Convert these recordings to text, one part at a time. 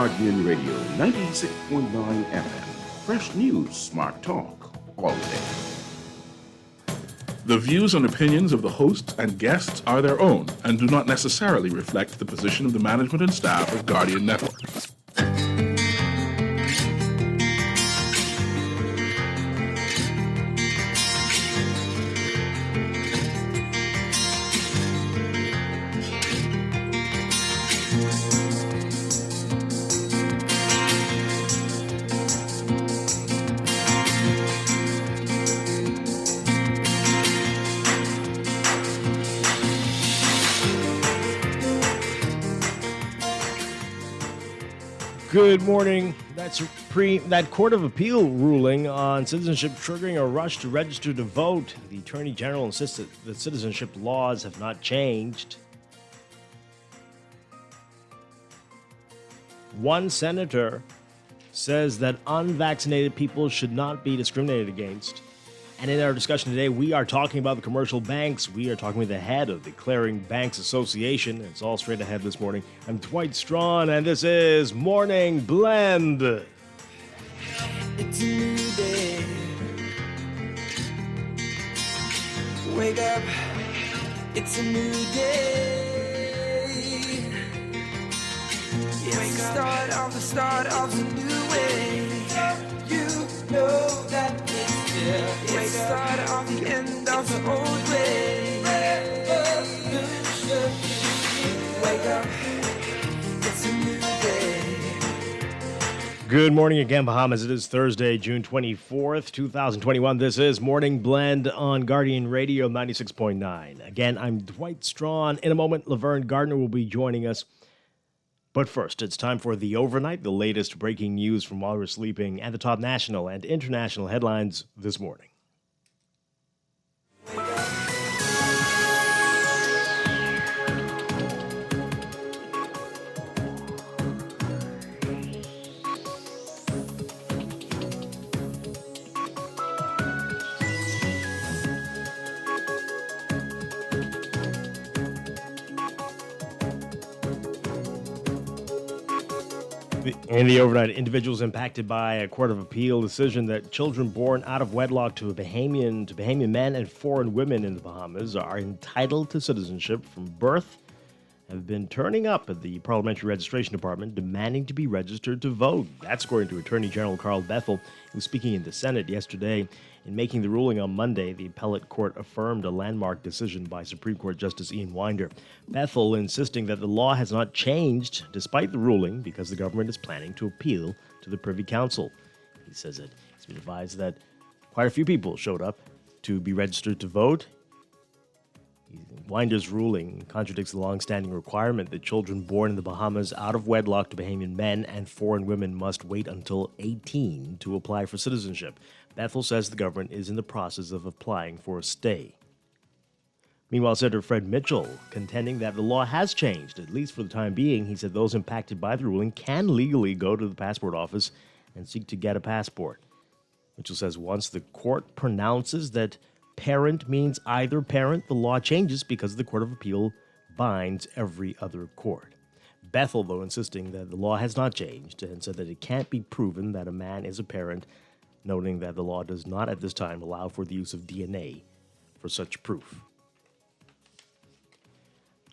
Guardian Radio 96.9 FM. Fresh news, smart talk, all day. The views and opinions of the hosts and guests are their own and do not necessarily reflect the position of the management and staff of Guardian Network. Good morning. That Court of Appeal ruling on citizenship triggering a rush to register to vote. The Attorney General insisted that citizenship laws have not changed. One senator says that unvaccinated people should not be discriminated against. And in our discussion today, we are talking about the commercial banks. We are talking with the head of the Clearing Banks Association. It's all straight ahead this morning. I'm Dwight Strachan, and this is Morning Blend. It's a new day. Wake up. It's a new day. It's the start of the new way. You know that it's there. It's the start of the end of the old way. Revolution. Wake up. It's a new day. Good morning again, Bahamas. It is Thursday, June 24th, 2021. This is Morning Blend on Guardian Radio 96.9. Again, I'm Dwight Strachan. In a moment, Laverne Gardner will be joining us. But first, it's time for The Overnight, the latest breaking news from while we're sleeping, and the top national and international headlines this morning. In the overnight, individuals impacted by a Court of Appeal decision that children born out of wedlock to Bahamian men and foreign women in the Bahamas are entitled to citizenship from birth have been turning up at the Parliamentary Registration Department demanding to be registered to vote. That's according to Attorney General Carl Bethel, who was speaking in the Senate yesterday. In making the ruling on Monday, the appellate court affirmed a landmark decision by Supreme Court Justice Ian Winder. Bethel insisting that the law has not changed despite the ruling because the government is planning to appeal to the Privy Council. He says that he's been advised that quite a few people showed up to be registered to vote. Winder's ruling contradicts the long-standing requirement that children born in the Bahamas out of wedlock to Bahamian men and foreign women must wait until 18 to apply for citizenship. Bethel says the government is in the process of applying for a stay. Meanwhile, Senator Fred Mitchell contending that the law has changed, at least for the time being. He said those impacted by the ruling can legally go to the passport office and seek to get a passport. Mitchell says once the court pronounces that parent means either parent, the law changes because the Court of Appeal binds every other court. Bethel, though, insisting that the law has not changed and said that it can't be proven that a man is a parent, noting that the law does not at this time allow for the use of DNA for such proof.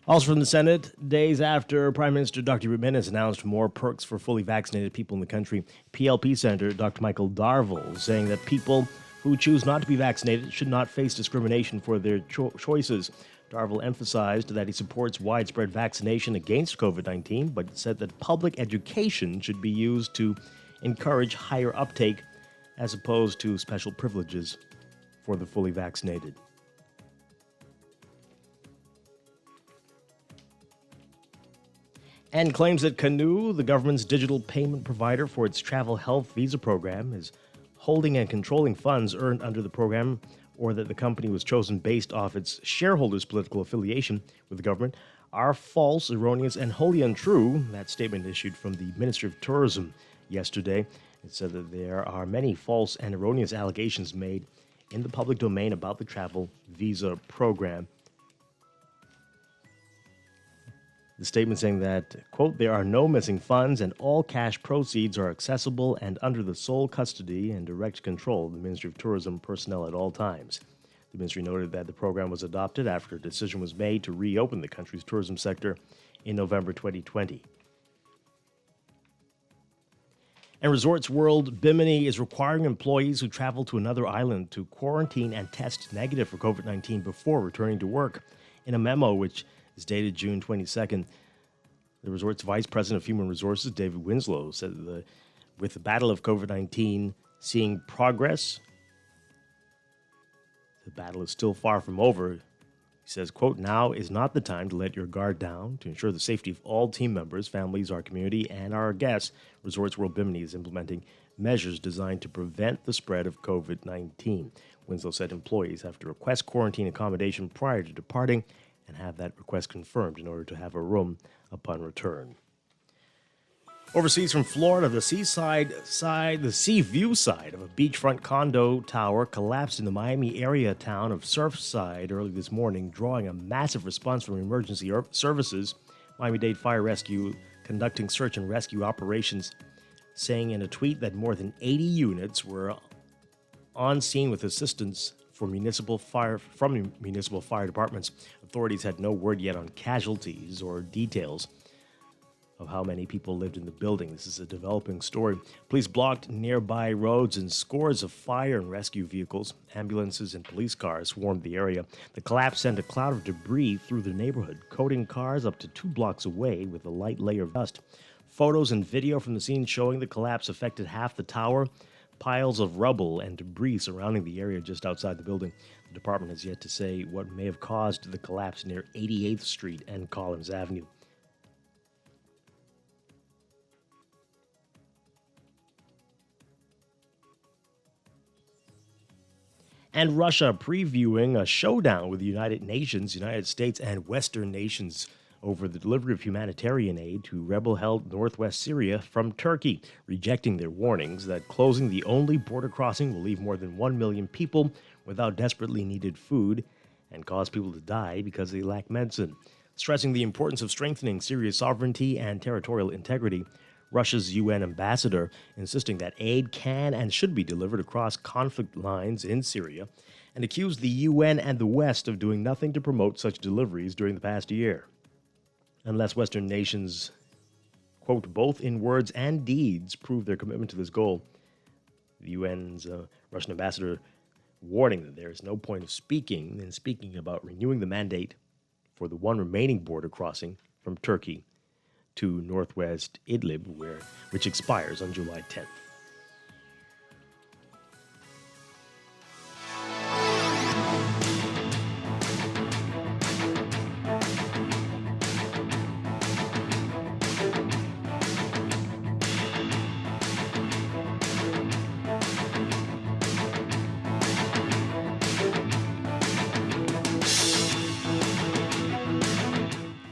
Also from the Senate, days after Prime Minister Dr. Jimenez announced more perks for fully vaccinated people in the country, PLP Senator Dr. Michael Darville saying that people who choose not to be vaccinated should not face discrimination for their choices. Darville emphasized that he supports widespread vaccination against COVID-19, but said that public education should be used to encourage higher uptake as opposed to special privileges for the fully vaccinated. And claims that Kanoo, the government's digital payment provider for its travel health visa program, is holding and controlling funds earned under the program, or that the company was chosen based off its shareholders' political affiliation with the government, are false, erroneous, and wholly untrue. That statement issued from the Ministry of Tourism yesterday. It said that there are many false and erroneous allegations made in the public domain about the travel visa program. The statement saying that, quote, there are no missing funds and all cash proceeds are accessible and under the sole custody and direct control of the Ministry of Tourism personnel at all times. The ministry noted that the program was adopted after a decision was made to reopen the country's tourism sector in November 2020. And Resorts World Bimini is requiring employees who travel to another island to quarantine and test negative for COVID-19 before returning to work. In a memo which is dated June 22nd, the resort's Vice President of Human Resources, David Winslow, said that with the battle of COVID-19 seeing progress, the battle is still far from over. He says, quote, now is not the time to let your guard down. To ensure the safety of all team members, families, our community, and our guests, Resorts World Bimini is implementing measures designed to prevent the spread of COVID-19. Winslow said employees have to request quarantine accommodation prior to departing and have that request confirmed in order to have a room upon return. Overseas from Florida, the sea view side of a beachfront condo tower collapsed in the Miami area town of Surfside early this morning, drawing a massive response from emergency services. Miami-Dade Fire Rescue conducting search and rescue operations, saying in a tweet that more than 80 units were on scene with assistance from municipal fire departments. Authorities had no word yet on casualties or details of how many people lived in the building. This is a developing story. Police blocked nearby roads and scores of fire and rescue vehicles, ambulances, and police cars swarmed the area. The collapse sent a cloud of debris through the neighborhood, coating cars up to 2 blocks away with a light layer of dust. Photos and video from the scene showing the collapse affected half the tower. Piles of rubble and debris surrounding the area just outside the building. The department has yet to say what may have caused the collapse near 88th Street and Collins Avenue. And Russia previewing a showdown with the United Nations, United States, and Western nations over the delivery of humanitarian aid to rebel-held northwest Syria from Turkey, rejecting their warnings that closing the only border crossing will leave more than 1 million people without desperately needed food and cause people to die because they lack medicine. Stressing the importance of strengthening Syria's sovereignty and territorial integrity, Russia's UN ambassador insisting that aid can and should be delivered across conflict lines in Syria, and accused the UN and the West of doing nothing to promote such deliveries during the past year. Unless Western nations, quote, both in words and deeds, prove their commitment to this goal, the UN's Russian ambassador warning that there is no point of speaking about renewing the mandate for the one remaining border crossing from Turkey to northwest Idlib, which expires on July 10th.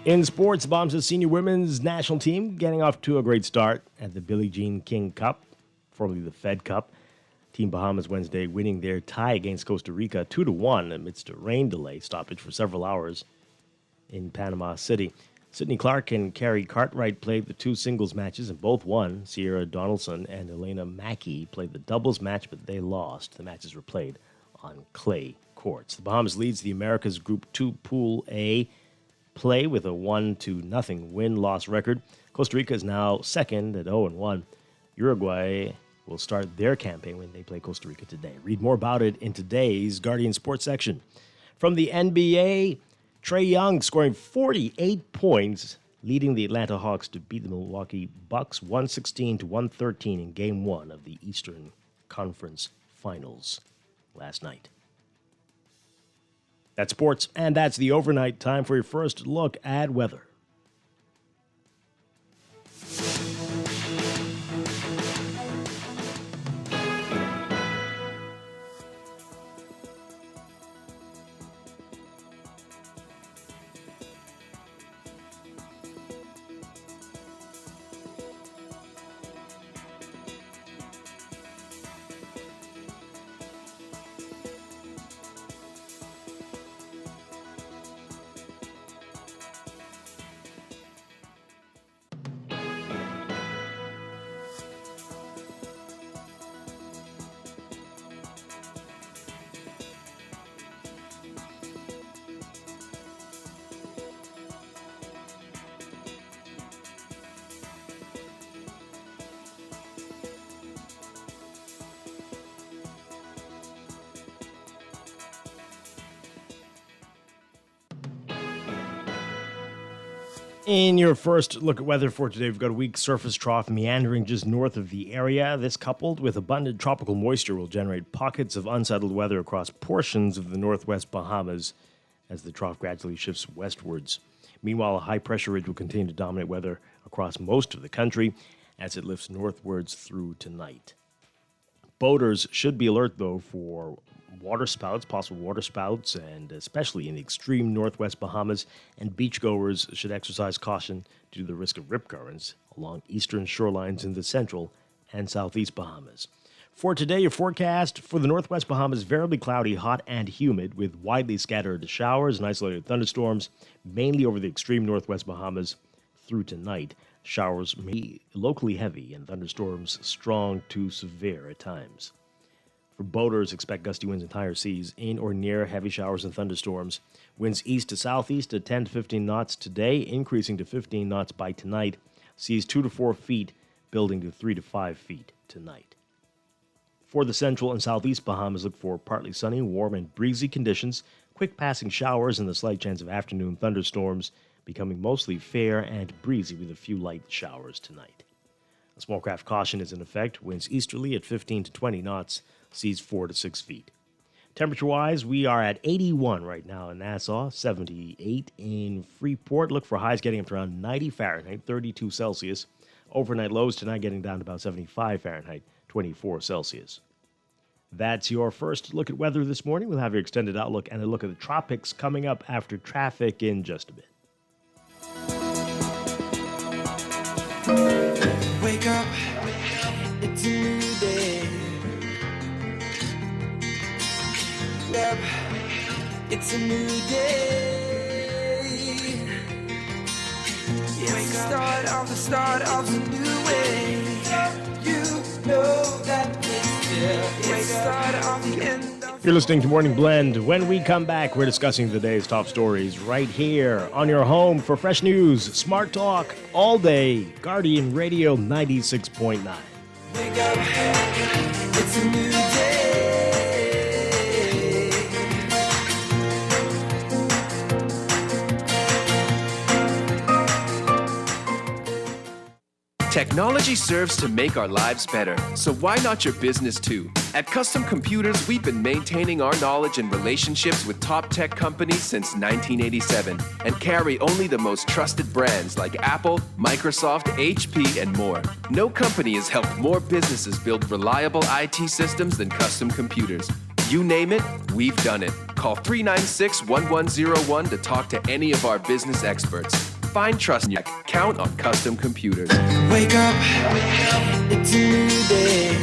In sports, Bahamas' senior women's national team getting off to a great start at the Billie Jean King Cup, formerly the Fed Cup. Team Bahamas Wednesday winning their tie against Costa Rica 2-1 amidst a rain delay stoppage for several hours in Panama City. Sydney Clark and Carrie Cartwright played the 2 singles matches and both won. Sierra Donaldson and Elena Mackey played the doubles match, but they lost. The matches were played on clay courts. The Bahamas leads the Americas Group 2 Pool A play with a 1-0 win-loss record. Costa Rica is now second at 0-1. Uruguay will start their campaign when they play Costa Rica today. Read more about it in today's Guardian Sports section. From the NBA, Trae Young scoring 48 points, leading the Atlanta Hawks to beat the Milwaukee Bucks 116-113 in Game 1 of the Eastern Conference Finals last night. That's sports, and that's the overnight. Time for your first look at weather. In your first look at weather for today, we've got a weak surface trough meandering just north of the area. This, coupled with abundant tropical moisture, will generate pockets of unsettled weather across portions of the northwest Bahamas as the trough gradually shifts westwards. Meanwhile, a high-pressure ridge will continue to dominate weather across most of the country as it lifts northwards through tonight. Boaters should be alert, though, for possible water spouts, and especially in the extreme northwest Bahamas, and beachgoers should exercise caution due to the risk of rip currents along eastern shorelines in the central and southeast Bahamas. For today, your forecast for the northwest Bahamas: variably cloudy, hot, and humid, with widely scattered showers and isolated thunderstorms, mainly over the extreme northwest Bahamas through tonight. Showers may be locally heavy and thunderstorms strong to severe at times. For boaters, expect gusty winds and higher seas in or near heavy showers and thunderstorms. Winds east to southeast at 10 to 15 knots today, increasing to 15 knots by tonight. Seas 2 to 4 feet, building to 3 to 5 feet tonight. For the central and southeast Bahamas, look for partly sunny, warm, and breezy conditions, quick passing showers, and the slight chance of afternoon thunderstorms, becoming mostly fair and breezy with a few light showers tonight. A small craft caution is in effect. Winds easterly at 15 to 20 knots. Seas 4 to 6 feet. Temperature-wise, we are at 81 right now in Nassau, 78 in Freeport. Look for highs getting up to around 90 Fahrenheit, 32 Celsius. Overnight lows tonight getting down to about 75 Fahrenheit, 24 Celsius. That's your first look at weather this morning. We'll have your extended outlook and a look at the tropics coming up after traffic in just a bit. Wake up, it's a new day. Yep, it's a new day. It's the start of a new way. You know that it's the start of the end of. You're listening to Morning Blend. When we come back, we're discussing the day's top stories right here on your home for fresh news, smart talk, all day. Guardian Radio 96.9. Wake up, it's a new day. Technology serves to make our lives better, so why not your business too? At Custom Computers, we've been maintaining our knowledge and relationships with top tech companies since 1987 and carry only the most trusted brands like Apple, Microsoft, HP, and more. No company has helped more businesses build reliable IT systems than Custom Computers. You name it, we've done it. Call 396-1101 to talk to any of our business experts. Find trust in your count on Custom Computers. Wake up, it's a new day.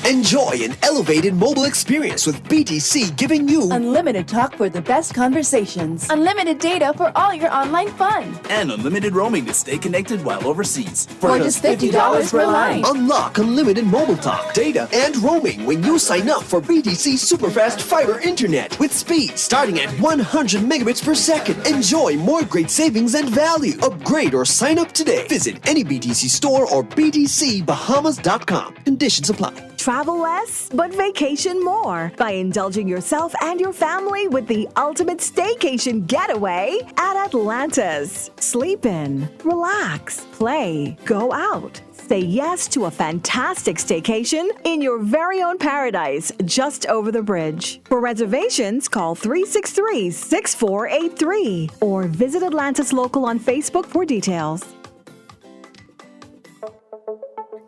Enjoy an elevated mobile experience with BTC, giving you unlimited talk for the best conversations, unlimited data for all your online fun, and unlimited roaming to stay connected while overseas. For just $50 per line. Unlock unlimited mobile talk, data, and roaming when you sign up for BTC Superfast Fiber Internet with speed starting at 100 megabits per second. Enjoy more great savings and value. Upgrade or sign up today. Visit any BTC store or btcbahamas.com. Conditions apply. Travel less, but vacation more by indulging yourself and your family with the ultimate staycation getaway at Atlantis. Sleep in, relax, play, go out. Say yes to a fantastic staycation in your very own paradise just over the bridge. For reservations, call 363-6483 or visit Atlantis Local on Facebook for details.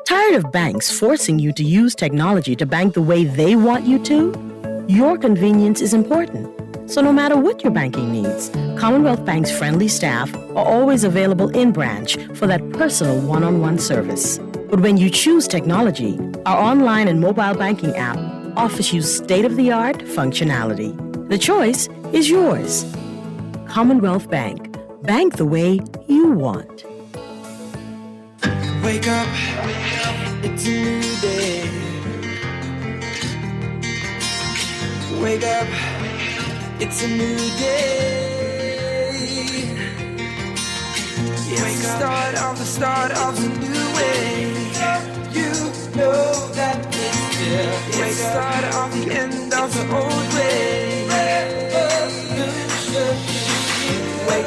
Tired of banks forcing you to use technology to bank the way they want you to? Your convenience is important. So no matter what your banking needs, Commonwealth Bank's friendly staff are always available in branch for that personal one-on-one service. But when you choose technology, our online and mobile banking app offers you state-of-the-art functionality. The choice is yours. Commonwealth Bank. Bank the way you want. Wake up, it's a new day. Wake up, it's a new day. It's the start of a new way. You know that it's the start of the end of the old way. Wake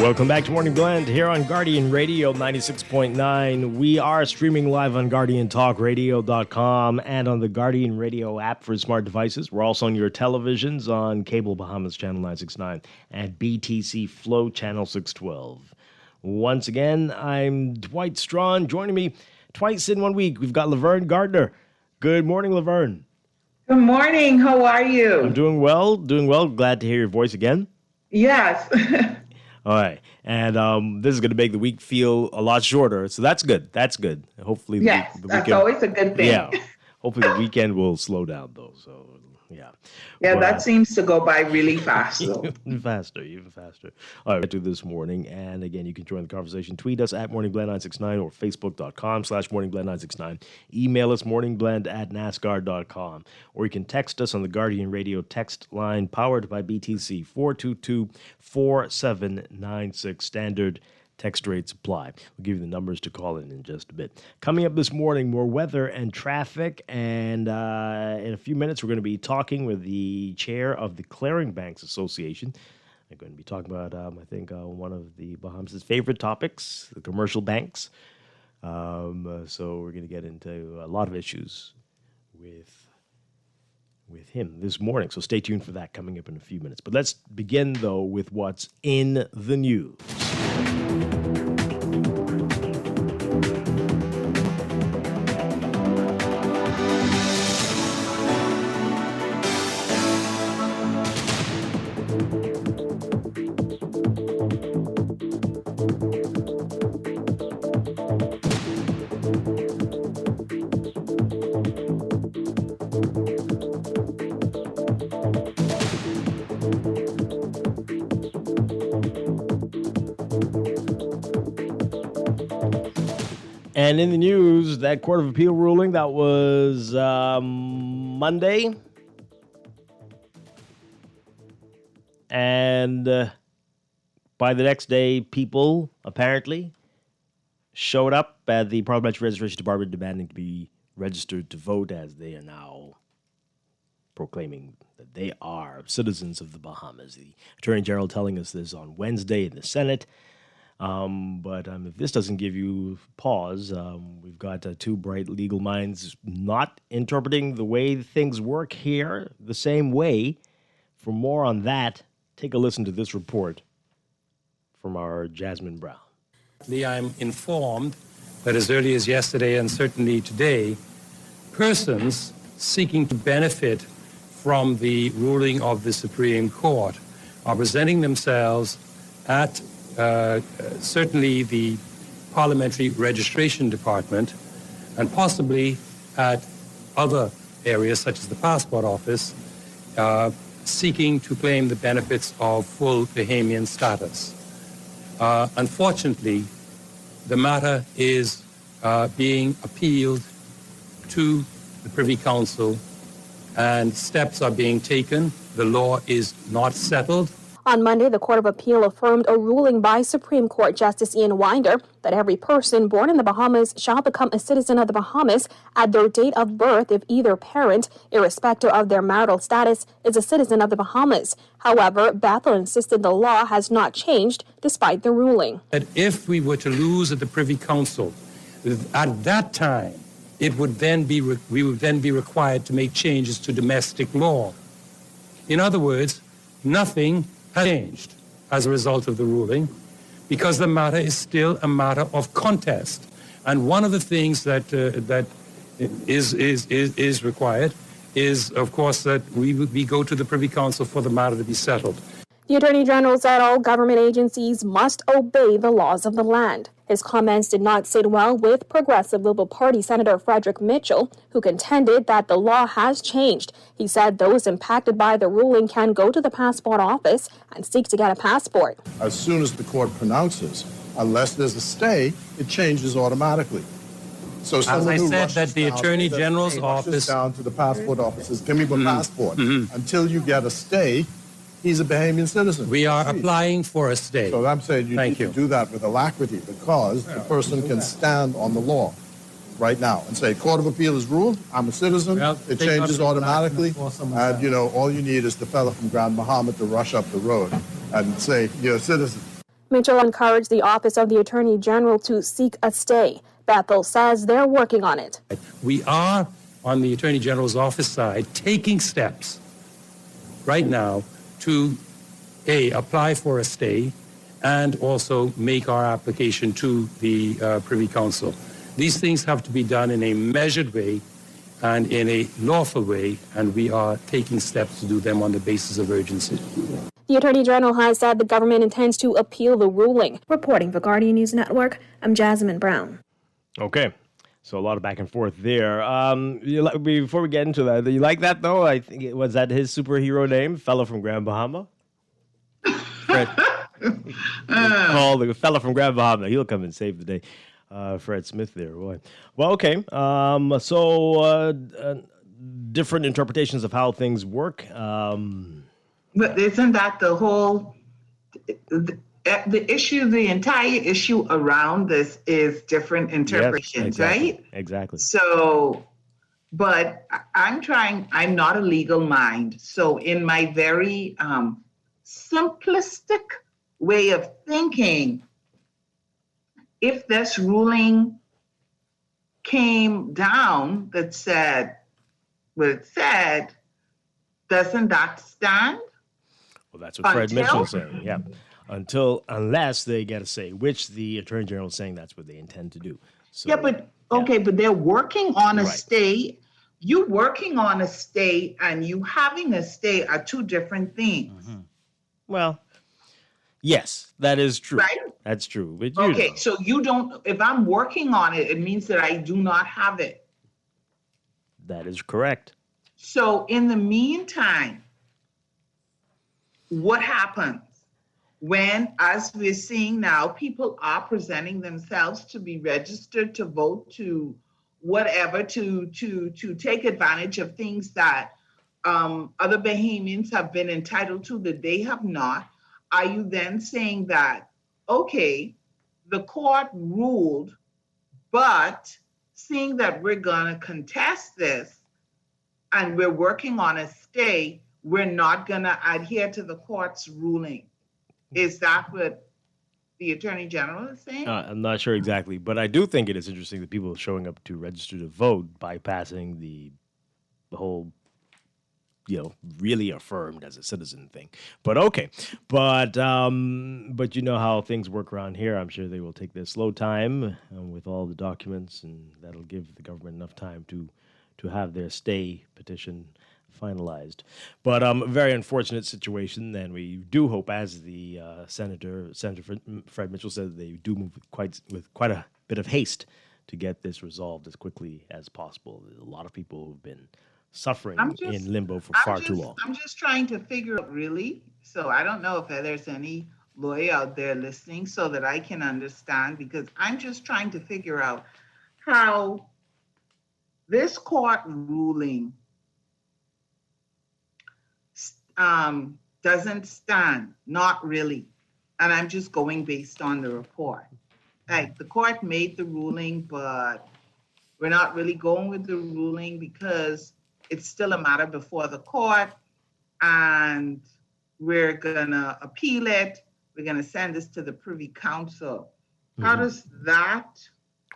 Welcome back to Morning Blend here on Guardian Radio 96.9. We are streaming live on GuardianTalkRadio.com and on the Guardian Radio app for smart devices. We're also on your televisions on Cable Bahamas Channel 969 and BTC Flow Channel 612. Once again, I'm Dwight Strachan. Joining me twice in 1 week, we've got Laverne Gardner. Good morning, Laverne. Good morning. How are you? I'm doing well. Glad to hear your voice again. Yes. All right. And this is going to make the week feel a lot shorter. So that's good. Hopefully the that's weekend, always a good thing. Yeah. Hopefully the weekend will slow down, though. So, yeah. Yeah, that seems to go by really fast, though. Even faster. All right, to this morning. And again, you can join the conversation. Tweet us at morningblend969 or facebook.com/morningblend969. Email us morningblend@nascar.com. Or you can text us on the Guardian Radio text line powered by BTC 422-4796. Standard text rates apply. We'll give you the numbers to call in just a bit. Coming up this morning, more weather and traffic. And in a few minutes, we're going to be talking with the chair of the Clearing Banks Association. They're going to be talking about, I think, one of the Bahamas' favorite topics, the commercial banks. So we're going to get into a lot of issues with him this morning. So stay tuned for that coming up in a few minutes. But let's begin, though, with what's in the news. And in the news, that Court of Appeal ruling, that was Monday. And by the next day, people apparently showed up at the Parliamentary Registration Department demanding to be registered to vote, as they are now proclaiming that they are citizens of the Bahamas. The Attorney General telling us this on Wednesday in the Senate. But if this doesn't give you pause, we've got two bright legal minds not interpreting the way things work here the same way. For more on that, take a listen to this report from our Jasmine Brown. I'm informed that as early as yesterday and certainly today, persons seeking to benefit from the ruling of the Supreme Court are presenting themselves at certainly the Parliamentary Registration Department and possibly at other areas such as the Passport Office, seeking to claim the benefits of full Bahamian status. Unfortunately, the matter is being appealed to the Privy Council and steps are being taken. The law is not settled. On Monday, the Court of Appeal affirmed a ruling by Supreme Court Justice Ian Winder that every person born in the Bahamas shall become a citizen of the Bahamas at their date of birth if either parent, irrespective of their marital status, is a citizen of the Bahamas. However, Bethel insisted the law has not changed despite the ruling. That if we were to lose at the Privy Council, at that time, we would then be required to make changes to domestic law. In other words, nothing has changed as a result of the ruling, because the matter is still a matter of contest. And one of the things that is required is, of course, that we go to the Privy Council for the matter to be settled. The Attorney General said all government agencies must obey the laws of the land. His comments did not sit well with Progressive Liberal Party Senator Frederick Mitchell, who contended that the law has changed. He said those impacted by the ruling can go to the Passport Office and seek to get a passport. As soon as the court pronounces, unless there's a stay, it changes automatically. So as I said, that the Attorney General's office down to the Passport Office says, "Give me my passport." Until you get a stay, he's a Bahamian citizen. We are applying for a stay. So I'm saying you need to do that with alacrity, because the person can stand on the law right now and say, Court of Appeal has ruled, I'm a citizen, it changes automatically, and all you need is the fella from Grand Bahama to rush up the road and say, you're a citizen. Mitchell encouraged the Office of the Attorney General to seek a stay. Bethel says they're working on it. We are, on the Attorney General's office side, taking steps right now to, A, apply for a stay and also make our application to the Privy Council. These things have to be done in a measured way and in a lawful way, and we are taking steps to do them on the basis of urgency. The Attorney General has said the government intends to appeal the ruling. Reporting for Guardian News Network, I'm Jasmine Brown. Okay. So a lot of back and forth there. Before we get into that, you like that, though? I think was that his superhero name? Fellow from Grand Bahama? Fred. Call the fella from Grand Bahama. He'll come and save the day. Fred Smith there, boy. Well, okay. Different interpretations of how things work. But isn't that the whole, the issue, the entire issue around this is different interpretations, yes, exactly, right? Exactly. So, but I'm not a legal mind. So in my very simplistic way of thinking, if this ruling came down that said what it said, doesn't that stand? Well, that's what Fred Mitchell's saying, yeah. Unless they get a say, which the Attorney General is saying that's what they intend to do. So, yeah, but they're working on a stay. You working on a stay and you having a stay are two different things. Mm-hmm. Well, yes, that is true. Right? That's true. But so you don't, if I'm working on it, it means that I do not have it. That is correct. So in the meantime, what happens when, as we're seeing now, people are presenting themselves to be registered to vote, to whatever, to take advantage of things that other Bahamians have been entitled to that they have not? Are you then saying that, okay, the court ruled, but seeing that we're going to contest this and we're working on a stay, we're not going to adhere to the court's ruling? Is that what the Attorney General is saying? I'm not sure exactly, but I do think it is interesting that people are showing up to register to vote, bypassing the whole, really affirmed as a citizen thing. But okay, but you know how things work around here. I'm sure they will take their slow time with all the documents, and that'll give the government enough time to have their stay petition finalized. But very unfortunate situation, and we do hope, as the Senator Fred Mitchell said, they do move with quite a bit of haste to get this resolved as quickly as possible. There's a lot of people who've been suffering in limbo for far too long. I'm just trying to figure out, really. So I don't know if there's any lawyer out there listening so that I can understand, because I'm just trying to figure out how this court ruling doesn't stand, not really. And I'm just going based on the report. Like, the court made the ruling, but we're not really going with the ruling because it's still a matter before the court, and we're gonna appeal it. We're gonna send this to the Privy Council. How does that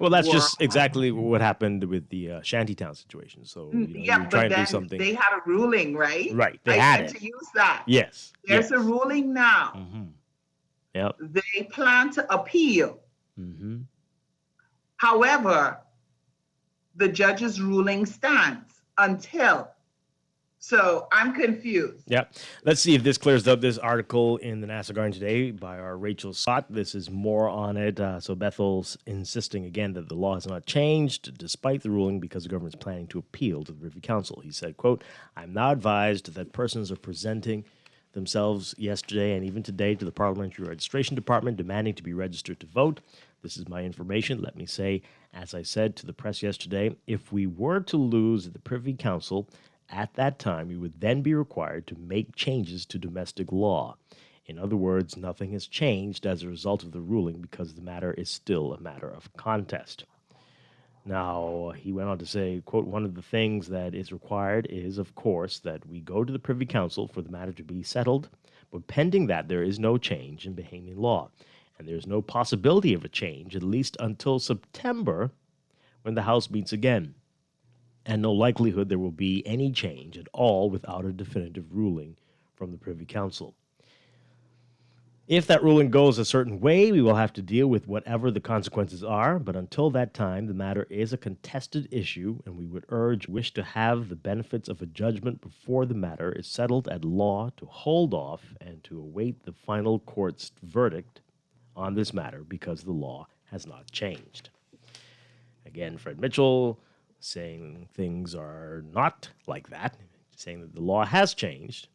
Well, that's work? just exactly what happened with the Shantytown situation. So yeah, you're but trying to then do something. they had a ruling, right? Right, they I had meant it. to use that. Yes. There's a ruling now. Mm-hmm. Yep. They plan to appeal. Mm-hmm. However, the judge's ruling stands until. So I'm confused. Yep. Let's see if this clears up this article in the Nassau Guardian today by our Rachel Scott. This is more on it. So Bethel's insisting again that the law has not changed despite the ruling because the government is planning to appeal to the Privy Council. He said, quote, "I'm now advised that persons are presenting themselves yesterday and even today to the Parliamentary Registration Department demanding to be registered to vote. This is my information. Let me say, as I said to the press yesterday, if we were to lose at the Privy Council, at that time, we would then be required to make changes to domestic law. In other words, nothing has changed as a result of the ruling because the matter is still a matter of contest." Now, he went on to say, quote, "One of the things that is required is, of course, that we go to the Privy Council for the matter to be settled, but pending that, there is no change in Bahamian law. and there's no possibility of a change, at least until September, when the House meets again, and no likelihood there will be any change at all without a definitive ruling from the Privy Council. If that ruling goes a certain way, we will have to deal with whatever the consequences are, but until that time, the matter is a contested issue, and we would wish to have the benefits of a judgment before the matter is settled at law to hold off and to await the final court's verdict on this matter because the law has not changed. Again, Fred Mitchell saying things are not like that, saying that the law has changed.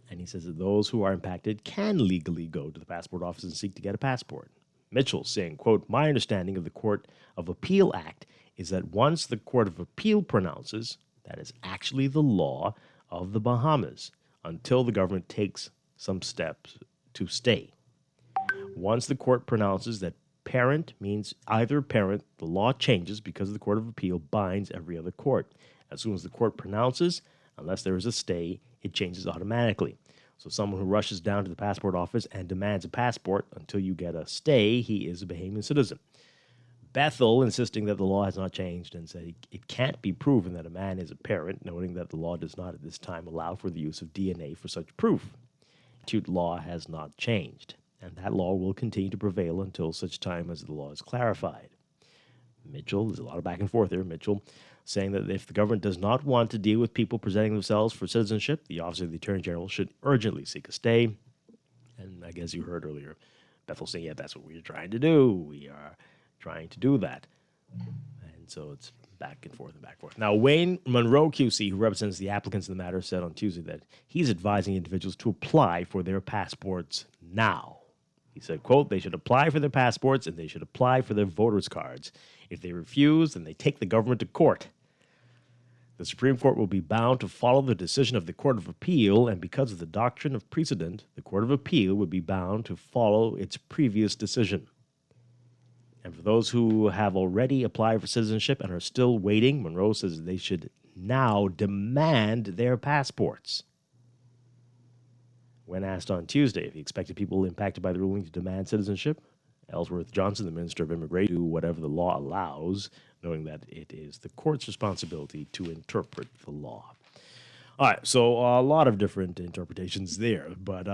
And he says that those who are impacted can legally go to the passport office and seek to get a passport. Mitchell saying, quote, "My understanding of the Court of Appeal Act is that once the Court of Appeal pronounces, that is actually the law of the Bahamas until the government takes some steps to stay. Once the court pronounces that parent means either parent, the law changes because the Court of Appeal binds every other court. As soon as the court pronounces, unless there is a stay, it changes automatically. So someone who rushes down to the passport office and demands a passport until you get a stay, he is a Bahamian citizen." Bethel insisting that the law has not changed and said it can't be proven that a man is a parent, noting that the law does not at this time allow for the use of DNA for such proof. Statute law has not changed, and that law will continue to prevail until such time as the law is clarified. Mitchell, there's a lot of back and forth there, Mitchell saying that if the government does not want to deal with people presenting themselves for citizenship, the Office of the Attorney General should urgently seek a stay. And I guess you heard earlier, Bethel saying, yeah, that's what we're trying to do. We are trying to do that. And so it's back and forth and back and forth. Now, Wayne Monroe QC, who represents the applicants in the matter, said on Tuesday that he's advising individuals to apply for their passports now. He said, quote, "They should apply for their passports and they should apply for their voters' cards. If they refuse, then they take the government to court. The Supreme Court will be bound to follow the decision of the Court of Appeal, and because of the doctrine of precedent, the Court of Appeal would be bound to follow its previous decision. And for those who have already applied for citizenship and are still waiting, Monroe says they should now demand their passports." When asked on Tuesday if he expected people impacted by the ruling to demand citizenship, Ellsworth Johnson, the Minister of Immigration, do whatever the law allows, knowing that it is the court's responsibility to interpret the law. All right, so a lot of different interpretations there, but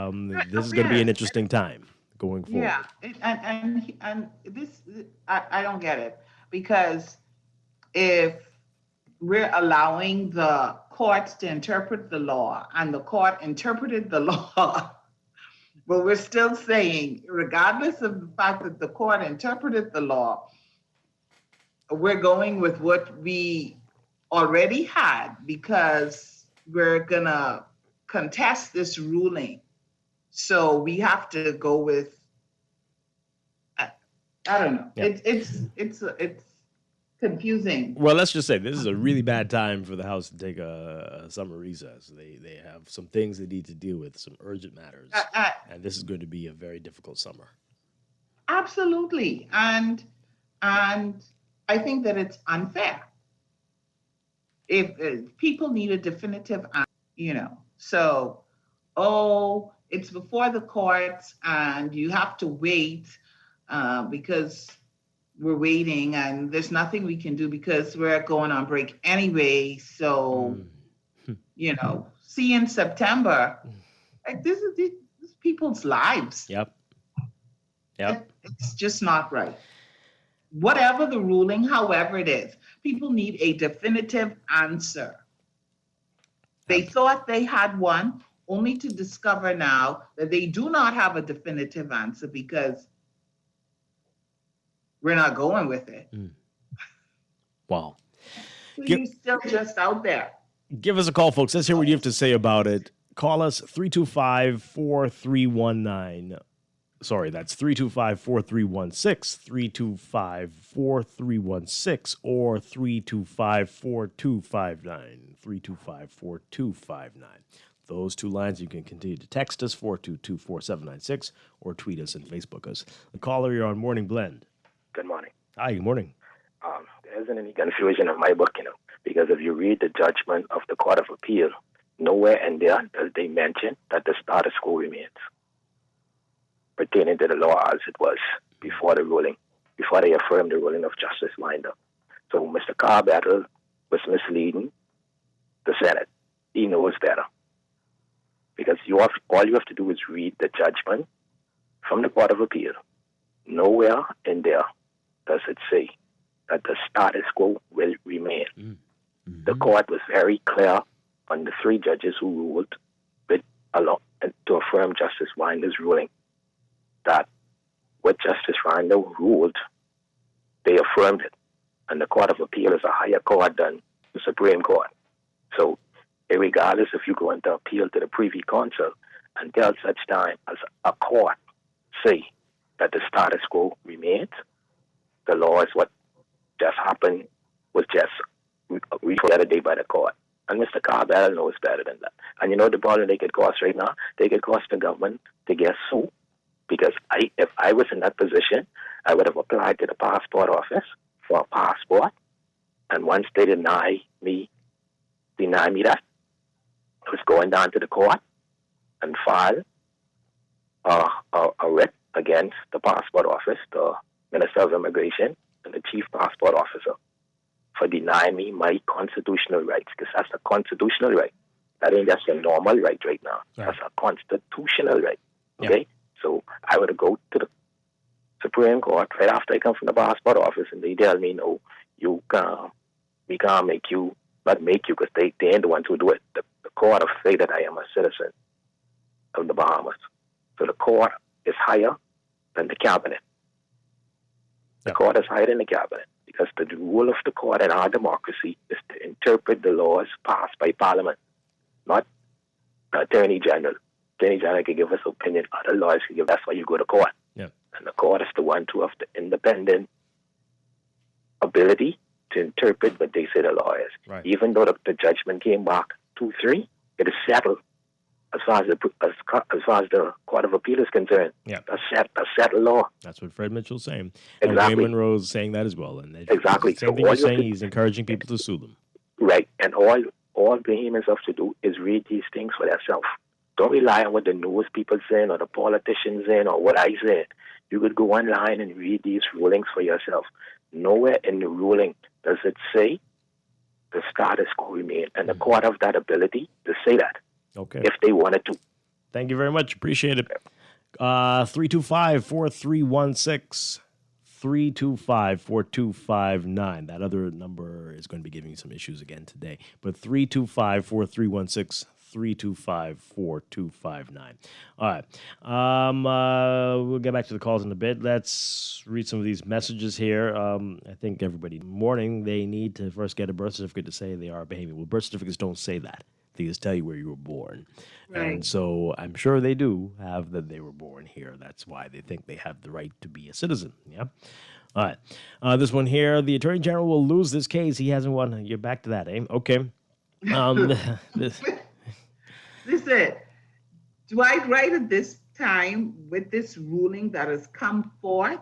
this is going to be an interesting time going forward. Yeah, and this, I don't get it, because if we're allowing the courts to interpret the law, and the court interpreted the law, but we're still saying, regardless of the fact that the court interpreted the law, we're going with what we already had because we're going to contest this ruling. So we have to go with, I don't know. Yeah. It's confusing. Well, let's just say this is a really bad time for the House to take a summer recess. They have some things they need to deal with, some urgent matters, and this is going to be a very difficult summer. Absolutely, and I think that it's unfair. If people need a definitive answer, so it's before the courts, and you have to wait because we're waiting and there's nothing we can do because we're going on break anyway. So, see you in September. Like this is people's lives. Yep. It's just not right. Whatever the ruling, however it is, people need a definitive answer. They thought they had one, only to discover now that they do not have a definitive answer because we're not going with it. Wow. So you're still just out there. Give us a call, folks. Let's hear what you have to say about it. Call us 325-4319. Sorry, that's 325-4316, 325-4316, or 325-4259, 325-4259. Those two lines, you can continue to text us, 422-4796, or tweet us and Facebook us. The caller, you're on Morning Blend. Good morning. Hi, good morning. There isn't any confusion of my book, because if you read the judgment of the Court of Appeal, nowhere in there does they mention that the status quo remains. pertaining to the law as it was before the ruling, before they affirmed the ruling of Justice Winder. So Mr. Carbattle was misleading the Senate. He knows better. Because all you have to do is read the judgment from the Court of Appeal. Nowhere in there does it say that the status quo will remain. Mm-hmm. The court was very clear on the three judges who ruled to affirm Justice Winder's ruling that what Justice Winder ruled, they affirmed it. And the Court of Appeal is a higher court than the Supreme Court. So regardless if you go into appeal to the Privy Council until such time as a court say that the status quo remains, the law is what just happened was just referred the other day by the court. And Mr. Carbattle knows better than that. And you know the problem they could cost right now? They could cost the government to get sued. Because if I was in that position, I would have applied to the passport office for a passport. And once they deny me that, I was going down to the court and file a writ against the passport office, the Minister of Immigration, and the Chief Passport Officer for denying me my constitutional rights, because that's a constitutional right. That ain't just a normal right now. Right. That's a constitutional right. Okay? Yeah. So I would go to the Supreme Court right after I come from the passport office, and they tell me, no, we can't make you, not make you, because they ain't the ones who do it. The court will say that I am a citizen of the Bahamas. So the court is higher than the cabinet. The court is higher than the cabinet because the role of the court in our democracy is to interpret the laws passed by Parliament, not the Attorney General. Attorney General can give us opinion, other lawyers can give. That's why you go to court. Yeah. And the court is the one to have the independent ability to interpret what they say the law is. Right. Even though the judgment came back 2-3, it is settled as far as the Court of Appeal is concerned. Yeah. A settled law. That's what Fred Mitchell's saying. Exactly. And Ray Monroe's saying that as well. And exactly. Same thing he's saying, he's encouraging people to sue them. Right. And all Bahamians have to do is read these things for themselves. Don't rely on what the news people saying or the politicians saying or what I said. You could go online and read these rulings for yourself. Nowhere in the ruling does it say the status quo remain. And the court have that ability to say that. Okay. If they wanted to. Thank you very much. Appreciate it. 325-4316. 325-4259. That other number is going to be giving you some issues again today. But 325-4316. 325-4259. All right. We'll get back to the calls in a bit. Let's read some of these messages here. I think everybody morning, they need to first get a birth certificate to say they are Bahamian. Well, birth certificates don't say that. They just tell you where you were born. Right. And so I'm sure they do have that they were born here. That's why they think they have the right to be a citizen. Yeah. All right. This one here, the Attorney General will lose this case. He hasn't won. You're back to that, eh? Okay. Listen, Dwight, right at this time, with this ruling that has come forth,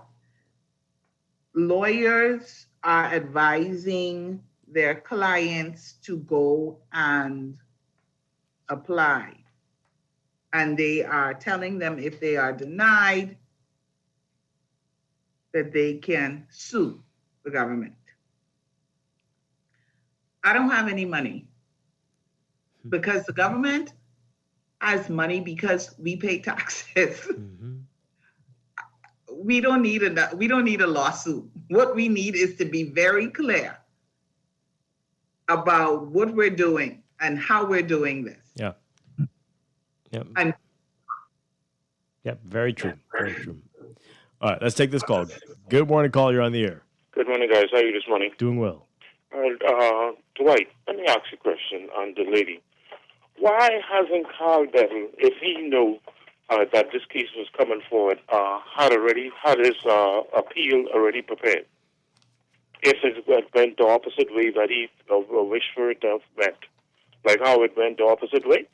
lawyers are advising their clients to go and apply. And they are telling them if they are denied, that they can sue the government. I don't have any money because the government has money because we pay taxes. Mm-hmm. We don't need a lawsuit. What we need is to be very clear about what we're doing and how we're doing this. Yeah. Yep. And yep, very true. Very true. All right, let's take this call. Good morning, call. You're on the air. Good morning, guys. How are you this morning? Doing well. Dwight, let me ask you a question on the lady. Why hasn't Carbattle, if he knew that this case was coming forward, had his appeal already prepared? If it went the opposite way that he wished for it to have went, like how it went the opposite way,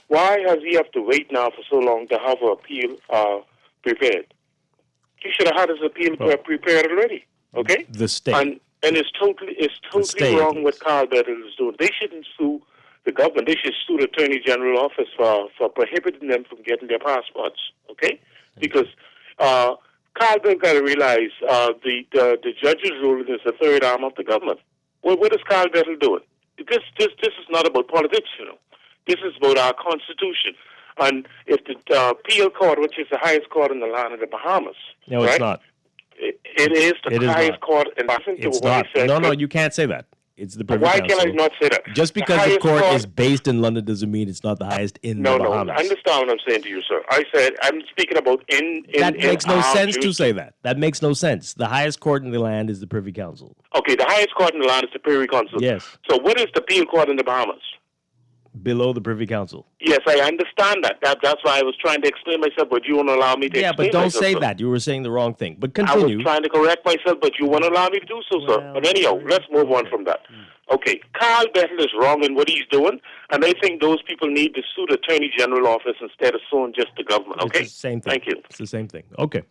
why has he have to wait now for so long to have an appeal prepared? He should have had his appeal prepared already. Okay. The state and it's totally wrong what Carbattle is doing. They shouldn't sue the government. They should sue the Attorney General office for prohibiting them from getting their passports. Okay. Because Carl Bill got to realize the judge's ruling is the third arm of the government. Well, what is Carl Bettel doing? This is not about politics, you know. This is about our Constitution. And if the appeal court, which is the highest court in the land of the Bahamas, No, right? it's not. It is the highest court in the It's not. No, you can't say that. It's the Privy Why Council. can I not say that? Just because the court is based in London doesn't mean it's not the highest in the Bahamas. No, I understand what I'm saying to you, sir. I said I'm speaking about That makes no sense to jurisdiction. say that. That makes no sense. The highest court in the land is the Privy Council. Okay, the highest court in the land is the Privy Council. Yes. So what is the appeal court in the Bahamas? Below the Privy Council. Yes, I understand that. That's why I was trying to explain myself, but you won't allow me to Yeah, explain but don't myself, say sir. that. You were saying the wrong thing. But I continue. was trying to correct myself, but you won't allow me to do so, sir. But anyhow, let's move on from that. Okay, Carl Bettel is wrong in what he's doing, and I think those people need to sue the Attorney General office instead of suing just the government, okay? It's the same thing. Thank you. It's the same thing. Okay.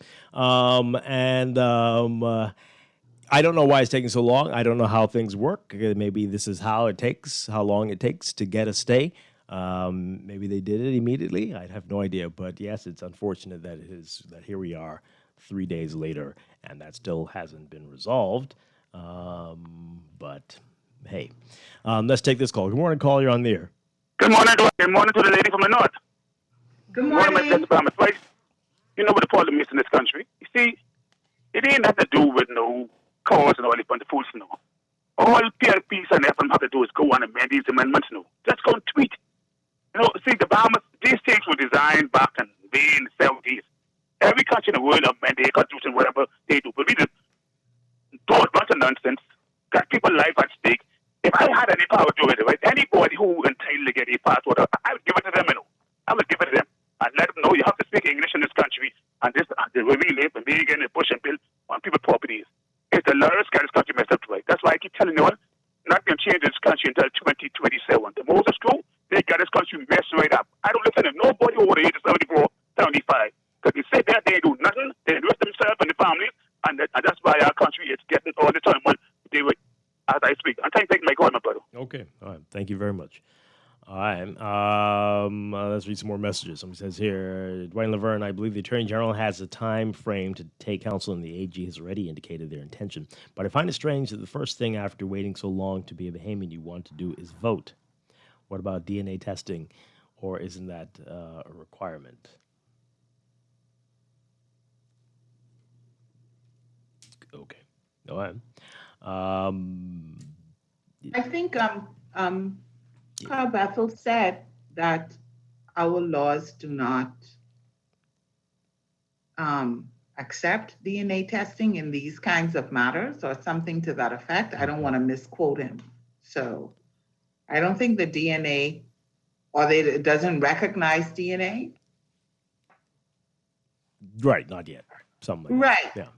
I don't know why it's taking so long. I don't know how things work. Maybe this is how long it takes to get a stay. Maybe they did it immediately. I have no idea. But yes, it's unfortunate that that here we are 3 days later and that still hasn't been resolved. But hey, let's take this call. Good morning, call. You're on the air. Good morning, Dwight. Good morning to the lady from the north. Good morning. Mr. Twice. You know what the problem is in this country? You see, it ain't nothing to do with no cause and all this bunch of fools, no. All PLPs and FM have to do is go on and amend these amendments, no. Just go and tweet. You know, see, the Bahamas, these states were designed back in the 70s. Every country in the world amend their constitution, whatever they do. But we just do a bunch of nonsense, got people's life at stake. If I had any power to do it, right, anybody who entitled to get a passport, I would give it to them, you know. I would give it to them and let them know you have to speak English in this country. And this, they will live and begin to push and build on people's properties. It's the lawyers got this country messed up, right? That's why I keep telling you all, not going to change this country until 2027. The Moses crew, they got this country messed right up. I don't listen to nobody over the age of 74, 75. Because they say that they do nothing, they enrich themselves and the families, and that's why our country is getting all the time money as I speak. And thank you, my God, my brother. Okay. All right. Thank you very much. All right. Let's read some more messages. Somebody says here, Dwight and Laverne, I believe the Attorney General has a time frame to take counsel, and the AG has already indicated their intention. But I find it strange that the first thing after waiting so long to be a Bahamian you want to do is vote. What about DNA testing, or isn't that a requirement? Okay. Go ahead. I think Carl Bethel said that our laws do not accept DNA testing in these kinds of matters or something to that effect. I don't want to misquote him. So I don't think the DNA it doesn't recognize DNA. Right, not yet. Something like Right. that. Yeah.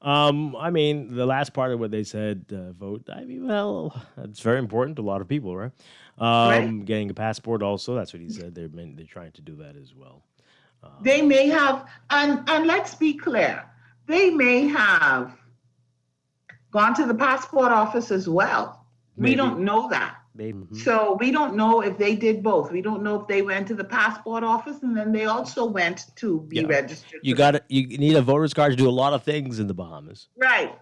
I mean, the last part of what they said, vote, I mean, well, it's very important to a lot of people, right? Right. Getting a passport also, that's what he said. They're trying to do that as well. They may have, and let's be clear, they may have gone to the passport office as well. Maybe. We don't know that. Maybe. So we don't know if they did both. We don't know if they went to the passport office and then they also went to be registered. You need a voter's card to do a lot of things in the Bahamas. Right.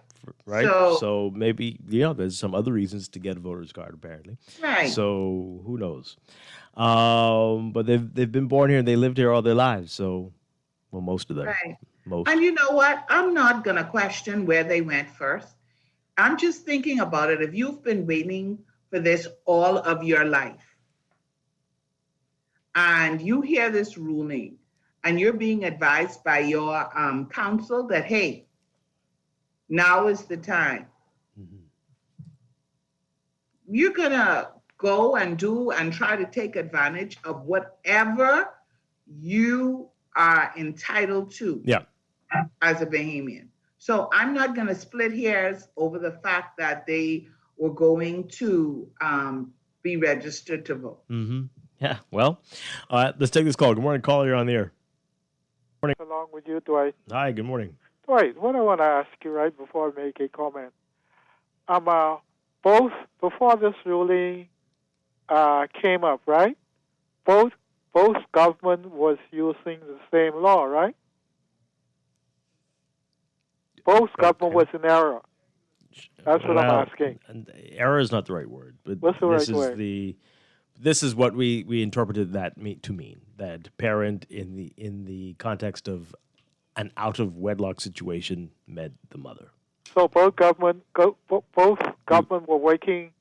Right. So maybe, there's some other reasons to get a voter's card, apparently. Right. So who knows? But they've been born here and they lived here all their lives. So, well, most of them. Right. Most. And you know what? I'm not going to question where they went first. I'm just thinking about it. If you've been waiting for this all of your life, and you hear this ruling, and you're being advised by your counsel that, hey, now is the time. You're going to go and do and try to take advantage of whatever you are entitled to as a Bahamian. So I'm not going to split hairs over the fact that they were going to be registered to vote. Mm-hmm. Yeah, well, let's take this call. Good morning, caller. You're on the air. Morning. Along with you, Dwight. Hi, good morning. Dwight, what I want to ask you right before I make a comment. Both before this ruling came up, right? Both government was using the same law, right? both government was in error. That's what I'm asking. And error is not the right word, but What's the this right is word? this is what we interpreted that to mean, that parent in the context of an out of wedlock situation meant the mother. So both government were working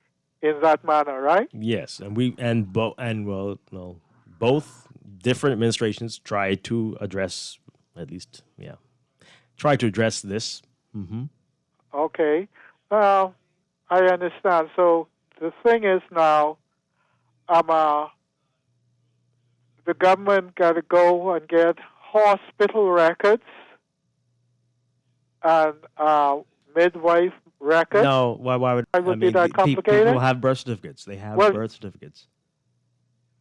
in that manner, right? Yes, both different administrations tried to address this. Mm-hmm. Okay. I understand. So the thing is now, the government got to go and get hospital records and midwife records. No, why would be that complicated? People have birth certificates. They have birth certificates.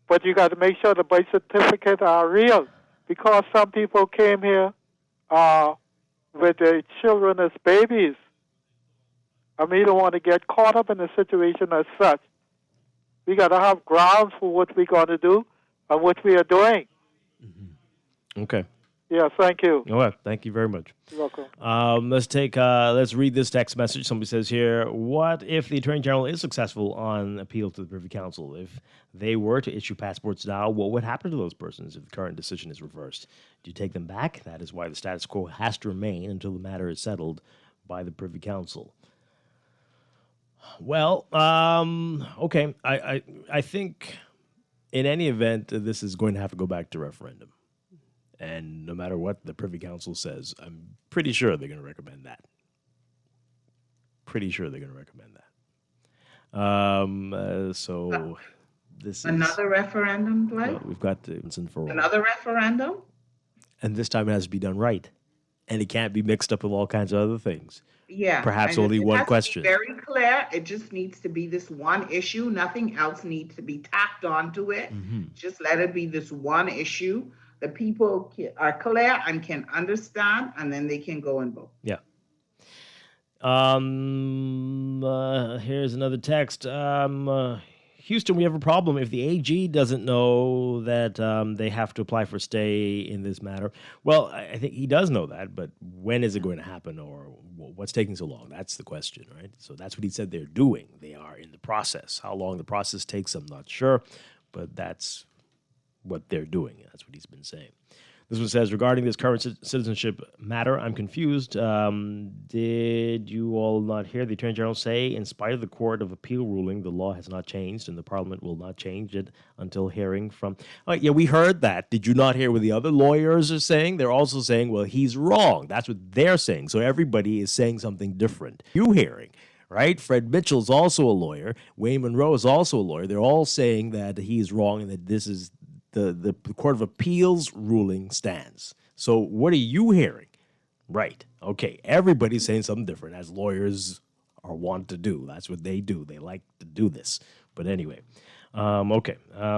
But you got to make sure the birth certificates are real, because some people came here with their children as babies. We don't want to get caught up in a situation as such. We got to have grounds for what we're going to do and what we are doing. Mm-hmm. Okay. Yeah, thank you. All right, thank you very much. You're welcome. Let's read this text message. Somebody says here, what if the Attorney General is successful on appeal to the Privy Council? If they were to issue passports now, what would happen to those persons if the current decision is reversed? Do you take them back? That is why the status quo has to remain until the matter is settled by the Privy Council. Well, okay. I think in any event, this is going to have to go back to referendum. And no matter what the Privy Council says, I'm pretty sure they're going to recommend that. So this another referendum, Dwight? Well, we've got another referendum? And this time it has to be done right. And it can't be mixed up with all kinds of other things. Yeah. Perhaps only one question. Very clear. It just needs to be this one issue. Nothing else needs to be tacked onto it. Mm-hmm. Just let it be this one issue. The people are clear and can understand, and then they can go and vote. Yeah. Here's another text. Houston, we have a problem. If the AG doesn't know that they have to apply for stay in this matter, well, I think he does know that, but when is it going to happen, or what's taking so long? That's the question, right? So that's what he said they're doing. They are in the process. How long the process takes, I'm not sure, but that's what they're doing. That's what he's been saying. This one says, regarding this current citizenship matter, I'm confused. Did you all not hear the Attorney General say, in spite of the Court of Appeal ruling, the law has not changed and the Parliament will not change it until hearing from... Oh, yeah, we heard that. Did you not hear what the other lawyers are saying? They're also saying, well, he's wrong. That's what they're saying. So everybody is saying something different. You hearing, right? Fred Mitchell's also a lawyer. Wayne Monroe is also a lawyer. They're all saying that he's wrong and that this is... The Court of Appeals ruling stands. So what are you hearing? Right. Okay. Everybody's saying something different, as lawyers are wont to do. That's what they do. They like to do this. But anyway. Okay.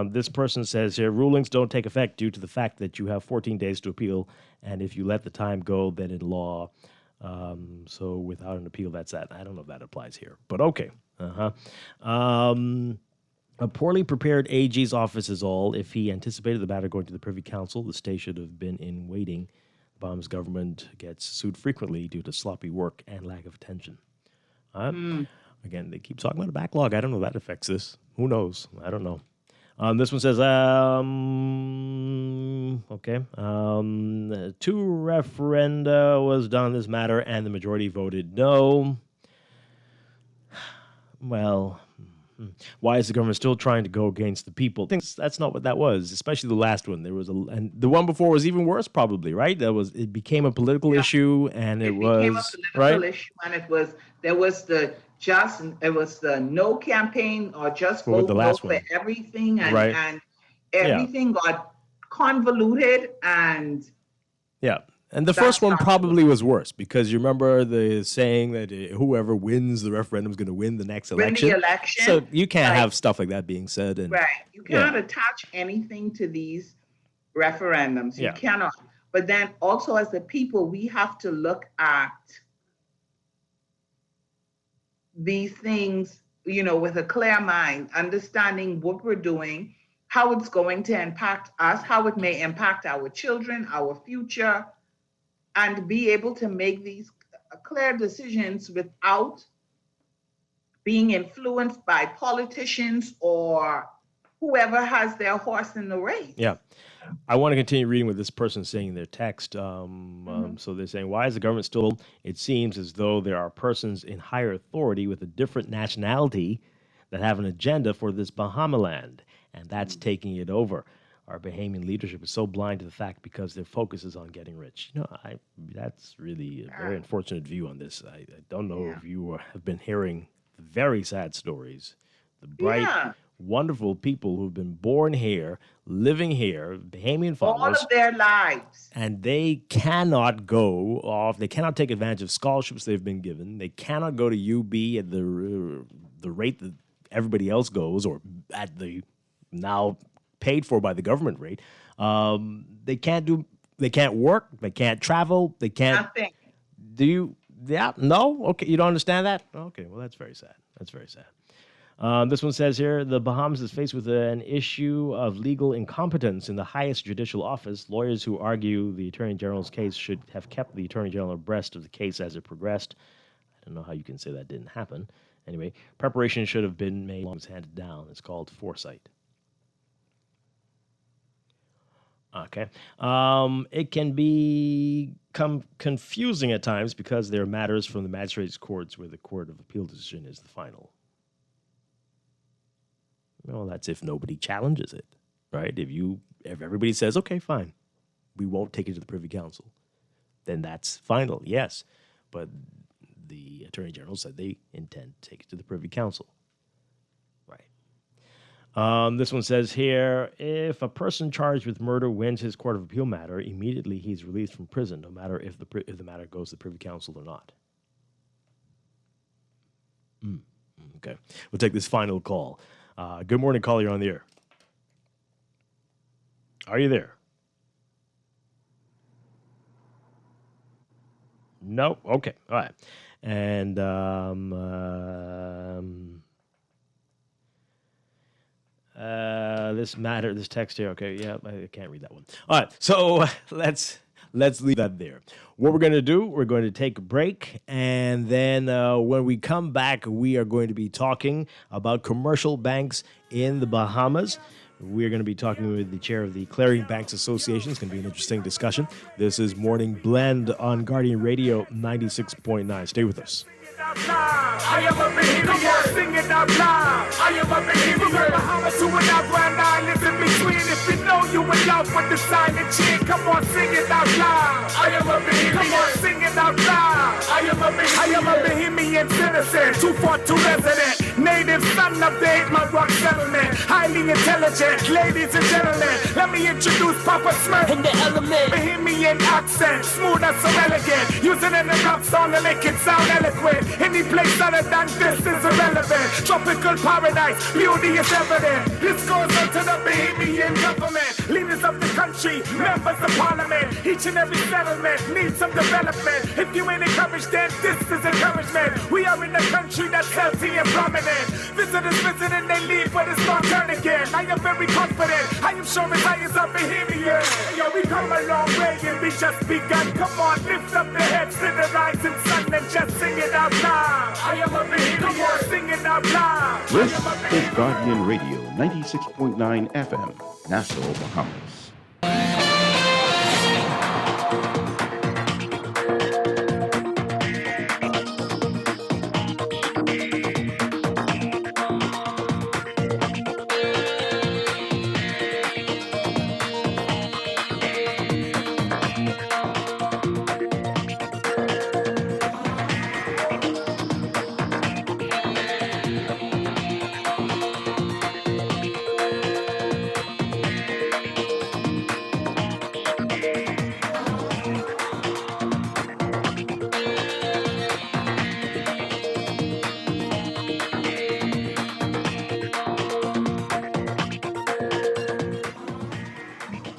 This person says here, rulings don't take effect due to the fact that you have 14 days to appeal. And if you let the time go, then in law. So without an appeal, that's that. I don't know if that applies here. But okay. A poorly prepared AG's office is all. If he anticipated the matter going to the Privy Council, the stay should have been in waiting. The Bahamas government gets sued frequently due to sloppy work and lack of attention. Again, they keep talking about a backlog. I don't know if that affects this. Who knows? I don't know. This one says, okay. 2 referenda was done on this matter, and the majority voted no. Well... Why is the government still trying to go against the people? I think that's not what that was, especially the last one. And the one before was even worse, probably, right? It became a political issue, and it was became a political issue, and there was the no campaign or just vote for everything, and everything got convoluted and And the first one probably was worse, because you remember the saying that whoever wins the referendum is going to win the next election. Win the election. So you can't have stuff like that being said. And, you cannot attach anything to these referendums. You cannot. But then also as the people, we have to look at these things, with a clear mind, understanding what we're doing, how it's going to impact us, how it may impact our children, our future, and be able to make these clear decisions without being influenced by politicians or whoever has their horse in the race. Yeah. I want to continue reading what this person is saying in their text. So they're saying, why is the government still? It seems as though there are persons in higher authority with a different nationality that have an agenda for this Bahamaland, and that's taking it over. Our Bahamian leadership is so blind to the fact because their focus is on getting rich. That's really a very unfortunate view on this. I don't know if you have been hearing the very sad stories, the bright, wonderful people who've been born here, living here, Bahamian fathers. All of their lives. And they cannot go off, they cannot take advantage of scholarships they've been given. They cannot go to UB at the rate that everybody else goes, or at the now paid for by the government rate. They can't work, they can't travel, they can't. Nothing. Do you? Yeah, no? Okay, you don't understand that? Okay, well, that's very sad. That's very sad. This one says here, the Bahamas is faced with an issue of legal incompetence in the highest judicial office. Lawyers who argue the Attorney General's case should have kept the Attorney General abreast of the case as it progressed. I don't know how you can say that didn't happen. Anyway, preparation should have been made long as handed down. It's called foresight. Okay. It can become confusing at times because there are matters from the magistrates' courts where the Court of Appeal decision is the final. Well, that's if nobody challenges it, right? If everybody says, okay, fine, we won't take it to the Privy Council, then that's final, yes. But the Attorney General said they intend to take it to the Privy Council. Right. This one says here, if a person charged with murder wins his Court of Appeal matter, immediately he's released from prison, no matter if the matter goes to the Privy Council or not. Okay. We'll take this final call. Good morning, caller. You're on the air. Are you there? No? Okay. All right. And this text here. Okay. Yeah, I can't read that one. All right. So let's leave that there. What we're going to do, we're going to take a break, and then when we come back, we are going to be talking about commercial banks in the Bahamas. We're going to be talking with the chair of the Clearing Banks Association. It's going to be an interesting discussion. This is Morning Blend on Guardian Radio 96.9. Stay with us. I am a Bahamian. Come on, sing it out loud. I am a Bahamian. From Bahamas to an Grand Islands in between. If you know you in love with the silent chick, come on, sing it out loud. I am a Bahamian. Come on, sing it out loud. I am a Bahamian. I am a Bahamian citizen, 242 resident, native son of the 8 Mile Rock settlement, highly intelligent, ladies and gentlemen. Let me introduce Papa Smurf in the element. Bahamian accent, smooth and so elegant, using an rap song to make it sound eloquent. Any place other than this is irrelevant. Tropical paradise, beauty is evident. This goes out to the Bahamian government, leaders of the country, members of parliament. Each and every settlement needs some development. If you ain't encouraged, then this is encouragement. We are in a country that's healthy and prominent. Visitors visit and they leave, but it's not turn again. I am very confident. I am sure as I is a Bahamian. Yo, we come a long way and we just begun. Come on, lift up the heads to the rising sun and just sing it out loud. I am a Bahamian. Come on, sing it out loud. This is Guardian Radio 96.9 FM, Nassau, Bahamas.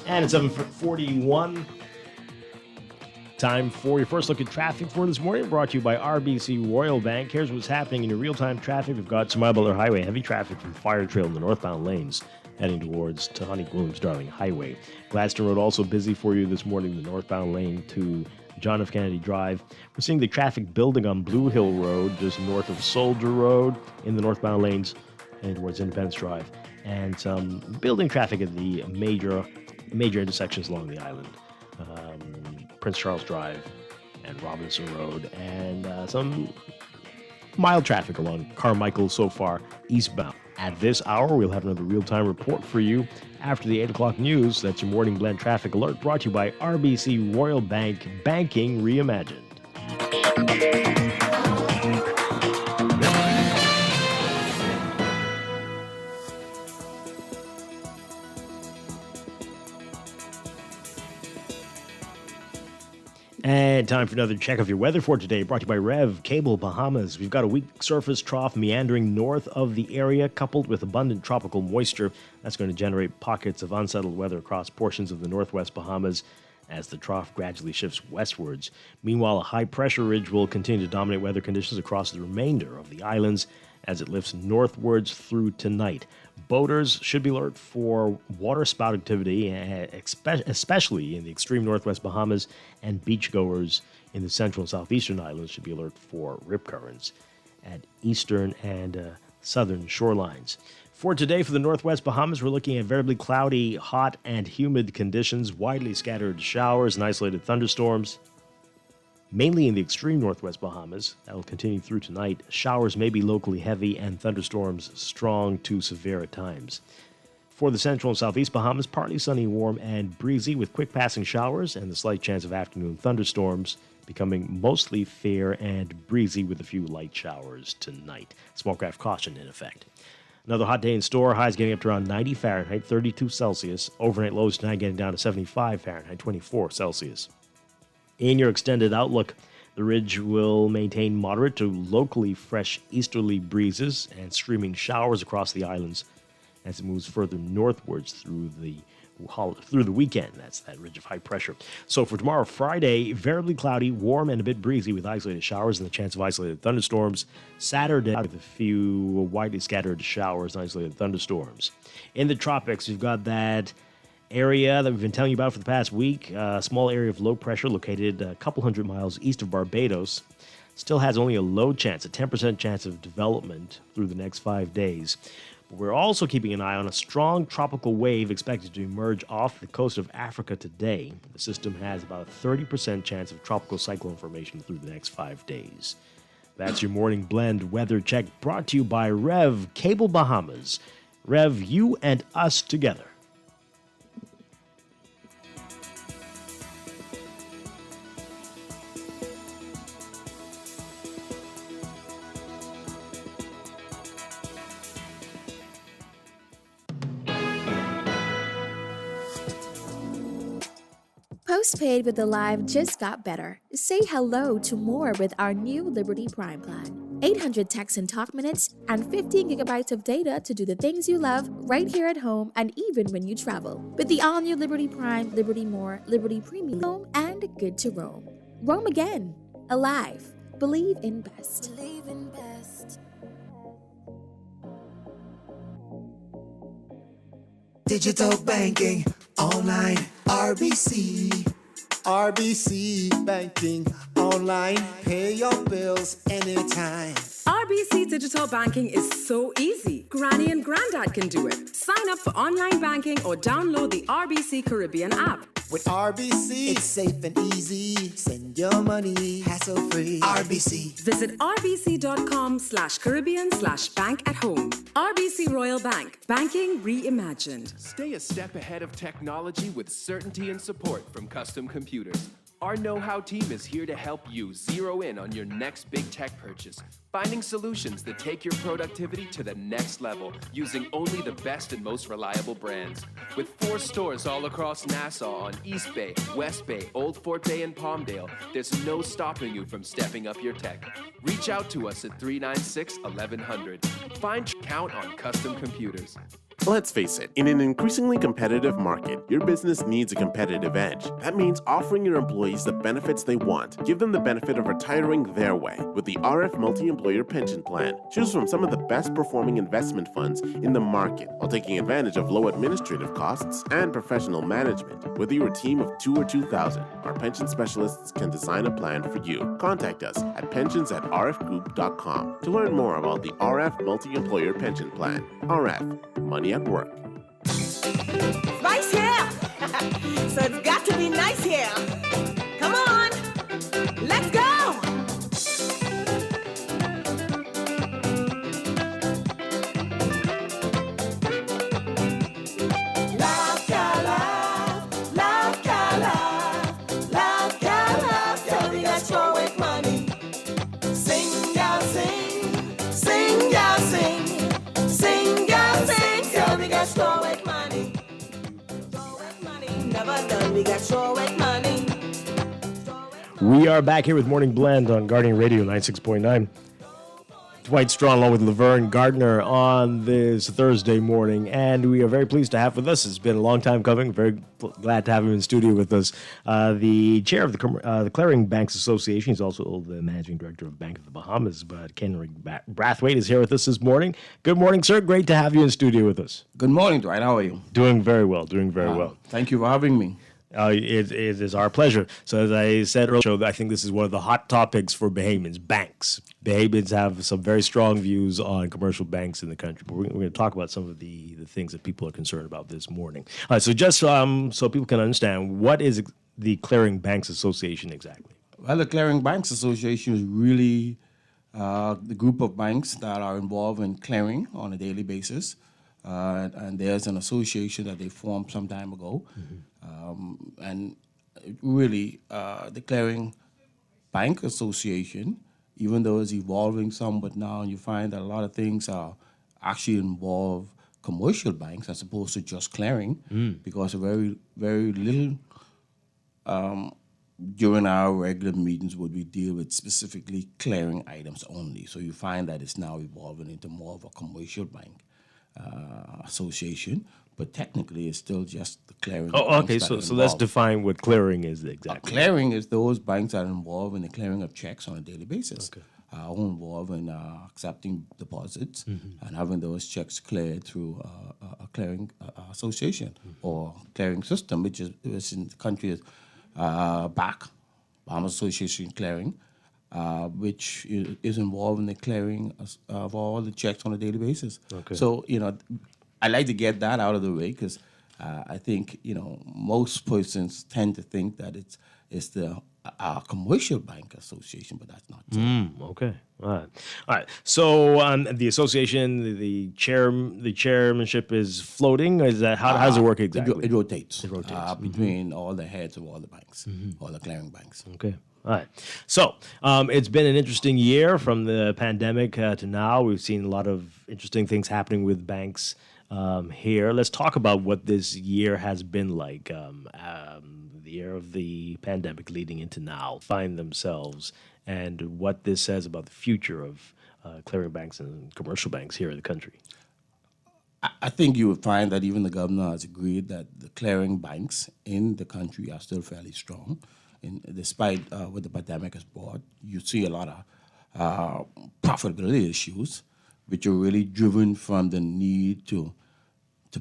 And it's 7:41. Time for your first look at traffic for this morning, brought to you by RBC Royal Bank. Here's what's happening in your real-time traffic. We've got Smile Butler Highway, heavy traffic from Fire Trail in the northbound lanes, heading towards Tahani Williams Darling Highway. Gladstone Road also busy for you this morning, the northbound lane to John F. Kennedy Drive. We're seeing the traffic building on Blue Hill Road, just north of Soldier Road, in the northbound lanes, and towards Independence Drive. And some building traffic at the major intersections along the island. Prince Charles Drive and Robinson Road, and some mild traffic along Carmichael so far eastbound. At this hour, we'll have another real-time report for you after the 8 o'clock news. That's your morning blend traffic alert, brought to you by RBC Royal Bank, Banking Reimagined. And time for another check of your weather for today, brought to you by Rev Cable Bahamas. We've got a weak surface trough meandering north of the area, coupled with abundant tropical moisture. That's going to generate pockets of unsettled weather across portions of the northwest Bahamas as the trough gradually shifts westwards. Meanwhile, a high-pressure ridge will continue to dominate weather conditions across the remainder of the islands as it lifts northwards through tonight. Boaters should be alert for water spout activity, especially in the extreme northwest Bahamas, and beachgoers in the central and southeastern islands should be alert for rip currents at eastern and southern shorelines. For today, for the northwest Bahamas, we're looking at variably cloudy, hot, and humid conditions, widely scattered showers and isolated thunderstorms. Mainly in the extreme northwest Bahamas, that will continue through tonight. Showers may be locally heavy and thunderstorms strong to severe at times. For the central and southeast Bahamas, partly sunny, warm, and breezy with quick passing showers and the slight chance of afternoon thunderstorms, becoming mostly fair and breezy with a few light showers tonight. Small craft caution in effect. Another hot day in store, highs getting up to around 90 Fahrenheit, 32 Celsius. Overnight lows tonight getting down to 75 Fahrenheit, 24 Celsius. In your extended outlook, the ridge will maintain moderate to locally fresh easterly breezes and streaming showers across the islands as it moves further northwards through the weekend. That's that ridge of high pressure. So for tomorrow, Friday, variably cloudy, warm, and a bit breezy with isolated showers and the chance of isolated thunderstorms. Saturday, with a few widely scattered showers and isolated thunderstorms. In the tropics, we've got that area that we've been telling you about for the past week, a small area of low pressure located a couple hundred miles east of Barbados, still has only a low chance, a 10% chance of development through the next 5 days. But we're also keeping an eye on a strong tropical wave expected to emerge off the coast of Africa today. The system has about a 30% chance of tropical cyclone formation through the next 5 days. That's your morning blend weather check, brought to you by Rev Cable Bahamas. Rev, you and us together. Postpaid with the Live just got better. Say hello to more with our new Liberty Prime plan. 800 text and talk minutes and 15 gigabytes of data to do the things you love right here at home and even when you travel. With the all-new Liberty Prime, Liberty More, Liberty Premium, and Good to Roam. Roam again. Alive. Believe in best. Believe in best. Digital banking, online, RBC. RBC banking, online, pay your bills anytime. RBC Digital Banking is so easy. Granny and Granddad can do it. Sign up for online banking or download the RBC Caribbean app. With RBC, it's safe and easy. Send your money hassle-free. RBC. Visit rbc.com/Caribbean/bank at home. RBC Royal Bank. Banking reimagined. Stay a step ahead of technology with certainty and support from Custom Computers. Our know-how team is here to help you zero in on your next big tech purchase, finding solutions that take your productivity to the next level using only the best and most reliable brands. With 4 stores all across Nassau on East Bay, West Bay, Old Fort Bay, and Palmdale, there's no stopping you from stepping up your tech. Reach out to us at 396-1100. Find count on Custom Computers. Let's face it, in an increasingly competitive market, your business needs a competitive edge. That means offering your employees the benefits they want. Give them the benefit of retiring their way with the RF Multi-Employer Pension Plan. Choose from some of the best performing investment funds in the market while taking advantage of low administrative costs and professional management. Whether you're a team of 2 or 2,000, our pension specialists can design a plan for you. Contact us at pensions@rfgroup.com to learn more about the RF Multi-Employer Pension Plan. RF, money at work. Nice hair! So it's got to be nice hair. Come on, let's go! We are back here with Morning Blend on Guardian Radio 96.9. Dwight Strong along with Laverne Gardner on this Thursday morning, and we are very pleased to have with us. It's been a long time coming. Very glad to have him in studio with us. The chair of the Clearing Banks Association. He's also the managing director of Bank of the Bahamas. But Ken Brathwaite is here with us this morning. Good morning, sir. Great to have you in studio with us. Good morning, Dwight. How are you? Doing very well. Doing very well. Thank you for having me. It is our pleasure. So as I said earlier, I think this is one of the hot topics for Bahamians, banks. Bahamians have some very strong views on commercial banks in the country, but we're going to talk about some of the things that people are concerned about this morning. All right, so just so people can understand, what is the Clearing Banks Association exactly? Well, the Clearing Banks Association is really the group of banks that are involved in clearing on a daily basis. And there's an association that they formed some time ago. And really, the Clearing Bank Association, even though it's evolving somewhat now, you find that a lot of things are actually involve commercial banks as opposed to just clearing, because very, very little during our regular meetings would we deal with specifically clearing items only. So you find that it's now evolving into more of a commercial bank association, but technically it's still just the clearing. Oh, okay. So let's define what clearing is exactly. Clearing is those banks that are involved in the clearing of checks on a daily basis. Okay. Who involved in accepting deposits and having those checks cleared through a clearing association or clearing system, which is in the country is BAC, Bahamas Association Clearing, which is involved in the clearing of all the checks on a daily basis. Okay. So, I like to get that out of the way because I think, most persons tend to think that it's the commercial bank association, but that's not so. Okay. All right. So the association, the chairmanship is floating. Is that how does it work exactly? It rotates. Between all the heads of all the banks, all the clearing banks. Okay. All right. So it's been an interesting year from the pandemic to now. We've seen a lot of interesting things happening with banks here. Let's talk about what this year has been like. The year of the pandemic leading into now, find themselves, and what this says about the future of clearing banks and commercial banks here in the country. I think you would find that even the governor has agreed that the clearing banks in the country are still fairly strong. Despite what the pandemic has brought, you see a lot of profitability issues, which are really driven from the need to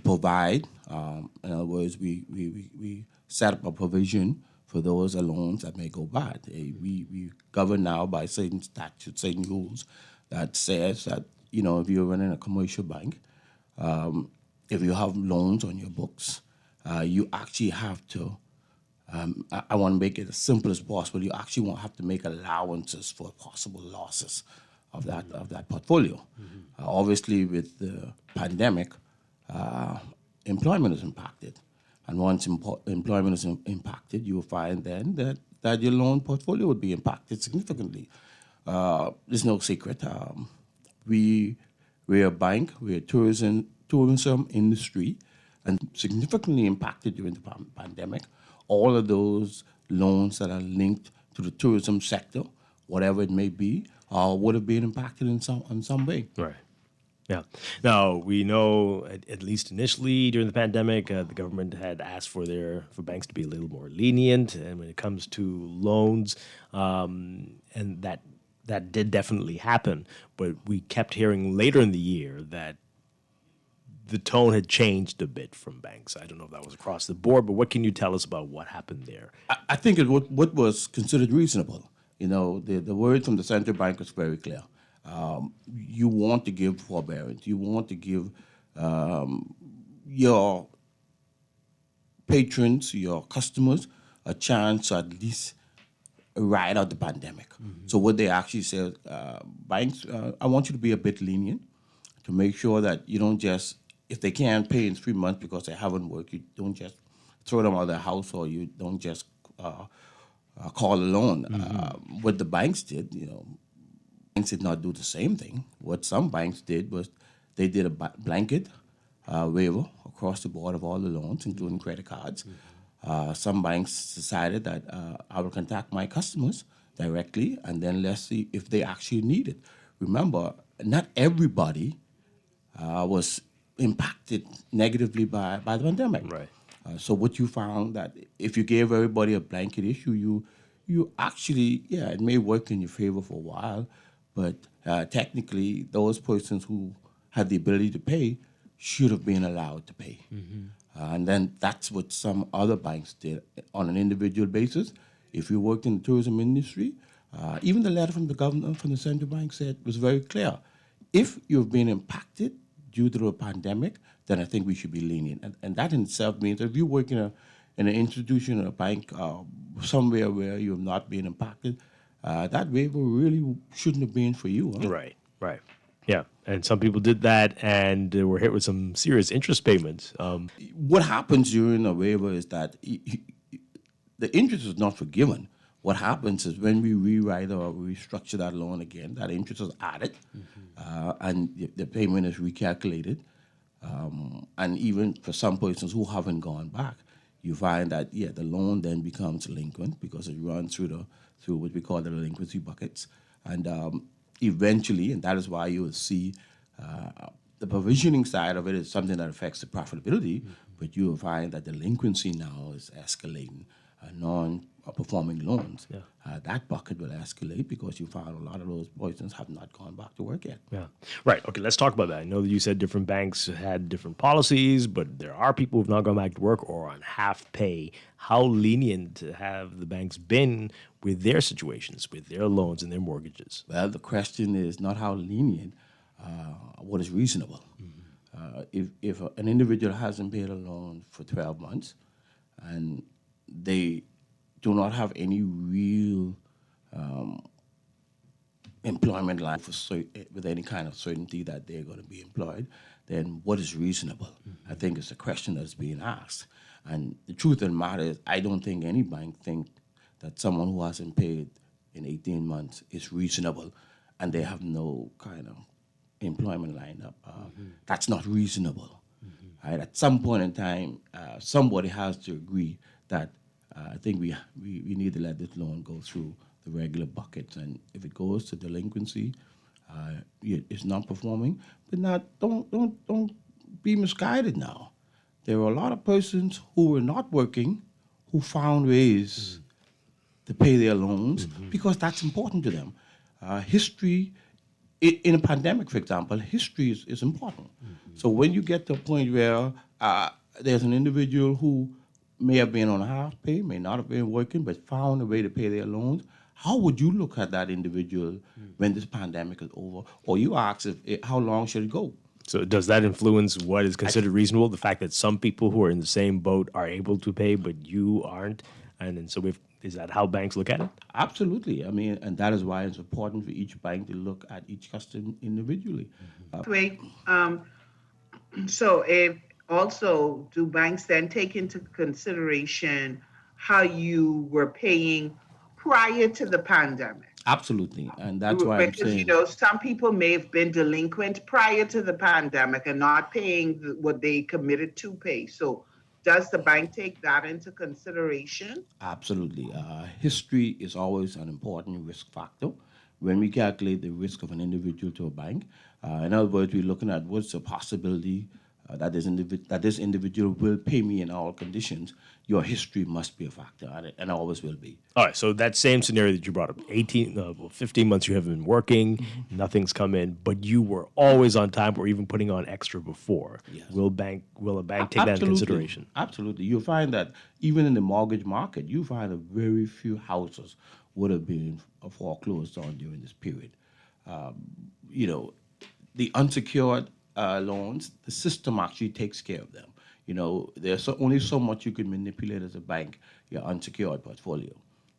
provide. In other words, we set up a provision for those loans that may go bad. We govern now by certain statutes, certain rules that says that, if you're running a commercial bank, if you have loans on your books, you actually have to, I want to make it as simple as possible, you actually won't have to make allowances for possible losses of that portfolio. Obviously, with the pandemic, employment is impacted. And once employment is impacted, you will find then that your loan portfolio would be impacted significantly. There's no secret. We're a bank, we're a tourism industry, and significantly impacted during the pandemic. All of those loans that are linked to the tourism sector, whatever it may be, would have been impacted in some way. Right. Yeah. Now, we know, at least initially during the pandemic, the government had asked for banks to be a little more lenient, and when it comes to loans, and that did definitely happen. But we kept hearing later in the year that the tone had changed a bit from banks. I don't know if that was across the board, but what can you tell us about what happened there? I think what was considered reasonable. The word from the central bank was very clear. You want to give forbearance. You want to give your patrons, your customers, a chance to at least ride out the pandemic. So what they actually said, banks, I want you to be a bit lenient to make sure that you don't just, if they can't pay in 3 months because they haven't worked, you don't just throw them out of the house, or you don't just call a loan. What the banks did, banks did not do the same thing. What some banks did was they did a blanket waiver across the board of all the loans, including credit cards. Some banks decided that I will contact my customers directly, and then let's see if they actually need it. Remember, not everybody was impacted negatively by the pandemic. Right. So what you found that if you gave everybody a blanket issue, you actually, it may work in your favor for a while, but technically those persons who had the ability to pay should have been allowed to pay. And then that's what some other banks did on an individual basis. If you worked in the tourism industry, even the letter from the governor, from the central bank said was very clear. If you've been impacted due to the pandemic, then I think we should be lenient. And that in itself means that if you work in an institution or a bank somewhere where you have not been impacted, that waiver really shouldn't have been for you. Huh? Right. Yeah, and some people did that and were hit with some serious interest payments. What happens during a waiver is that the interest is not forgiven. What happens is when we rewrite or restructure that loan again, that interest is added, and the payment is recalculated. And even for some persons who haven't gone back, you find that, the loan then becomes delinquent because it runs through what we call the delinquency buckets. And eventually, and that is why you will see the provisioning side of it is something that affects the profitability, but you will find that delinquency now is escalating. Non-performing loans, that bucket will escalate because you found a lot of those persons have not gone back to work yet. Yeah, right. Okay, let's talk about that. I know that you said different banks had different policies, but there are people who have not gone back to work or on half pay. How lenient have the banks been with their situations, with their loans and their mortgages? Well, the question is not how lenient, what is reasonable. If an individual hasn't paid a loan for 12 months and they do not have any real employment life with any kind of certainty that they're going to be employed, then what is reasonable? I think it's a question that's being asked. And the truth of the matter is, I don't think any bank think that someone who hasn't paid in 18 months is reasonable and they have no kind of employment lined up. That's not reasonable. Right? At some point in time, somebody has to agree that I think we need to let this loan go through the regular buckets, and if it goes to delinquency, it's not performing. But don't be misguided now. There are a lot of persons who were not working who found ways to pay their loans because that's important to them. History, in a pandemic, for example, history is important. So when you get to a point where there's an individual who may have been on half pay, may not have been working, but found a way to pay their loans, how would you look at that individual when this pandemic is over? Or you ask how long should it go? So does that influence what is considered reasonable? The fact that some people who are in the same boat are able to pay, but you aren't? And then is that how banks look at it? Absolutely. I mean, and that is why it's important for each bank to look at each customer individually. So if also, do banks then take into consideration how you were paying prior to the pandemic? Absolutely, and that's why I'm saying... Because, some people may have been delinquent prior to the pandemic and not paying what they committed to pay. So does the bank take that into consideration? Absolutely. History is always an important risk factor. When we calculate the risk of an individual to a bank, In other words, we're looking at what's the possibility that this individual will pay me in all conditions. Your history must be a factor, and always will be. All right, so that same scenario that you brought up, 15 months you haven't been working, nothing's come in, but you were always on time or even putting on extra before. Yes. Will a bank take that into consideration? Absolutely. You'll find that even in the mortgage market, you find that very few houses would have been foreclosed on during this period. The unsecured loans, the system actually takes care of them. There's only so much you can manipulate as a bank, your unsecured portfolio.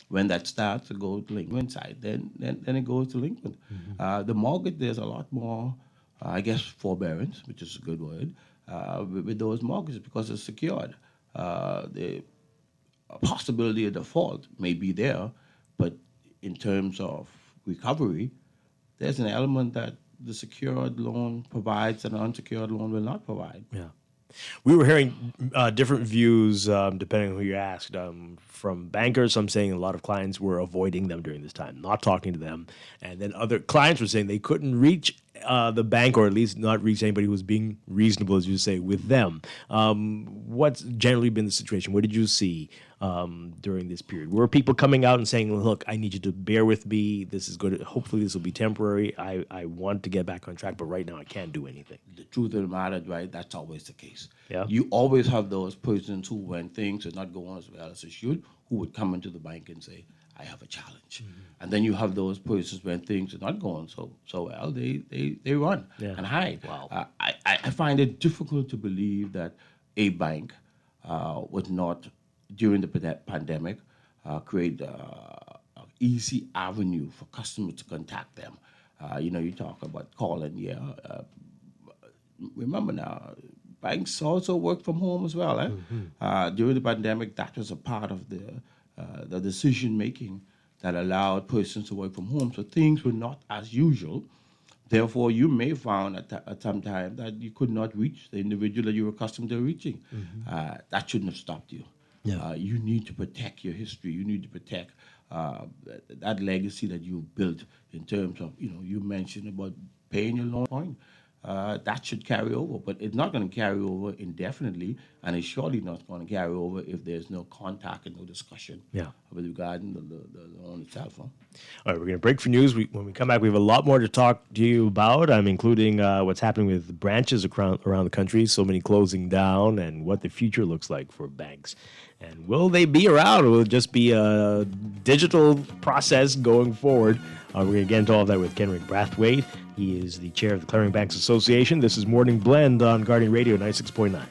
When that starts to go delinquent side, then it goes delinquent. The mortgage, there's a lot more, forbearance, which is a good word, with those mortgages because it's secured. The possibility of default may be there, but in terms of recovery, there's an element that the secured loan provides and an unsecured loan will not provide. Yeah. We were hearing different views, depending on who you asked, from bankers. Some saying a lot of clients were avoiding them during this time, not talking to them. And then other clients were saying they couldn't reach the bank, or at least not reach anybody who was being reasonable, as you say, with them. What's generally been the situation? What did you see during this period? Were people coming out and saying, look, I need you to bear with me. This is good. Hopefully this will be temporary. I want to get back on track, but right now I can't do anything. The truth of the matter, right, that's always the case. Yeah. You always have those persons who, when things are not going as well as it should, who would come into the bank and say, I have a challenge. And then you have those persons when things are not going so well, they run and hide. Wow. I find it difficult to believe that a bank would not, during the pandemic, create an easy avenue for customers to contact them. You talk about calling, remember now, banks also work from home as well. During the pandemic, that was a part of the decision-making that allowed persons to work from home. So things were not as usual. Therefore, you may have found at some time that you could not reach the individual that you were accustomed to reaching. That shouldn't have stopped you. Yeah. You need to protect your history. You need to protect that legacy that you've built in terms of, you mentioned about paying your loan point. That should carry over, but it's not going to carry over indefinitely, and it's surely not going to carry over if there's no contact and no discussion with regarding the loan itself. All right, we're going to break for news. When we come back, we have a lot more to talk to you about, including what's happening with branches around the country, so many closing down, and what the future looks like for banks. And will they be around, or will it just be a digital process going forward? We're going to get into all of that with Kenrick Brathwaite. He is the chair of the Clearing Banks Association. This is Morning Blend on Guardian Radio 96.9.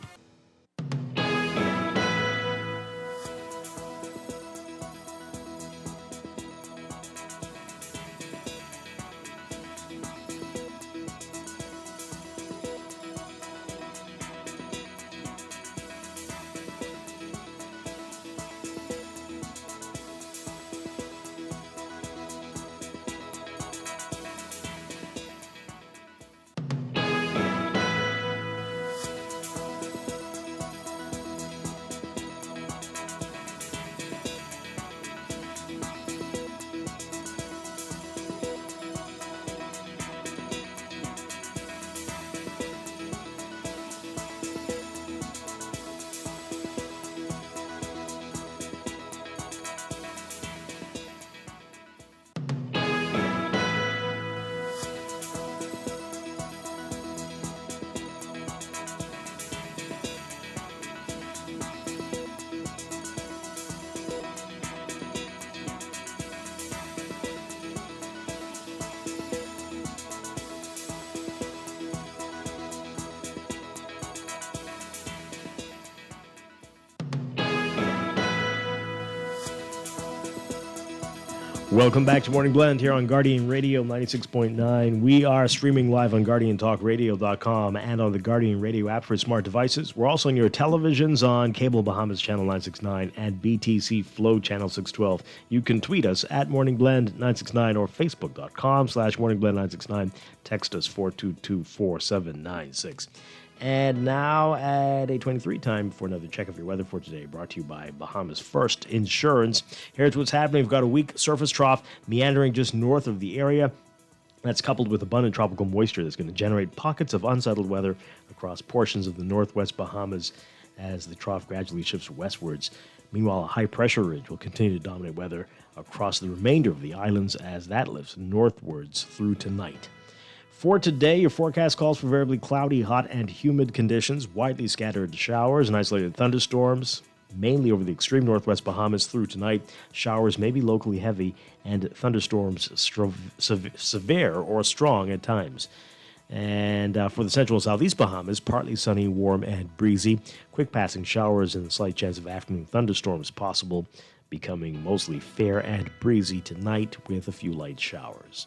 Welcome back to Morning Blend here on Guardian Radio 96.9. We are streaming live on GuardianTalkRadio.com and on the Guardian Radio app for smart devices. We're also on your televisions on Cable Bahamas Channel 969 and BTC Flow Channel 612. You can tweet us at Morning Blend 969 or Facebook.com/Morning Blend 969. Text us 422-4796. And now at 8:23, time for another check of your weather for today, brought to you by Bahamas First Insurance. Here's what's happening. We've got a weak surface trough meandering just north of the area. That's coupled with abundant tropical moisture that's going to generate pockets of unsettled weather across portions of the northwest Bahamas as the trough gradually shifts westwards. Meanwhile, a high-pressure ridge will continue to dominate weather across the remainder of the islands as that lifts northwards through tonight. For today, your forecast calls for variably cloudy, hot, and humid conditions, widely scattered showers and isolated thunderstorms, mainly over the extreme northwest Bahamas through tonight. Showers may be locally heavy and thunderstorms severe or strong at times. And for the central and southeast Bahamas, partly sunny, warm, and breezy. Quick passing showers and a slight chance of afternoon thunderstorms possible, becoming mostly fair and breezy tonight with a few light showers.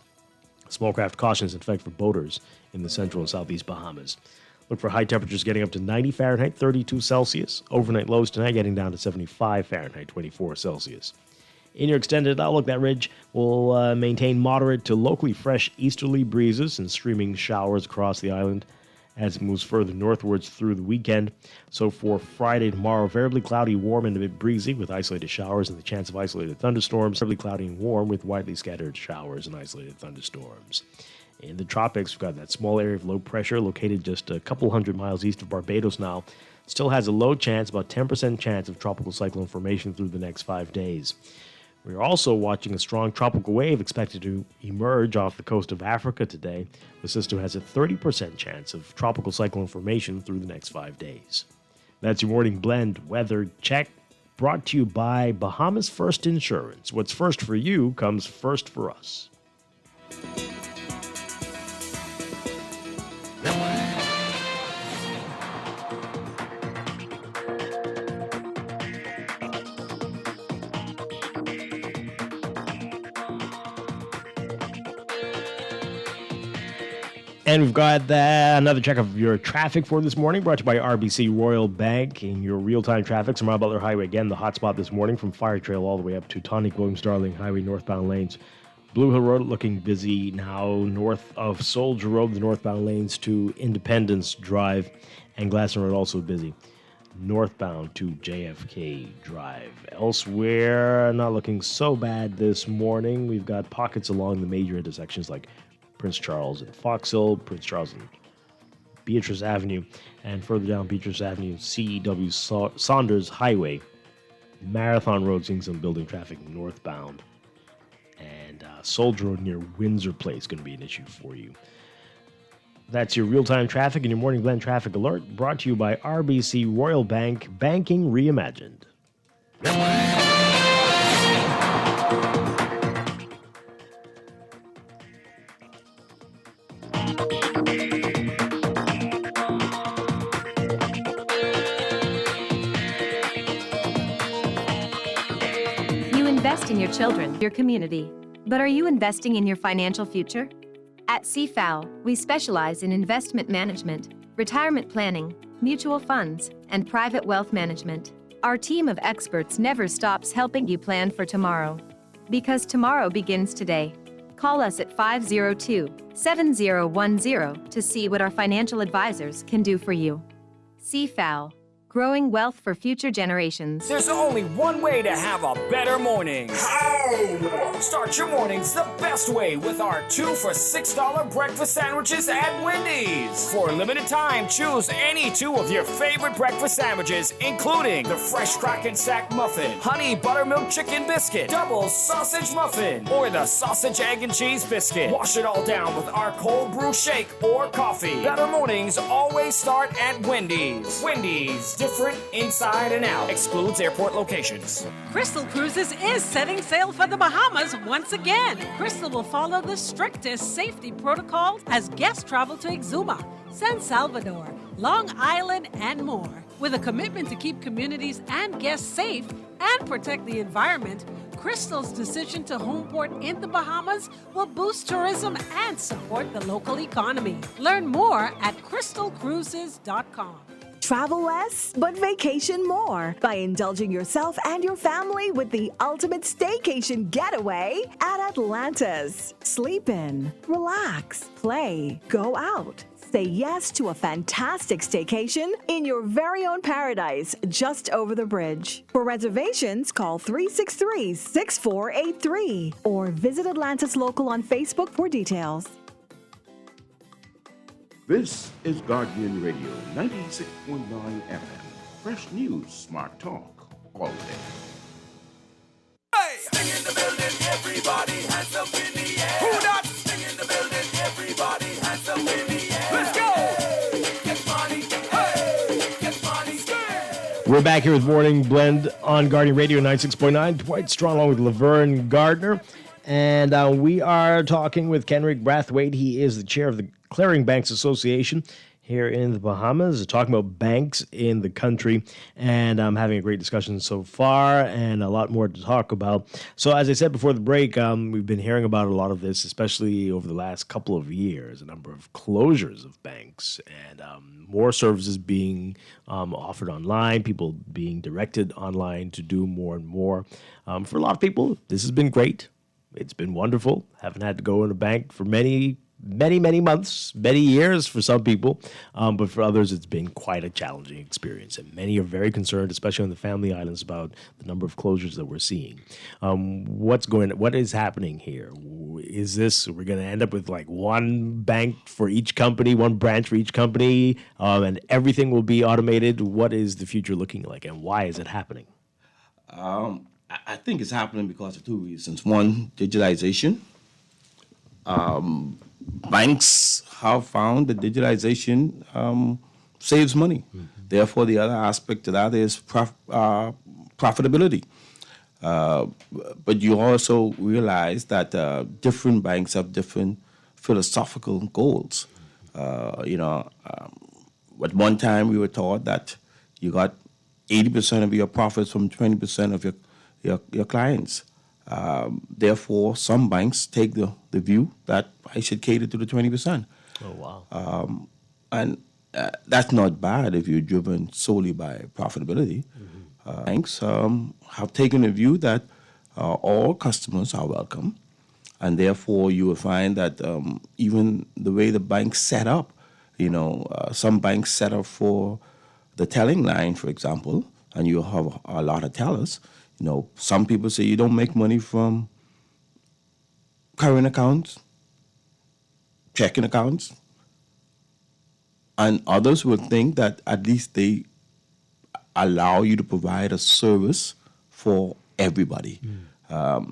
Small craft caution is in effect for boaters in the central and southeast Bahamas. Look for high temperatures getting up to 90 Fahrenheit, 32 Celsius. Overnight lows tonight getting down to 75 Fahrenheit, 24 Celsius. In your extended outlook, that ridge will maintain moderate to locally fresh easterly breezes and streaming showers across the island as it moves further northwards through the weekend. So for Friday tomorrow, variably cloudy, warm, and a bit breezy with isolated showers and the chance of isolated thunderstorms. Variably cloudy and warm with widely scattered showers and isolated thunderstorms. In the tropics, we've got that small area of low pressure located just a couple hundred miles east of Barbados now. Still has a low chance, about 10% chance of tropical cyclone formation through the next 5 days. We're also watching a strong tropical wave expected to emerge off the coast of Africa today. The system has a 30% chance of tropical cyclone formation through the next 5 days. That's your morning blend weather check, brought to you by Bahamas First Insurance. What's first for you comes first for us. And we've got another check of your traffic for this morning, brought to you by RBC Royal Bank. In your real-time traffic, Samara Butler Highway, again, the hotspot this morning from Fire Trail all the way up to Tonic Williams Darling Highway northbound lanes. Blue Hill Road looking busy now north of Soldier Road, the northbound lanes to Independence Drive, and Glasson Road also busy northbound to JFK Drive. Elsewhere, not looking so bad this morning. We've got pockets along the major intersections like Prince Charles and Fox Hill, Prince Charles and Beatrice Avenue, and further down Beatrice Avenue, CEW Saunders Highway. Marathon Road seeing some building traffic northbound. And Soldier Road near Windsor Place going to be an issue for you. That's your real-time traffic and your morning blend traffic alert, brought to you by RBC Royal Bank, banking reimagined. Invest in your children, your community. But are you investing in your financial future? At CFAL, we specialize in investment management, retirement planning, mutual funds, and private wealth management. Our team of experts never stops helping you plan for tomorrow. Because tomorrow begins today. Call us at 502-7010 to see what our financial advisors can do for you. CFAL. Growing wealth for future generations. There's only one way to have a better morning. How? Start your mornings the best way with our 2 for $6 breakfast sandwiches at Wendy's. For a limited time, choose any 2 of your favorite breakfast sandwiches, including the fresh Strachan sack muffin, honey buttermilk chicken biscuit, double sausage muffin, or the sausage, egg, and cheese biscuit. Wash it all down with our cold brew shake or coffee. Better mornings always start at Wendy's. Wendy's. Different inside and out. Excludes airport locations. Crystal Cruises is setting sail for the Bahamas once again. Crystal will follow the strictest safety protocols as guests travel to Exuma, San Salvador, Long Island, and more. With a commitment to keep communities and guests safe and protect the environment, Crystal's decision to homeport in the Bahamas will boost tourism and support the local economy. Learn more at crystalcruises.com. Travel less, but vacation more by indulging yourself and your family with the ultimate staycation getaway at Atlantis. Sleep in, relax, play, go out. Say yes to a fantastic staycation in your very own paradise just over the bridge. For reservations, call 363-6483 or visit Atlantis Local on Facebook for details. This is Guardian Radio 96.9 FM. Fresh news, smart talk, all day. Sting in the building, everybody hands up in the air. Who that? Sting in the building, everybody hands up in the air. Let's go! Get money, hey! Get money, We're back here with Morning Blend on Guardian Radio 96.9. Dwight Strong along with Laverne Gardner. And we are talking with Kenrick Brathwaite. He is the chair of the Clearing Banks Association here in the Bahamas, talking about banks in the country, and I'm having a great discussion so far and a lot more to talk about. So as I said before the break, we've been hearing about a lot of this, especially over the last couple of years, a number of closures of banks and more services being offered online, people being directed online to do more and more. For a lot of people, this has been great. It's been wonderful. Haven't had to go in a bank for many months, many years for some people. But for others, it's been quite a challenging experience. And many are very concerned, especially on the Family Islands, about the number of closures that we're seeing. What is happening here? Is this, we're going to end up with like one bank for each company, one branch for each company, and everything will be automated? What is the future looking like, and why is it happening? I think it's happening because of two reasons. One, digitalization. Banks have found that digitalization saves money. Mm-hmm. Therefore, the other aspect of that is profitability. But you also realize that different banks have different philosophical goals. At one time we were taught that you got 80% of your profits from 20% of your clients. Therefore, some banks take the view that I should cater to the 20%. Oh, wow. And that's not bad if you're driven solely by profitability. Mm-hmm. Banks have taken a view that all customers are welcome, and therefore you will find that even the way the bank's set up, some banks set up for the telling line, for example, and you have a lot of tellers. Some people say you don't make money from current accounts, checking accounts, and others will think that at least they allow you to provide a service for everybody.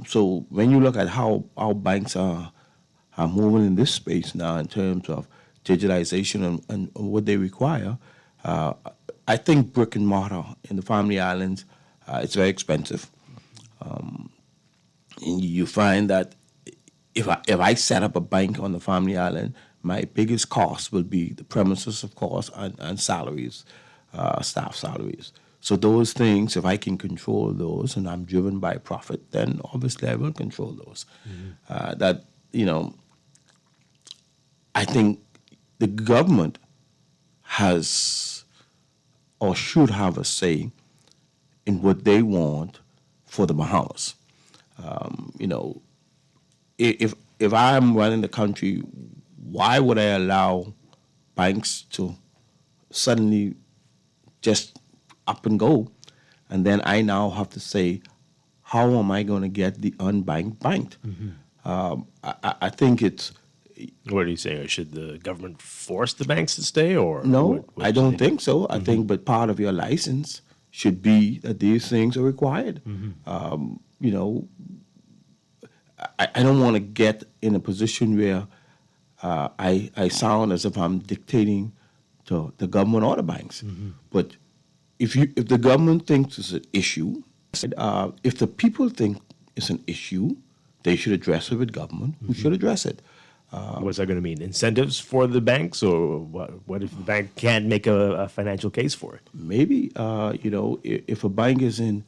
So when you look at how our banks are moving in this space now in terms of digitalization and what they require, I think brick and mortar in the Family Islands, it's very expensive. And you find that if I set up a bank on the Family Island, my biggest cost will be the premises, of course, and salaries, staff salaries. So those things, if I can control those and I'm driven by profit, then obviously I will control those. Mm-hmm. I think the government has or should have a say in what they want for the Bahamas. If I'm running the country, why would I allow banks to suddenly just up and go? And then I now have to say, how am I going to get the unbanked banked? Mm-hmm. I think it's... What are you saying? Should the government force the banks to stay? Or no, I don't think so. I think, but part of your license should be that these things are required. Mm-hmm. I don't want to get in a position where I sound as if I'm dictating to the government or the banks. Mm-hmm. But if the government thinks it's an issue, if the people think it's an issue, they should address it with government, who should address it. What's that going to mean? Incentives for the banks, or what if the bank can't make a financial case for it? Maybe, if a bank is in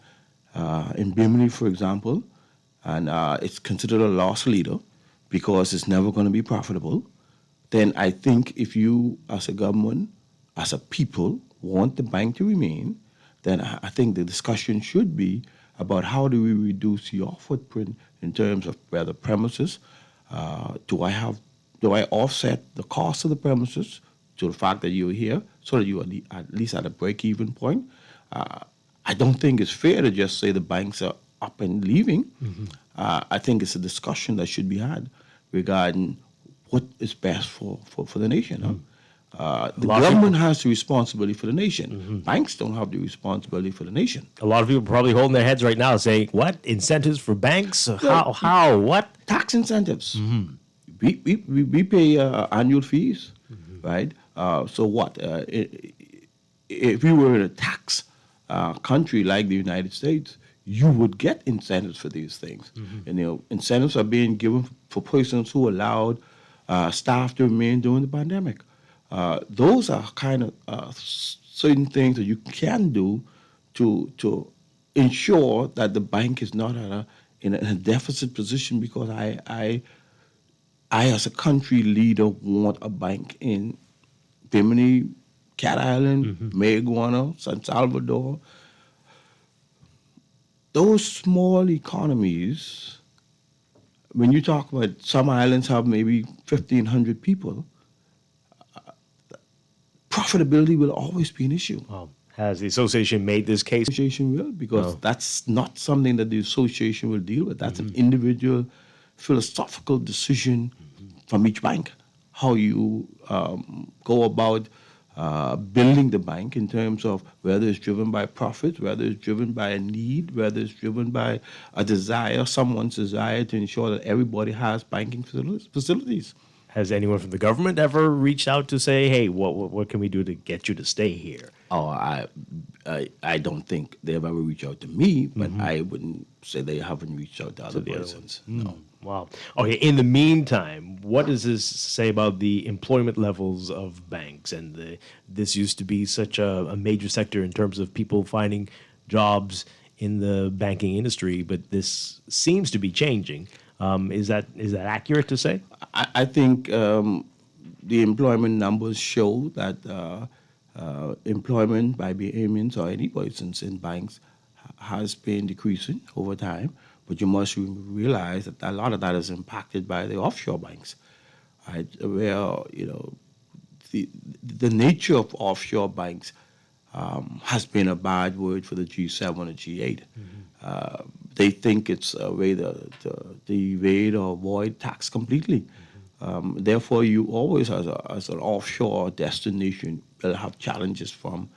Bimini, for example, and it's considered a loss leader because it's never going to be profitable, then I think if you, as a government, as a people, want the bank to remain, then I think the discussion should be about how do we reduce your footprint in terms of whether premises. Do I offset the cost of the premises to the fact that you're here so that you are at least at a break-even point? I don't think it's fair to just say the banks are up and leaving. Mm-hmm. I think it's a discussion that should be had regarding what is best for the nation. The government has the responsibility for the nation. Banks don't have the responsibility for the nation. A lot of people are probably holding their heads right now saying, what? Incentives for banks? How? What? Tax incentives. We pay annual fees, right? So what? If we were in a tax country like the United States, you would get incentives for these things. And incentives are being given for persons who allowed staff to remain during the pandemic. Those are kind of certain things that you can do to ensure that the bank is not in a deficit position, because I as a country leader want a bank in Bimini, Cat Island, Mayaguana, San Salvador. Those small economies, when you talk about some islands have maybe 1,500 people, profitability will always be an issue. Has the association made this case? The association will, because that's not something that the association will deal with. That's an individual philosophical decision from each bank, how you go about building the bank in terms of whether it's driven by profit, whether it's driven by a need, whether it's driven by a desire, someone's desire to ensure that everybody has banking facilities. Has anyone from the government ever reached out to say, hey, what can we do to get you to stay here? Oh, I don't think they've ever reached out to me, but I wouldn't say they haven't reached out to other persons. No. Wow. Okay, in the meantime, what does this say about the employment levels of banks? And this used to be such a major sector in terms of people finding jobs in the banking industry, but this seems to be changing. Is that accurate to say? I think the employment numbers show that employment by Bahamians or any persons in banks has been decreasing over time. But you must realize that a lot of that is impacted by the offshore banks, right? Where the nature of offshore banks has been a bad word for the G7 or G8. They think it's a way to evade or avoid tax completely. Therefore, you always, as an offshore destination, will have challenges from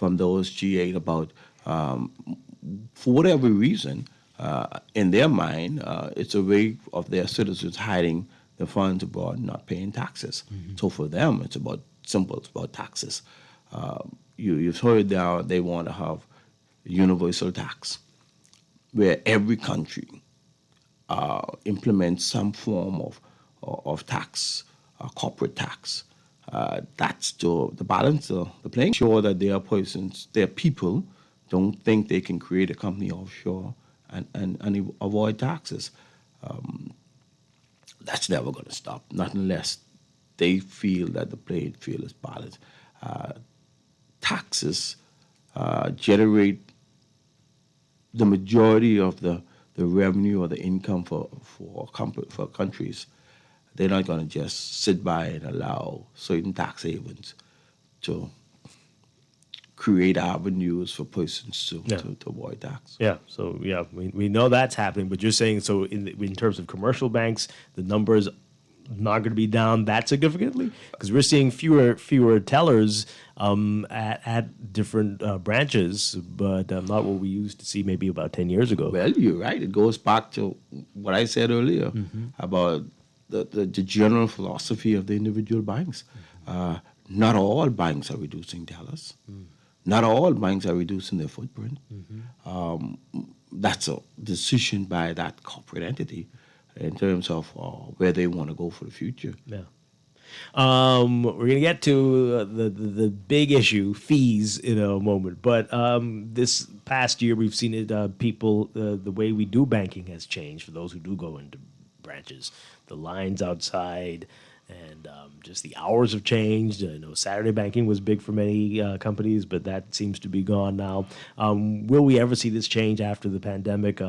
those G8 about, for whatever reason, in their mind, it's a way of their citizens hiding the funds abroad and not paying taxes. So for them, it's about taxes. You've heard now they want to have universal tax, where every country implements some form of tax, corporate tax. That's to balance the playing, sure that their people don't think they can create a company offshore and avoid taxes. That's never going to stop, not unless they feel that the playing field is balanced. Taxes generate the majority of the revenue or the income for countries. They're not going to just sit by and allow certain tax havens to create avenues for persons to avoid tax. Yeah, so we know that's happening, but you're saying, so in terms of commercial banks, the numbers not going to be down that significantly? Because we're seeing fewer tellers at different branches, but not what we used to see maybe about 10 years ago. Well, you're right. It goes back to what I said earlier about the general philosophy of the individual banks. Not all banks are reducing tellers. Not all banks are reducing their footprint. That's a decision by that corporate entity in terms of where they want to go for the future. Yeah. We're going to get to the big issue, fees, in a moment. But this past year, we've seen it. People, the way we do banking has changed for those who do go into branches. The lines outside and just the hours have changed. I know Saturday banking was big for many companies, but that seems to be gone now. Will we ever see this change after the pandemic?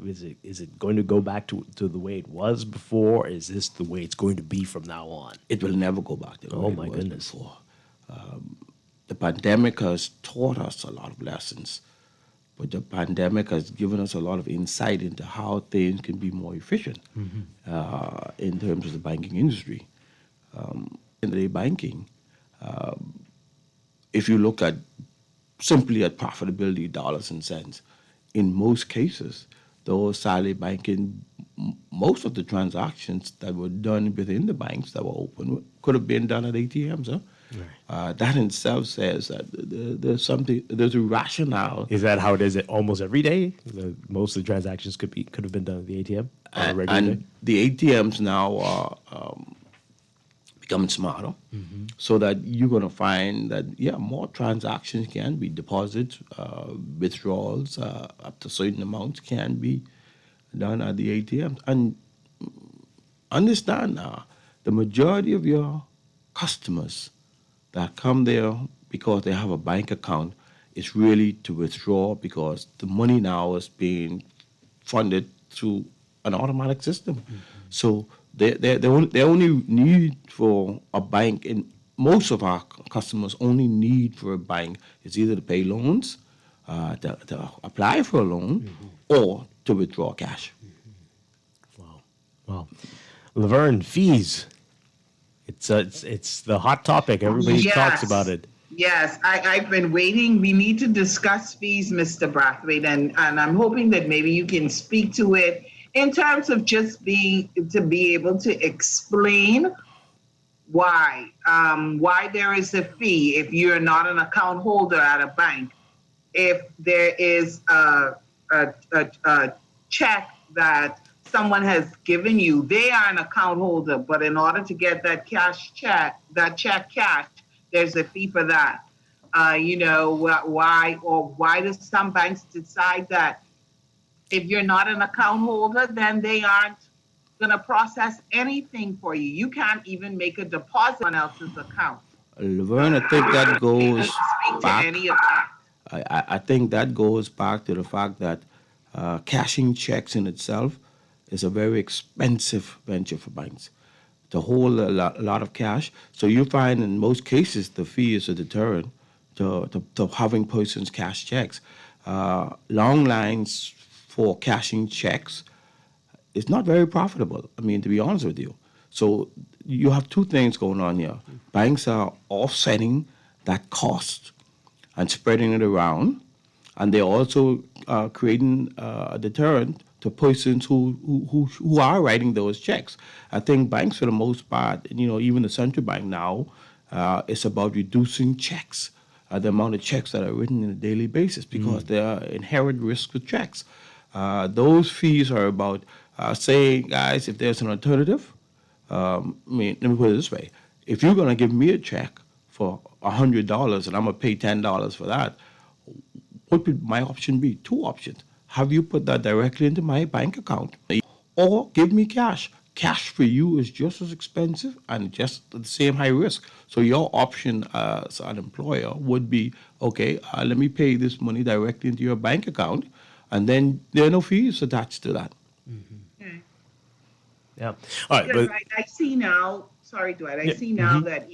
Is it going to go back to the way it was before? Is this the way it's going to be from now on? It will never go back to the way it was goodness. Before. The pandemic has taught us a lot of lessons, but the pandemic has given us a lot of insight into how things can be more efficient in terms of the banking industry. In the banking, if you look at simply at profitability, dollars and cents, in most cases, those salary banking, most of the transactions that were done within the banks that were open could have been done at ATMs. Huh? Right. That in itself says that there's a rationale. Is that how it is almost every day? Most of the transactions could have been done at the ATM on a regular day? The ATMs now are becoming smarter, so that you're going to find that, more transactions can be deposits, withdrawals, up to certain amounts can be done at the ATMs. And understand now, the majority of your customers that come there because they have a bank account is really to withdraw, because the money now is being funded through an automatic system. So they only need for a bank, and most of our customers only need for a bank is either to pay loans, to apply for a loan, or to withdraw cash. Wow. Laverne, fees. It's the hot topic. Everybody talks about it. Yes, I've been waiting. We need to discuss fees, Mr. Brathwaite, and I'm hoping that maybe you can speak to it in terms of just be able to explain why there is a fee if you're not an account holder at a bank. If there is a check that someone has given you, they are an account holder, but in order to get that check cashed, there's a fee for that. Why do some banks decide that if you're not an account holder, then they aren't going to process anything for you? You can't even make a deposit on else's account. Laverne, I think that goes back. To any of that. I think that goes back to the fact that cashing checks in itself is a very expensive venture for banks to hold a lot of cash. So you find in most cases the fee is a deterrent to having persons cash checks. Long lines for cashing checks is not very profitable, to be honest with you. So you have two things going on here. Banks are offsetting that cost and spreading it around, and they're also creating a deterrent to persons who are writing those checks. I think banks, for the most part, even the central bank now, is about reducing checks, the amount of checks that are written on a daily basis, because there are inherent risks with checks. Those fees are about saying, guys, if there's an alternative, let me put it this way. If you're going to give me a check for $100 and I'm going to pay $10 for that, what would my option be? Two options. Have you put that directly into my bank account, or give me cash. Cash for you is just as expensive and just the same high risk. So your option as an employer would be, okay, let me pay this money directly into your bank account, and then there are no fees attached to that. Okay. Yeah. All right. But I see now, sorry, Dwight, I see now that,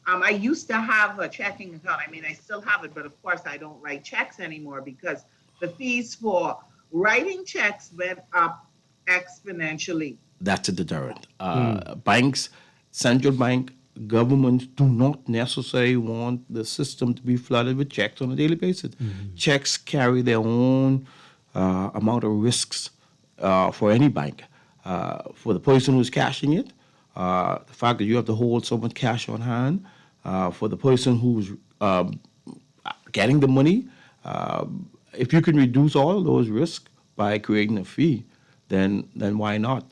I used to have a checking account. I still have it, but of course I don't write checks anymore because the fees for writing checks went up exponentially. That's a deterrent. Banks, central bank, governments do not necessarily want the system to be flooded with checks on a daily basis. Checks carry their own amount of risks for any bank. For the person who's cashing it, the fact that you have to hold so much cash on hand, for the person who's getting the money, if you can reduce all of those risks by creating a fee, then why not?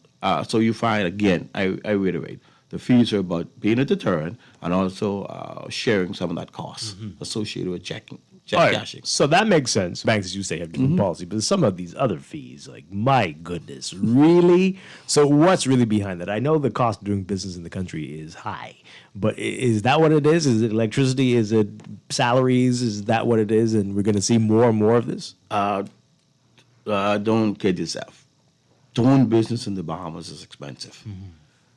So you find, again, I reiterate, the fees are about being a deterrent and also sharing some of that cost associated with check cashing. So that makes sense. Banks, as you say, have different policy, but some of these other fees, my goodness, really? So what's really behind that? I know the cost of doing business in the country is high, but is that what it is? Is it electricity? Is it salaries? Is that what it is? And we're going to see more and more of this? Don't kid yourself. Doing business in the Bahamas is expensive.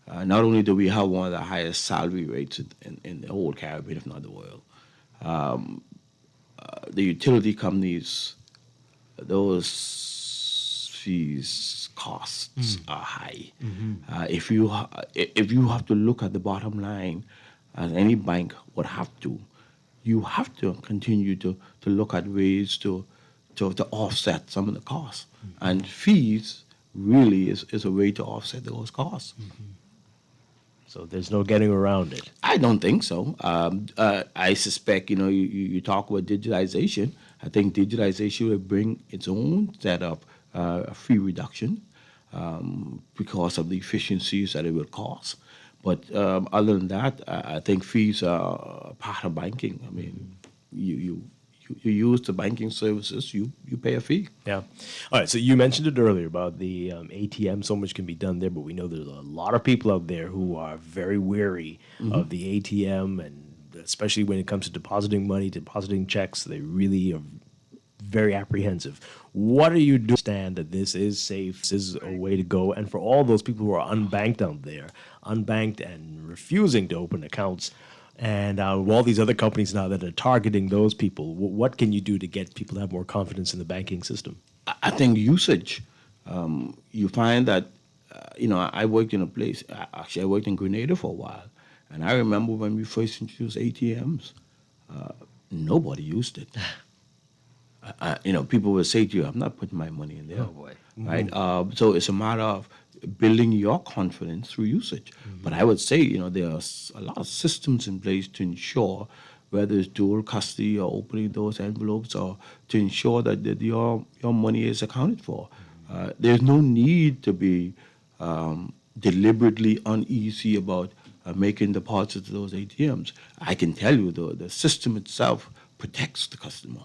Not only do we have one of the highest salary rates in the whole Caribbean, if not the world, the utility companies, those fees, costs are high. If you have to look at the bottom line, as any bank would have to, you have to continue to look at ways to offset some of the costs. And fees really is a way to offset those costs. So there's no getting around it. I don't think so. I suspect, you talk about digitalization. I think digitalization will bring its own set of fee reduction because of the efficiencies that it will cost. But other than that, I think fees are part of banking. I mean, you use the banking services, you pay a fee. Yeah. All right. So you mentioned it earlier about the ATM. So much can be done there, but we know there's a lot of people out there who are very wary of the ATM, and especially when it comes to depositing money, depositing checks, they really are very apprehensive. What are you doing to understand that this is safe, this is a way to go? And for all those people who are unbanked out there, unbanked and refusing to open accounts, and all these other companies now that are targeting those people, what can you do to get people to have more confidence in the banking system? I think usage. You find that, I worked in a place, actually I worked in Grenada for a while, and I remember when we first introduced ATMs, nobody used it. People would say to you, I'm not putting my money in there. Oh, boy. Right? So it's a matter of building your confidence through usage. But I would say, there are a lot of systems in place to ensure, whether it's dual custody or opening those envelopes, or to ensure that your money is accounted for. There's no need to be deliberately uneasy about making deposits to those ATMs. I can tell you, the system itself protects the customer.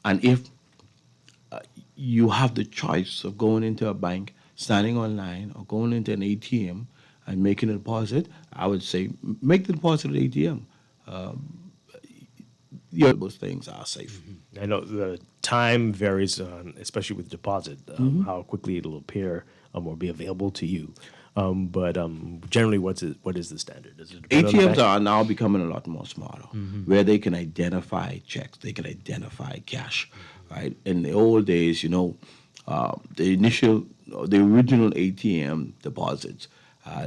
And if you have the choice of going into a bank, standing online, or going into an ATM and making a deposit, I would say make the deposit at the ATM. Those things are safe. I know the time varies, especially with deposit, how quickly it'll appear or be available to you. But generally, what is the standard? Does it depend on the ATMs bank? are now becoming a lot more smarter, where they can identify checks, they can identify cash, right? In the old days, the original ATM deposits,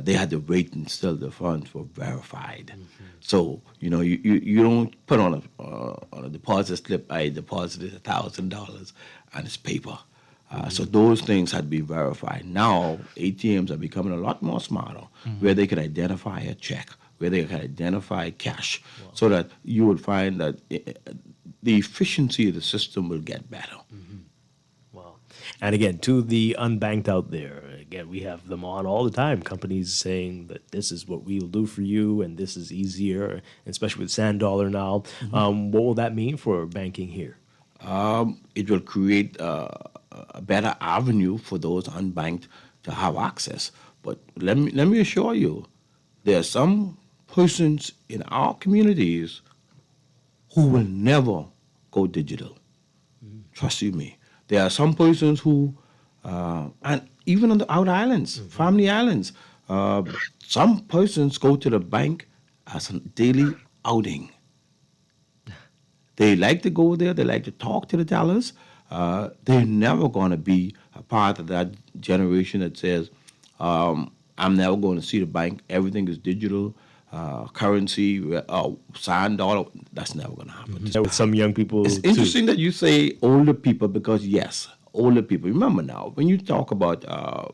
they had to wait until the funds were verified. So you don't put on a deposit slip, I deposited $1,000 and it's paper. So those things had to be verified. Now, ATMs are becoming a lot more smarter, where they can identify a check, where they can identify cash, so that you would find that the efficiency of the system will get better. And again, to the unbanked out there, again, we have them on all the time. Companies saying that this is what we will do for you, and this is easier, especially with Sandals now. What will that mean for banking here? It will create a better avenue for those unbanked to have access. But let me assure you, there are some persons in our communities who will never go digital. Trust you me. There are some persons who, and even on the outer islands, family islands, some persons go to the bank as a daily outing. They like to go there. They like to talk to the tellers. They're never going to be a part of that generation that says, I'm never going to see the bank. Everything is digital. Currency, sand dollar, that's never going to happen. With some young people, it's interesting that you say older people, because yes, older people. Remember now, when you talk about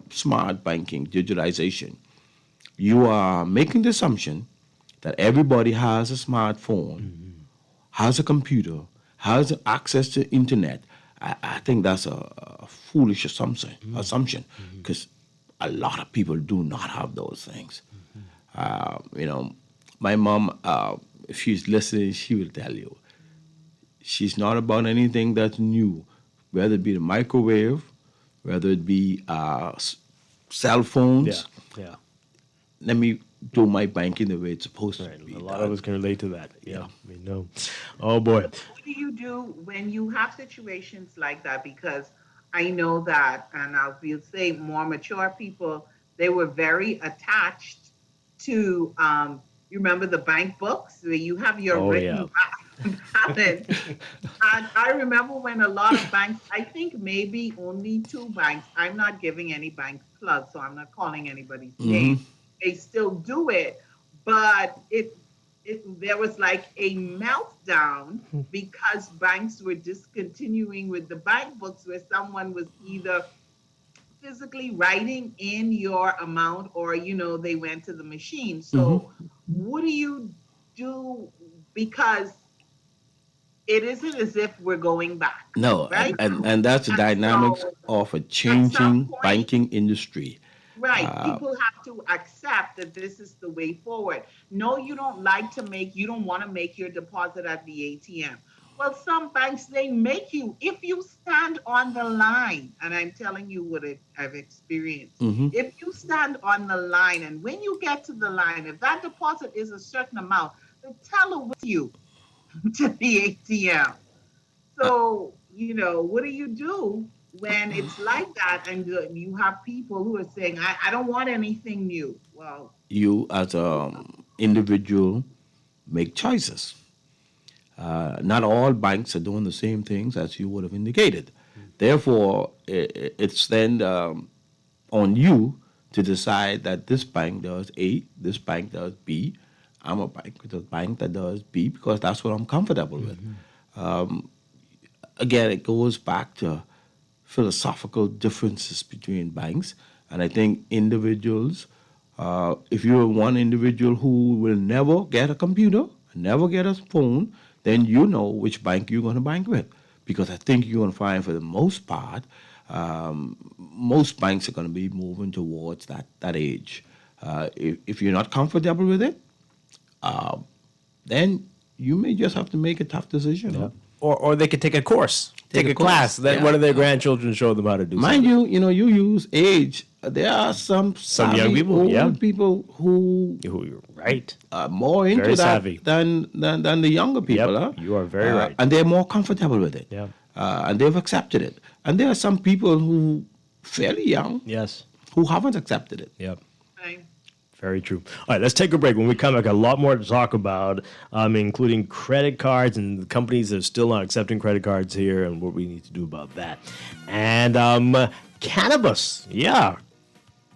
smart banking, digitalization, you are making the assumption that everybody has a smartphone, has a computer, has access to internet. I think that's a foolish assumption, because a lot of people do not have those things. My mom, if she's listening, she will tell you, she's not about anything that's new, whether it be the microwave, whether it be cell phones. Yeah. Let me do my banking the way it's supposed to be. A lot of us can relate to that. Yeah. We know. Oh, boy. What do you do when you have situations like that? Because I know that, and I will say more mature people, they were very attached to, you remember the bank books where you have your written balance. And I remember when a lot of banks, I think maybe only 2 banks, I'm not giving any banks plugs, so I'm not calling anybody's name. They still do it, but there was like a meltdown because banks were discontinuing with the bank books where someone was either physically writing in your amount or, they went to the machine. So what do you do? Because it isn't as if we're going back. No, right? and that's the dynamics of a changing banking industry. Right. People have to accept that this is the way forward. No, you don't want to make your deposit at the ATM. Well, some banks, they make you, if you stand on the line, and I'm telling you what I've experienced. If you stand on the line, and when you get to the line, if that deposit is a certain amount, the teller with you to the ATM. So, what do you do when it's like that and you have people who are saying, I don't want anything new? Well, you as an individual make choices. Not all banks are doing the same things as you would have indicated. Therefore, it's then on you to decide that this bank does A, this bank does B. I'm a bank with a bank that does B because that's what I'm comfortable with. Again, it goes back to philosophical differences between banks. And I think individuals, if you're one individual who will never get a computer, never get a phone, then you know which bank you're going to bank with. Because I think you're going to find for the most part, most banks are going to be moving towards that age. If you're not comfortable with it, then you may just have to make a tough decision. Yeah. Or they could take a course, take a class. That one of their grandchildren show them how to do. Mind you, you use age. There are some young people, old people who right are more into very that savvy than the younger people. Yep, you are very right, and they're more comfortable with it. Yeah, and they've accepted it. And there are some people who fairly young, who haven't accepted it. Yep. Very true. All right, let's take a break. When we come back, a lot more to talk about, including credit cards and the companies that are still not accepting credit cards here and what we need to do about that. And cannabis. Yeah.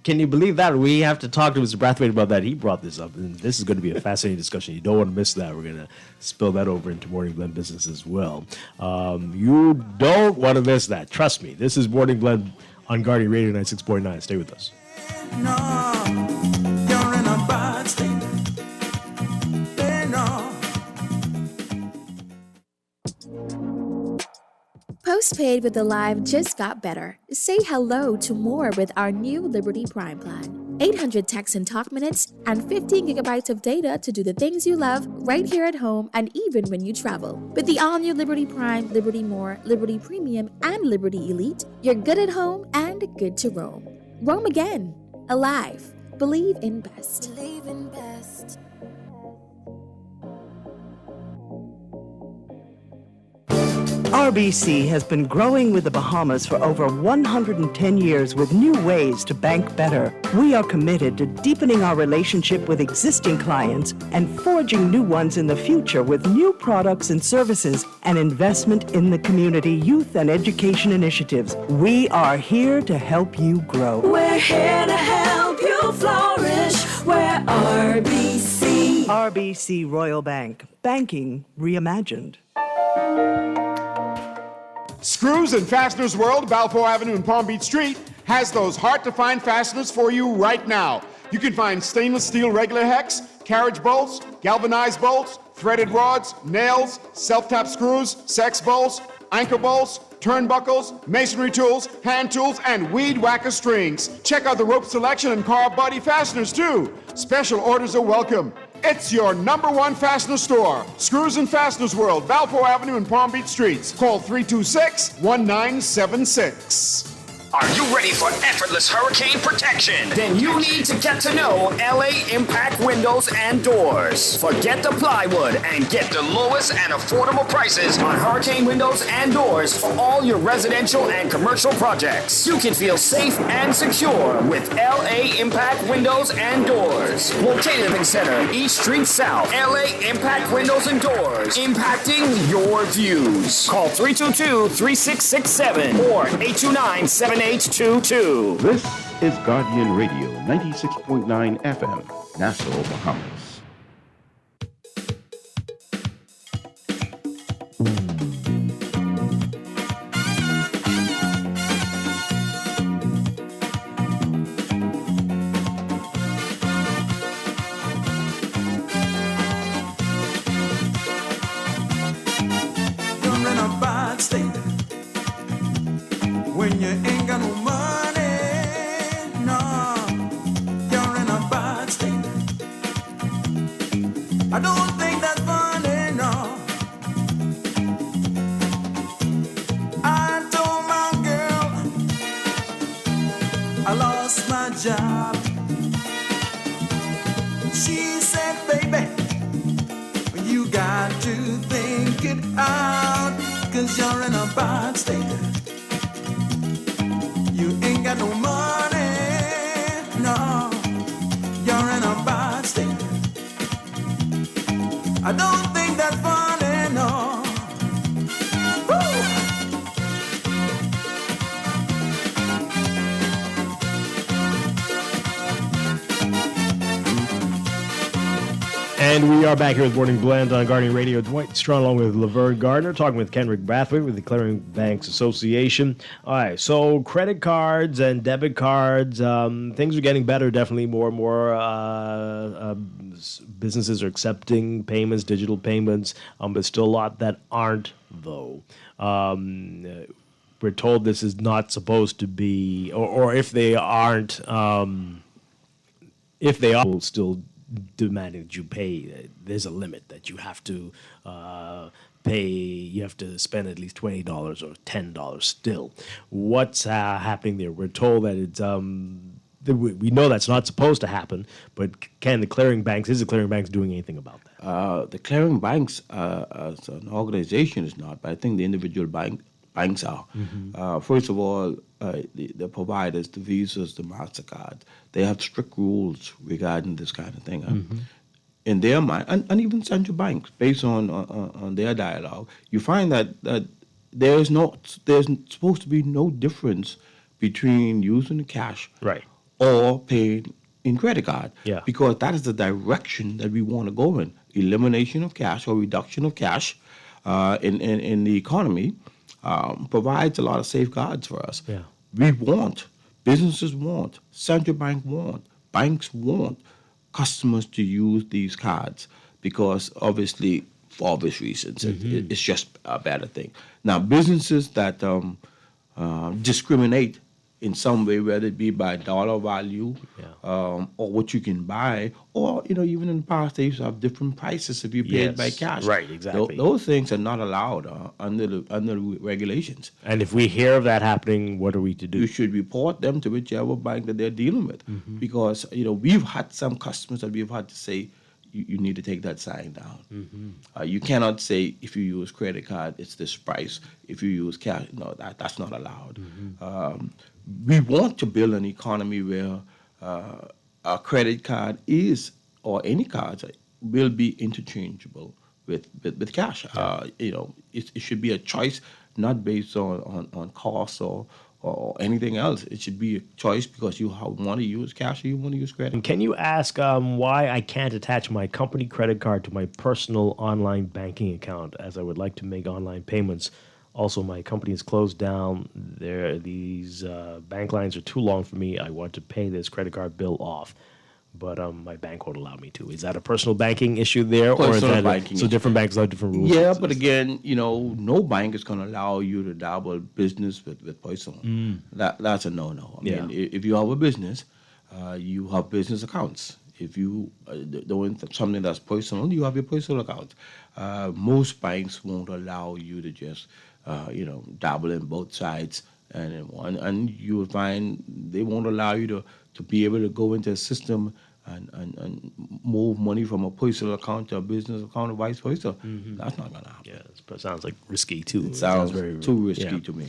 Can you believe that? We have to talk to Mr. Brathwaite about that. He brought this up, and this is going to be a fascinating discussion. You don't want to miss that. We're going to spill that over into Morning Blend Business as well. You don't want to miss that. Trust me. This is Morning Blend on Guardian Radio 96.9. Stay with us. Postpaid with the Live just got better. Say hello to more with our new Liberty Prime plan. 800 text and talk minutes and 15 gigabytes of data to do the things you love right here at home and even when you travel. With the all-new Liberty Prime, Liberty More, Liberty Premium, and Liberty Elite, you're good at home and good to roam. Roam again. Alive. Believe in best. Believe in best. RBC has been growing with the Bahamas for over 110 years with new ways to bank better. We are committed to deepening our relationship with existing clients and forging new ones in the future with new products and services and investment in the community, youth, and education initiatives. We are here to help you grow. We're here to help you flourish. We're RBC. RBC Royal Bank. Banking reimagined. Screws and Fasteners World, Balfour Avenue and Palm Beach Street, has those hard-to-find fasteners for you right now. You can find stainless steel regular hex, carriage bolts, galvanized bolts, threaded rods, nails, self-tap screws, sex bolts, anchor bolts, turnbuckles, masonry tools, hand tools, and weed whacker strings. Check out the rope selection and carved body fasteners, too. Special orders are welcome. It's your #1 fastener store. Screws and Fasteners World, Balfour Avenue and Palm Beach Streets. Call 326-1976. Are you ready for effortless hurricane protection? Then you need to get to know LA Impact Windows and Doors. Forget the plywood and get the lowest and affordable prices on hurricane windows and doors for all your residential and commercial projects. You can feel safe and secure with LA Impact Windows and Doors. Located in Center, East Street South, LA Impact Windows and Doors, impacting your views. Call 322-3667 or 829-7822. This is Guardian Radio 96.9 FM, Nassau, Bahamas. bad state. When you ain't got no money, no, you're in a bad state. I don't think that's funny, no. I told my girl I lost my job. She said, baby, you got to think it out, 'cause you're in a bad state. You ain't got no money, no, you're in a bad state. I don't think that's funny, no. Woo! And we are back here with Morning Blend on Guardian Radio. Dwight Strachan along with Laverne Gardner talking with Kenrick Brathwaite with the Clearing Banks Association. All right, so credit cards and debit cards, things are getting better. Definitely more and more businesses are accepting payments, digital payments, but still a lot that aren't, though. We're told this is not supposed to be, or if they aren't, if they are still demanding that you pay, there's a limit that you have to pay. You have to spend at least $20 or $10 still. What's happening there? We're told that it's we know that's not supposed to happen, but is the clearing banks doing anything about that? The clearing banks as an organization is not, but I think the individual banks are. Mm-hmm. First of all, the providers, the Visas, the MasterCard, they have strict rules regarding this kind of thing. Mm-hmm. In their mind, and even central banks, based on their dialogue, you find that there's supposed to be no difference between using the cash or paying in credit card. Yeah. Because that is the direction that we want to go in. Elimination of cash or reduction of cash in the economy provides a lot of safeguards for us. Yeah. We want, businesses want, central bank want, banks want customers to use these cards because obviously, for obvious reasons, it's just a better thing. Now, businesses that discriminate in some way, whether it be by dollar value or what you can buy, or even in the past they used to have different prices if you paid by cash. Right, exactly. Those things are not allowed under the regulations. And if we hear of that happening, what are we to do? You should report them to whichever bank that they're dealing with, because we've had some customers that we've had to say, you need to take that sign down. You cannot say if you use credit card, it's this price. If you use cash, no, that's not allowed. We want to build an economy where a credit card is, or any cards, will be interchangeable with cash. It should be a choice, not based on cost or anything else. It should be a choice because you want to use cash or you want to use credit. And can you ask why I can't attach my company credit card to my personal online banking account, as I would like to make online payments? Also, my company is closed down. These bank lines are too long for me. I want to pay this credit card bill off, but my bank won't allow me to. Is that a personal banking issue there, or is that so different banks have different rules? Yeah, but again, no bank is going to allow you to double business with personal. That's a no-no. I mean, if you have a business, you have business accounts. If you doing something that's personal, you have your personal account. Most banks won't allow you to just dabble in both sides and in one, and you will find they won't allow you to be able to go into a system and move money from a personal account to a business account or vice versa. That's not going to happen. Yeah, it sounds like risky too. It sounds very too risky to me.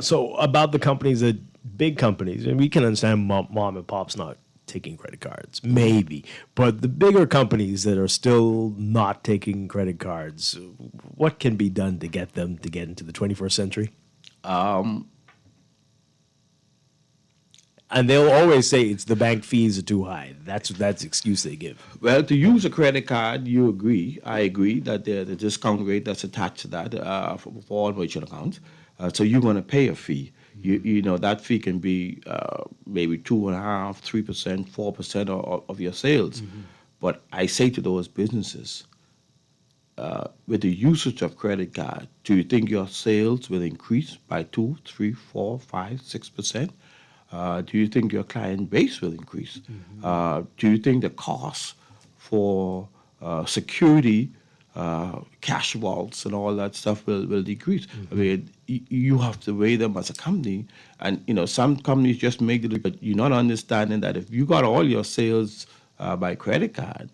So about the companies, the big companies, and we can understand mom and pop's not taking credit cards, maybe, but the bigger companies that are still not taking credit cards, what can be done to get them to get into the 21st century? And they'll always say it's the bank fees are too high. That's the excuse they give. Well, to use a credit card, I agree that the discount rate that's attached to that for all merchant accounts. So you're going to pay a fee. That fee can be maybe 2.5%, 3%, 4% of your sales. But I say to those businesses, with the usage of credit card, do you think your sales will increase by 2, 3, 4, 5, 6%? Do you think your client base will increase? Do you think the cost for security, cash vaults, and all that stuff will decrease? I mean, you have to weigh them as a company, and some companies just make it, but you're not understanding that if you got all your sales by credit card,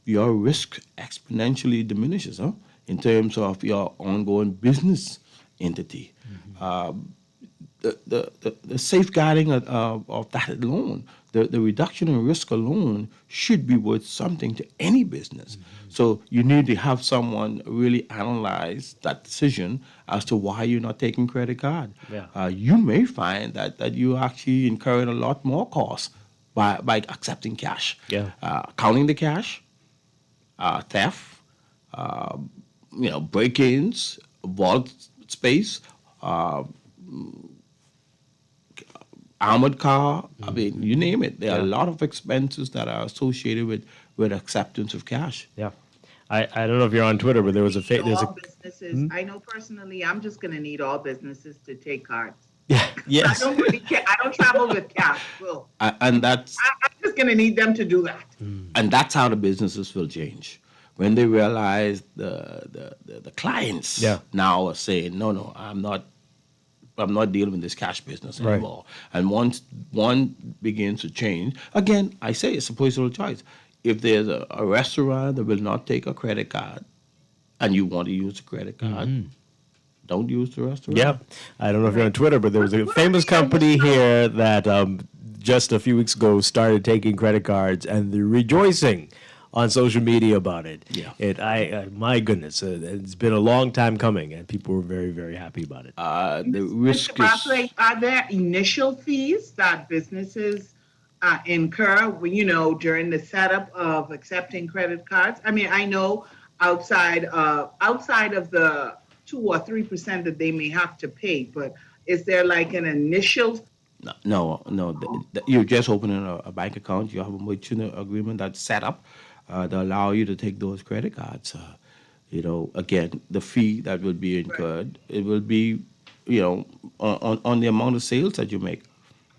your risk exponentially diminishes in terms of your ongoing business entity. The safeguarding of that alone, the reduction in risk alone should be worth something to any business. So you need to have someone really analyze that decision as to why you're not taking credit card. You may find that you actually incurring a lot more costs by accepting cash. Counting the cash, theft, break-ins, vault space, armored car. I mean, you name it. There are a lot of expenses that are associated with acceptance of cash. I don't know if you're on Twitter, but there was there's all businesses. I know personally, I'm just going to need all businesses to take cards. Yes. I don't really care. I don't travel with cash. Well, and that's. I'm just going to need them to do that. And that's how the businesses will change. When they realize the clients now are saying, no, I'm not dealing with this cash business anymore. And once one begins to change, again, I say it's a personal choice. If there's a restaurant that will not take a credit card and you want to use a credit card, don't use the restaurant. I don't know if you're on Twitter, but there was a famous company here that just a few weeks ago started taking credit cards, and they're rejoicing on social media about it. My goodness, it's been a long time coming, and people were very, very happy about it. The risk is... Are there initial fees that businesses incur, during the setup of accepting credit cards? I mean, I know outside of the 2 or 3% that they may have to pay, but is there like an initial? No. You're just opening a bank account. You have a mutual agreement that's set up to allow you to take those credit cards. Again, the fee that will be incurred, it will be, on the amount of sales that you make.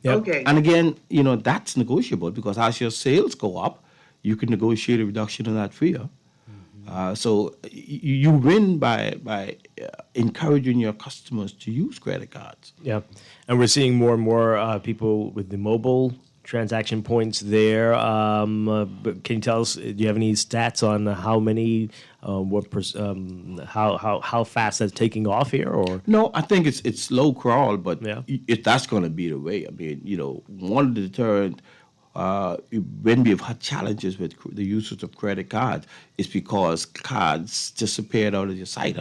Okay. And again, that's negotiable because as your sales go up, you can negotiate a reduction in that fee. So you win by encouraging your customers to use credit cards. And we're seeing more and more people with the mobile transaction points there. But can you tell us, do you have any stats on how many, how fast that's taking off here? Or no, I think it's slow crawl, but that's going to be the way. I mean, one of the deterrent when we've had challenges with the usage of credit cards is because cards disappeared out of your site.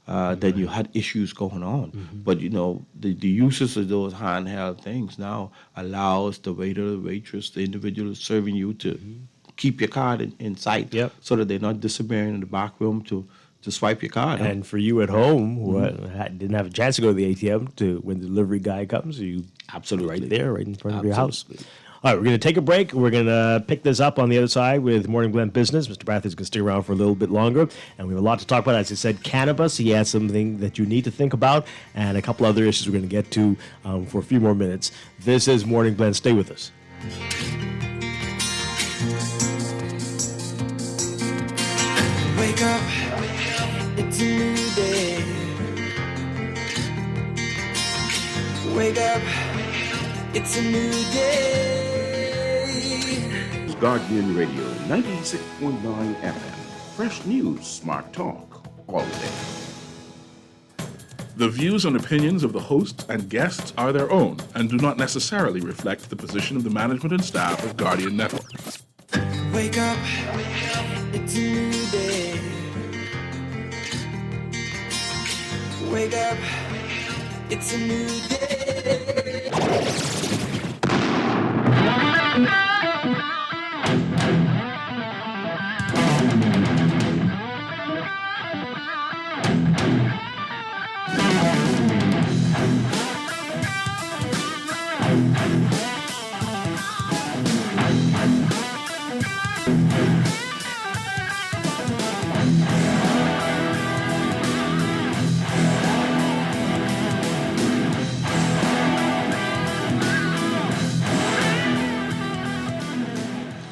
Then you had issues going on. But, the uses of those handheld things now allows the waiter, the waitress, the individual serving you to keep your card in sight so that they're not disappearing in the back room to swipe your card. And for you at home who didn't have a chance to go to the ATM when the delivery guy comes, you absolutely right there, right in front of your house. All right, we're going to take a break. We're going to pick this up on the other side with Morning Blend Business. Mr. Bradford's going to stick around for a little bit longer. And we have a lot to talk about. As I said, cannabis. He has something that you need to think about. And a couple other issues we're going to get to for a few more minutes. This is Morning Blend. Stay with us. Wake up, it's a new day. Wake up, it's a new day. Guardian Radio 96.9 FM. Fresh news, smart talk, all day. The views and opinions of the hosts and guests are their own and do not necessarily reflect the position of the management and staff of Guardian Network. Wake up, it's a new day. Wake up, it's a new day.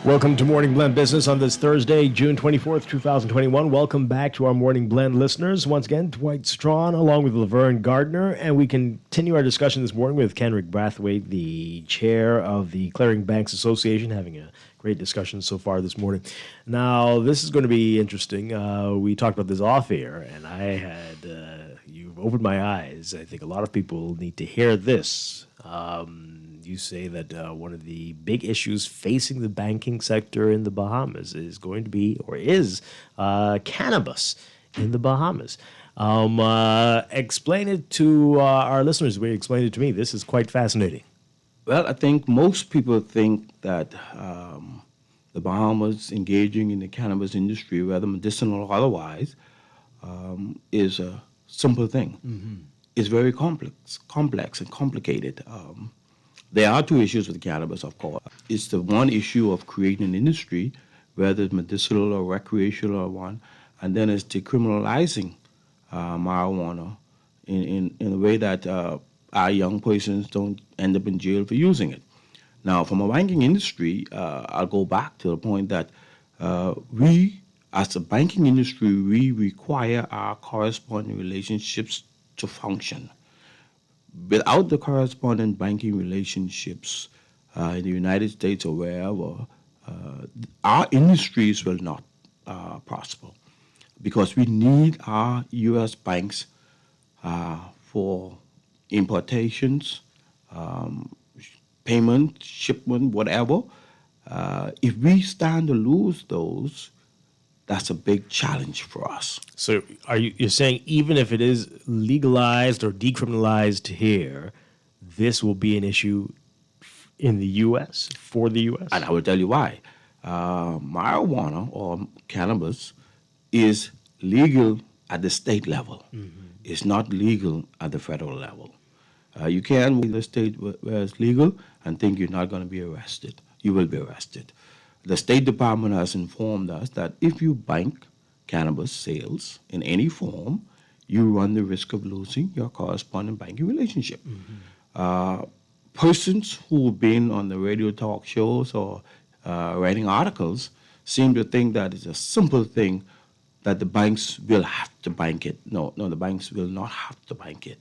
Welcome to Morning Blend Business on this Thursday, June 24th, 2021. Welcome back to our Morning Blend listeners. Once again, Dwight Strachan along with Laverne Gardner. And we continue our discussion this morning with Kenrick Brathwaite, the chair of the Clearing Banks Association, having a great discussion so far this morning. Now, this is going to be interesting. We talked about this off air, and you've opened my eyes. I think a lot of people need to hear this. You say that one of the big issues facing the banking sector in the Bahamas is going to be, or is, cannabis in the Bahamas. Explain it to our listeners. Explain it to me. This is quite fascinating. Well, I think most people think that the Bahamas engaging in the cannabis industry, whether medicinal or otherwise, is a simple thing. Mm-hmm. It's very complex and complicated. There are two issues with cannabis, of course. It's the one issue of creating an industry, whether it's medicinal or recreational or one, and then it's decriminalizing marijuana in a way that our young persons don't end up in jail for using it. Now, from a banking industry, I'll go back to the point that we, as a banking industry, we require our corresponding relationships to function. Without the corresponding banking relationships in the United States or wherever, our industries will not prosper, because we need our U.S. banks for importations, payment, shipment, whatever. If we stand to lose those, that's a big challenge for us. So you're saying even if it is legalized or decriminalized here, this will be an issue in the U.S., for the U.S.? And I will tell you why. Marijuana or cannabis is legal at the state level. Mm-hmm. It's not legal at the federal level. You can't in the state where it's legal and think you're not going to be arrested. You will be arrested. The State Department has informed us that if you bank cannabis sales in any form, you run the risk of losing your corresponding banking relationship. Mm-hmm. Persons who've been on the radio talk shows or writing articles seem to think that it's a simple thing that the banks will have to bank it. No, the banks will not have to bank it.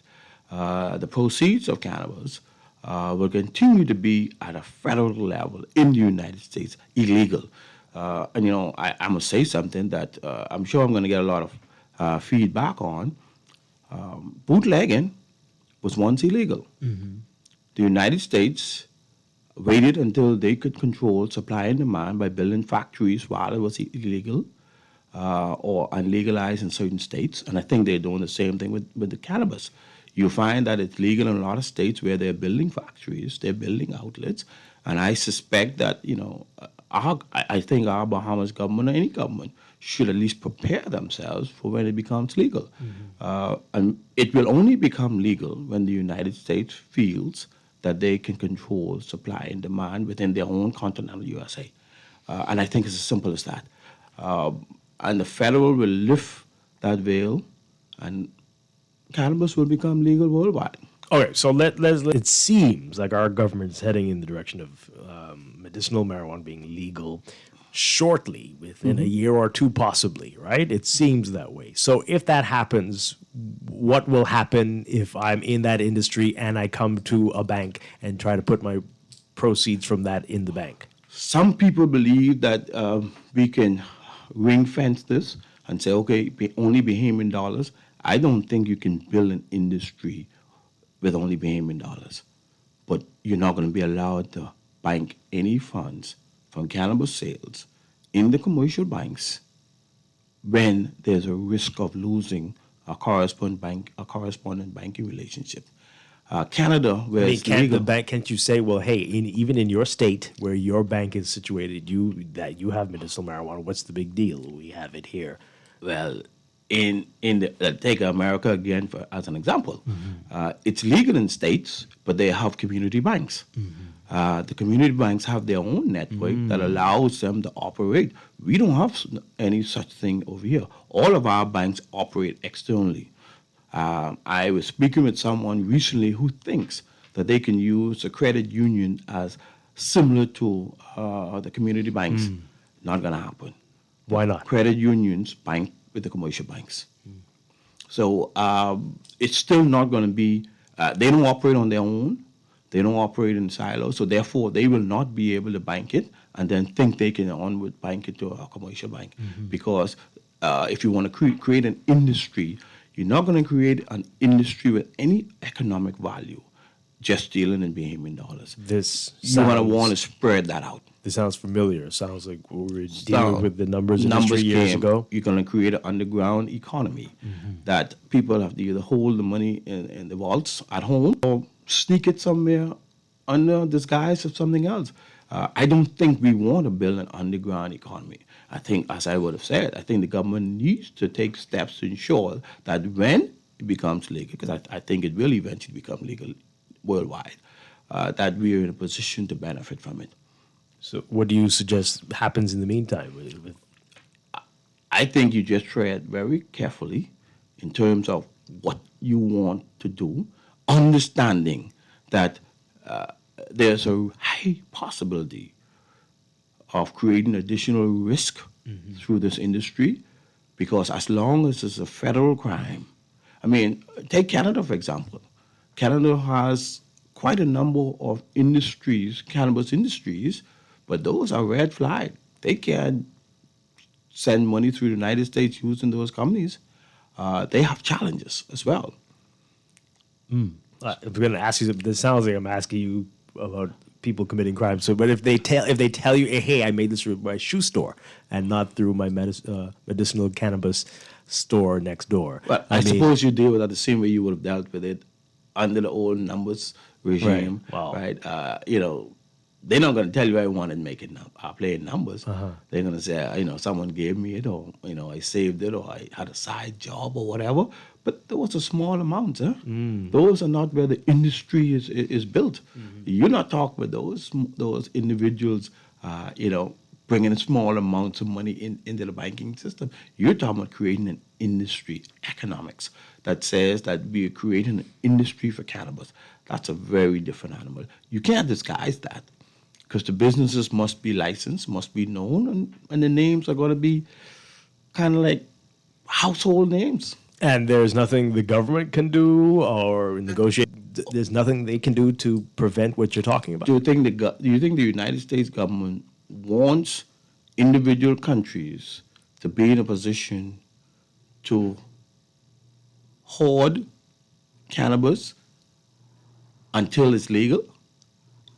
The proceeds of cannabis will continue to be at a federal level in the United States illegal. And I must say something that I'm sure I'm going to get a lot of feedback on. Bootlegging was once illegal. Mm-hmm. The United States waited until they could control supply and demand by building factories while it was illegal or unlegalized in certain states. And I think they're doing the same thing with the cannabis. You find that it's legal in a lot of states where they're building factories, they're building outlets, and I suspect that, I think our Bahamas government or any government should at least prepare themselves for when it becomes legal. Mm-hmm. And it will only become legal when the United States feels that they can control supply and demand within their own continental USA. And I think it's as simple as that. And the federal will lift that veil, and cannabis will become legal worldwide. Okay, so it seems like our government is heading in the direction of medicinal marijuana being legal shortly, within a year or two possibly, right? It seems that way. So if that happens, what will happen if I'm in that industry and I come to a bank and try to put my proceeds from that in the bank? Some people believe that we can ring fence this and say, okay, only Bahamian dollars. I don't think you can build an industry with only Bahamian dollars. But you're not going to be allowed to bank any funds from cannabis sales in the commercial banks when there's a risk of losing a correspondent banking relationship. Canada, where it's legal. Can't you say, well, hey, even in your state where your bank is situated, you have medicinal marijuana, what's the big deal? We have it here. Well, take America again as an example. It's legal in states, but they have community banks. The community banks have their own network that allows them to operate. We don't have any such thing over here. All of our banks operate externally. I was speaking with someone recently who thinks that they can use a credit union as similar to the community banks. Not going to happen. Why not? Credit unions bank with the commercial banks. So it's still not going to be, they don't operate on their own. They don't operate in silos. So therefore, they will not be able to bank it and then think they can onward bank it to a commercial bank. Because if you want to create an industry, you're not going to create an industry with any economic value, just dealing in Bahamian dollars. You're going to want to spread that out. This sounds familiar. It sounds like we were dealing with the numbers industry years ago. You're going to create an underground economy that people have to either hold the money in the vaults at home or sneak it somewhere under disguise of something else. I don't think we want to build an underground economy. I think, as I would have said, I think the government needs to take steps to ensure that when it becomes legal, because I think it will eventually become legal worldwide, that we are in a position to benefit from it. So what do you suggest happens in the meantime? I think you just tread very carefully in terms of what you want to do, understanding that there's a high possibility of creating additional risk through this industry, because as long as it's a federal crime, I mean, take Canada, for example. Canada has quite a number of industries, cannabis industries, but those are red flag. They can't send money through the United States using those companies. They have challenges as well. I'm going to ask you. This sounds like I'm asking you about people committing crimes. So, but if they tell you, hey, I made this through my shoe store and not through my medicinal cannabis store next door. Well, I suppose you deal with that the same way you would have dealt with it under the old numbers regime, right? They're not going to tell you I wanted to make it playing numbers. They're going to say, someone gave me it, or I saved it, or I had a side job, or whatever. But those are small amounts. Those are not where the industry is built. You're not talking about those individuals, bringing small amounts of money into the banking system. You're talking about creating an industry, economics, that says that we are creating an industry for cannabis. That's a very different animal. You can't disguise that, because the businesses must be licensed, must be known, and the names are going to be kind of like household names. And there's nothing the government can do or negotiate. There's nothing they can do to prevent what you're talking about. Do you think the United States government wants individual countries to be in a position to hoard cannabis until it's legal?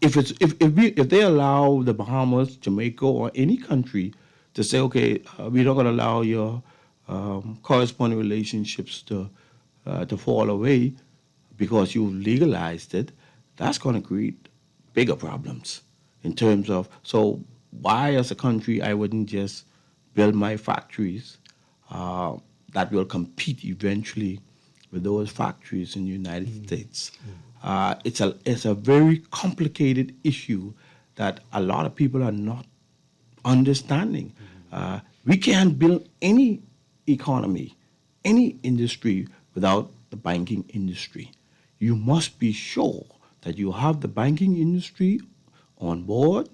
If they allow the Bahamas, Jamaica, or any country to say, okay, we're not going to allow your corresponding relationships to fall away because you've legalized it, that's going to create bigger problems in terms of, so why as a country I wouldn't just build my factories that will compete eventually with those factories in the United States. It's a very complicated issue that a lot of people are not understanding. We can't build any economy, any industry without the banking industry. You must be sure that you have the banking industry on board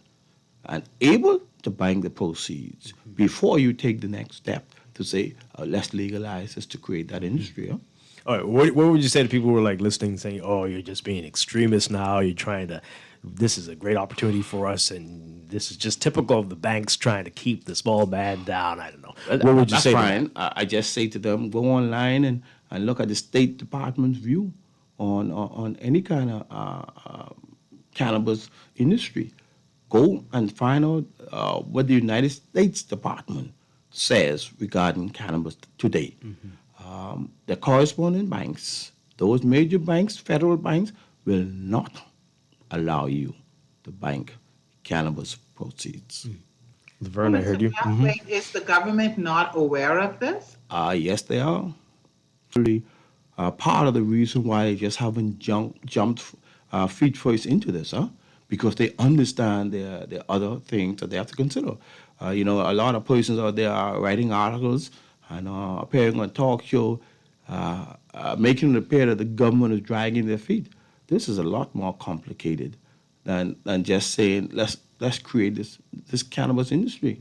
and able to bank the proceeds before you take the next step to say, let's legalize this to create that industry. Huh? All right, what would you say to people who are like listening, saying, "Oh, you're just being extremist now. You're trying to. This is a great opportunity for us, and this is just typical of the banks trying to keep the small man down." I don't know. What would you say? That's fine. I just say to them, go online and look at the State Department's view on any kind of cannabis industry. Go and find out what the United States Department says regarding cannabis today. The corresponding banks, those major banks, federal banks, will not allow you to bank cannabis proceeds. Laverne, I heard you. Wait, is the government not aware of this? Yes, they are. Really, part of the reason why they just haven't jumped feet first into this, because they understand there are other things that they have to consider. A lot of persons out there are writing articles and appearing on talk show, making it appear that the government is dragging their feet. This is a lot more complicated than just saying let's create this cannabis industry.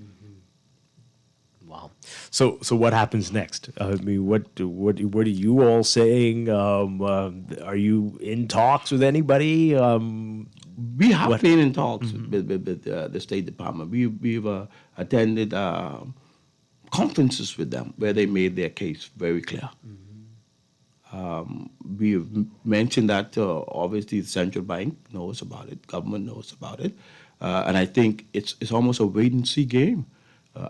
Wow. So what happens next? I mean, what are you all saying? Are you in talks with anybody? We have been in talks with the State Department. We've attended conferences with them where they made their case very clear. We've mentioned that obviously the central bank knows about it, government knows about it, and I think it's almost a wait and see game.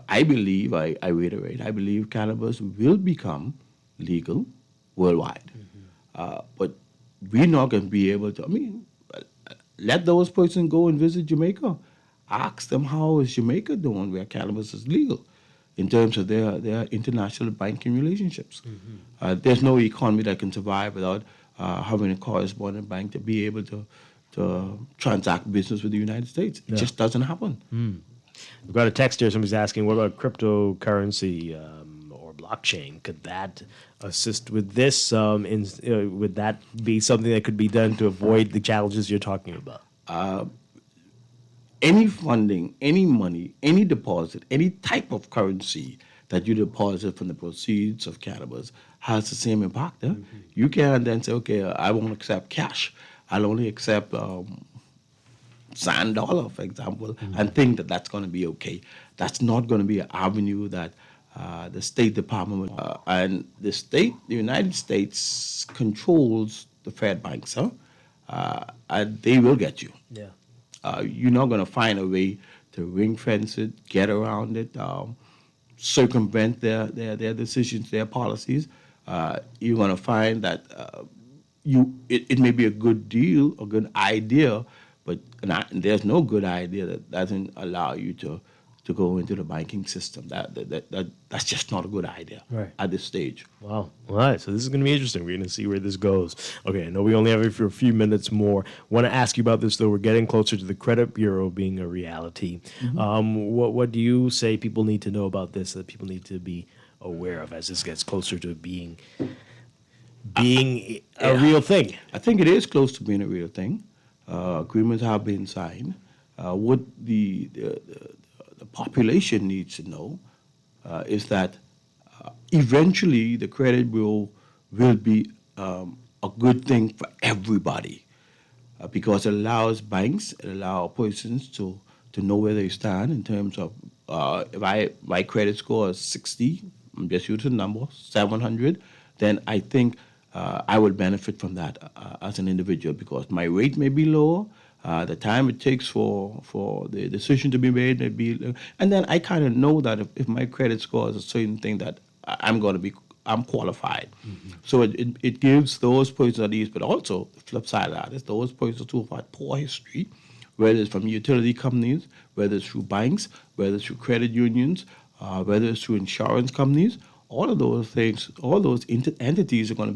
I believe, I reiterate, I believe cannabis will become legal worldwide, but we're not going to be able to. I mean, let those persons go and visit Jamaica. Ask them how is Jamaica doing where cannabis is legal in terms of their international banking relationships. There's no economy that can survive without having a correspondent bank to be able to transact business with the United States. It just doesn't happen. We've got a text here. Somebody's asking, what about cryptocurrency or blockchain? Could that assist with this? Would that be something that could be done to avoid the challenges you're talking about? Any funding, any money, any deposit, any type of currency that you deposit from the proceeds of cannabis has the same impact. You can then say, okay, I won't accept cash. I'll only accept sand dollar, for example, and think that that's going to be okay. That's not going to be an avenue that the State Department and the United States controls the Fed banks, and they will get you. Yeah. You're not going to find a way to ring fence it, get around it, circumvent their decisions, their policies. You're going to find that it may be a good deal, a good idea, but there's no good idea that doesn't allow you to go into the banking system. That's just not a good idea at this stage. Wow. All right. So this is going to be interesting. We're going to see where this goes. Okay. I know we only have it for a few minutes more. Want to ask you about this, though. We're getting closer to the credit bureau being a reality. What do you say people need to know about this that people need to be aware of as this gets closer to being a real thing? I think it is close to being a real thing. Agreements have been signed. What the population needs to know is that eventually the credit bureau will be a good thing for everybody because it allows banks, it allows persons to know where they stand in terms of if my credit score is 60, I'm just using the number, 700, then I think I would benefit from that as an individual because my rate may be lower. The time it takes for the decision to be made may be, and then I kind of know that if my credit score is a certain thing that I'm qualified. So it gives those persons at ease, but also the flip side of that is those persons who have had poor history, whether it's from utility companies, whether it's through banks, whether it's through credit unions, whether it's through insurance companies. All of those things, all those entities are going to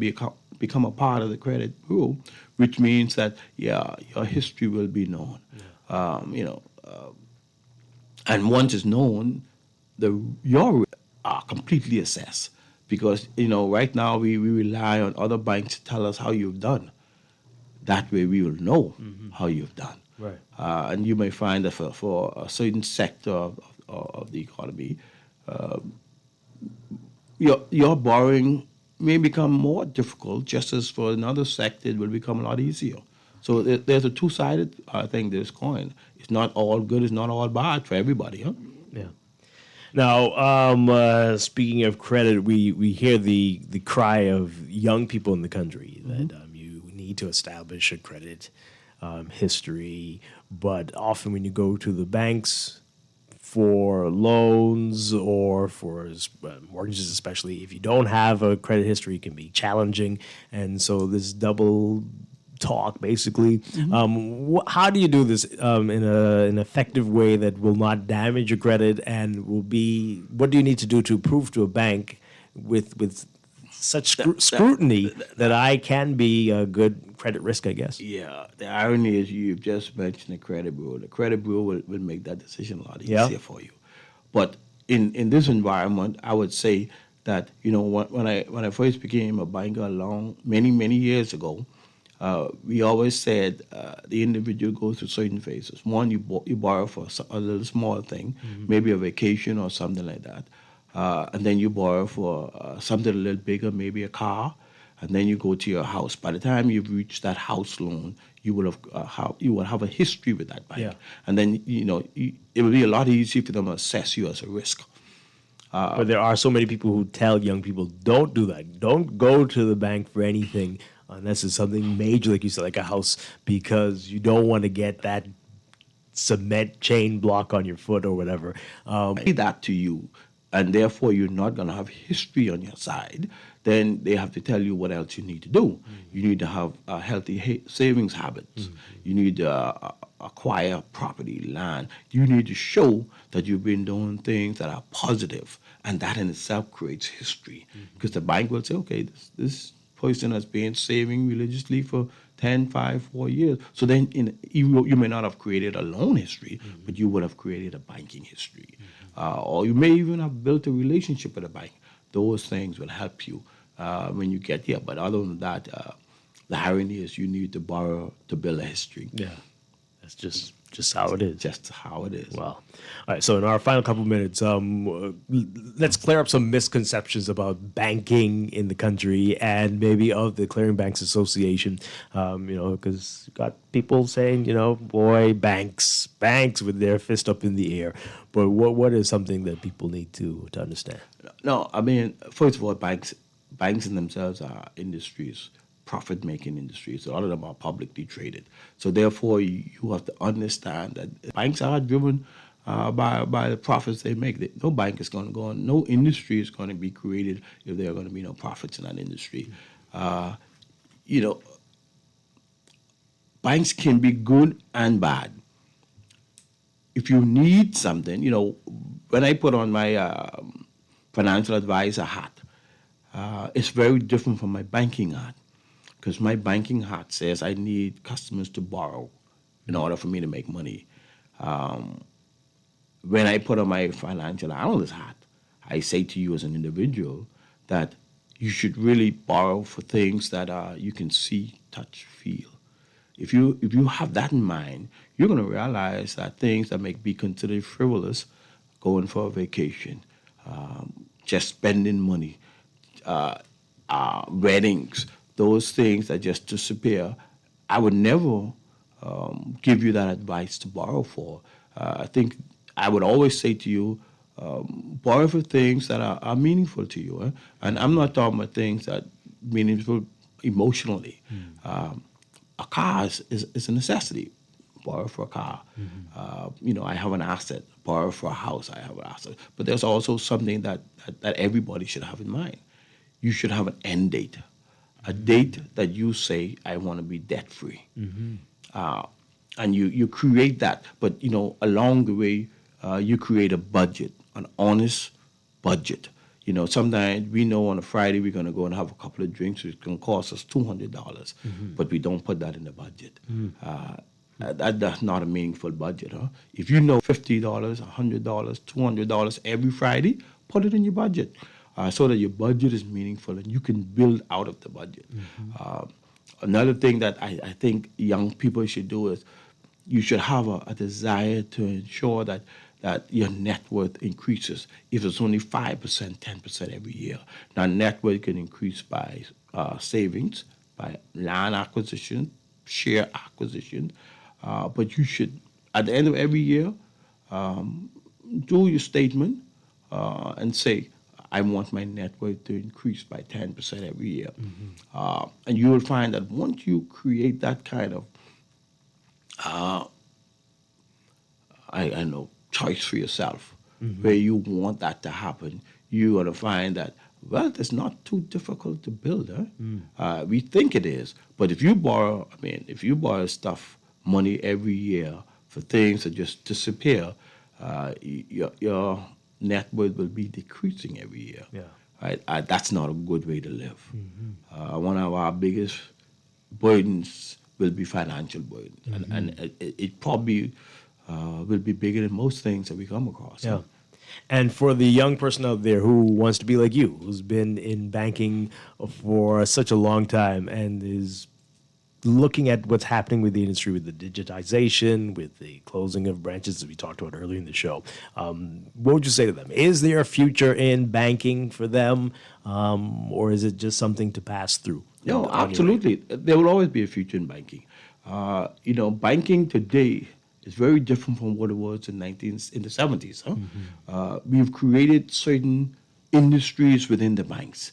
become a part of the credit bureau, which means that your history will be known. And once it's known, your are completely assessed because right now we rely on other banks to tell us how you've done. That way we will know how you've done. Right. And you may find that for a certain sector of the economy. Your borrowing may become more difficult, just as for another sector it will become a lot easier. So there's a two-sided thing to this coin. It's not all good, it's not all bad for everybody. Yeah. Now, speaking of credit, we hear the cry of young people in the country that you need to establish a credit history, but often when you go to the banks for loans or for mortgages, especially if you don't have a credit history, it can be challenging. And so this double talk, basically. How do you do this in an effective way that will not damage your credit and will be? What do you need to do to prove to a bank with such scrutiny that I can be a good credit risk, I guess? Yeah, the irony is you've just mentioned the credit bureau. The credit bureau will make that decision a lot easier for you. But in this environment, I would say that when I first became a banker many years ago, we always said the individual goes through certain phases. One, you borrow for a little small thing, maybe a vacation or something like that. And then you borrow for something a little bigger, maybe a car. And then you go to your house. By the time you've reached that house loan, you will have a history with that bank. Yeah. And then, it will be a lot easier for them to assess you as a risk. But there are so many people who tell young people, don't do that. Don't go to the bank for anything unless it's something major, like you said, like a house, because you don't want to get that cement chain block on your foot or whatever. Say that to you, and therefore you're not going to have history on your side, then they have to tell you what else you need to do. You need to have healthy savings habits. You need to acquire property, land. You need to show that you've been doing things that are positive, and that in itself creates history. Because the bank will say, okay, this person has been saving religiously for 10, 5, 4 years. So then you may not have created a loan history, but you would have created a banking history. Or you may even have built a relationship with a bank. Those things will help you when you get here. But other than that, the irony is you need to borrow to build a history. Yeah, that's just how it is. Just how it is. Well, all right. So in our final couple minutes, let's clear up some misconceptions about banking in the country and maybe of the Clearing Banks Association. Because you got people saying, boy, banks with their fist up in the air. But what is something that people need to understand? No, I mean, first of all, banks in themselves are industries, profit-making industries. A lot of them are publicly traded. So therefore, you have to understand that banks are driven by the profits they make. No bank is going to go on. No industry is going to be created if there are going to be no profits in that industry. Banks can be good and bad. If you need something, when I put on my financial advisor hat, it's very different from my banking hat. Because my banking hat says I need customers to borrow in order for me to make money. When I put on my financial analyst hat, I say to you as an individual that you should really borrow for things that you can see, touch, feel. If you have that in mind, you're going to realize that things that may be considered frivolous, going for a vacation, just spending money, weddings, those things that just disappear, I would never give you that advice to borrow for. I think I would always say to you, borrow for things that are meaningful to you. And I'm not talking about things that are meaningful emotionally. A car is a necessity. Borrow for a car. I have an asset. Borrow for a house. I have an asset. But there's also something that everybody should have in mind. You should have an end date. A date that you say, I want to be debt-free. And you create that. But, along the way, you create a budget, an honest budget. Sometimes we know on a Friday we're going to go and have a couple of drinks. It's going to cost us $200. But we don't put that in the budget. That's not a meaningful budget. If you know $50, $100, $200 every Friday, put it in your budget. So that your budget is meaningful and you can build out of the budget. Another thing that I think young people should do is you should have a desire to ensure that your net worth increases. If it's only 5%, 10% every year. Now, net worth can increase by savings, by land acquisition, share acquisition. But you should, at the end of every year, do your statement and say, I want my net worth to increase by 10% every year. And you will find that once you create that kind of, choice for yourself, where you want that to happen, you're going to find that, it's not too difficult to build. We think it is. But if you borrow money every year for things that just disappear, your net worth will be decreasing every year. Right? That's not a good way to live. One of our biggest burdens will be financial burdens, and it probably will be bigger than most things that we come across. Yeah. And for the young person out there who wants to be like you, who's been in banking for such a long time and is looking at what's happening with the industry, with the digitization, with the closing of branches that we talked about earlier in the show, what would you say to them? Is there a future in banking for them, or is it just something to pass through? No, absolutely. There will always be a future in banking. Banking today is very different from what it was in the 70s. We've created certain industries within the banks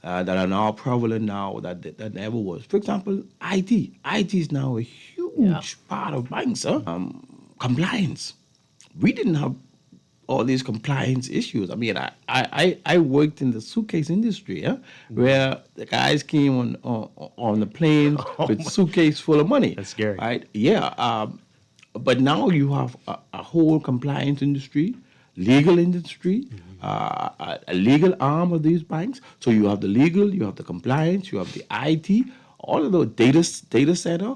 that are now prevalent now that never was. For example, IT. IT is now a huge part of banks. Compliance. We didn't have all these compliance issues. I mean, I worked in the suitcase industry, where the guys came on the plane with suitcase full of money. That's scary. Right? Yeah. But now you have a whole compliance industry, legal industry, a legal arm of these banks. So you have the legal, you have the compliance, you have the IT, all of those data center,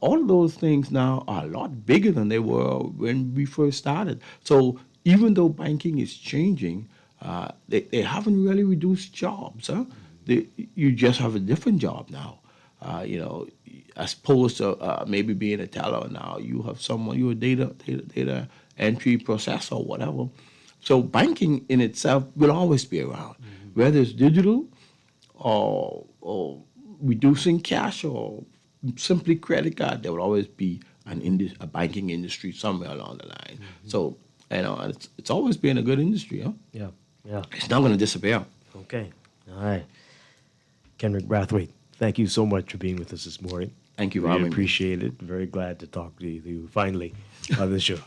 all of those things now are a lot bigger than they were when we first started. So even though banking is changing, they haven't really reduced jobs. You just have a different job now. As opposed to maybe being a teller now, you have someone, you're a data entry processor or whatever. So banking in itself will always be around, whether it's digital or reducing cash or simply credit card. There will always be a banking industry somewhere along the line. So it's always been a good industry. Yeah. It's not going to disappear. Okay. All right. Kenrick Brathwaite, thank you so much for being with us this morning. Thank you, Really appreciate it. Very glad to talk to you finally on the show.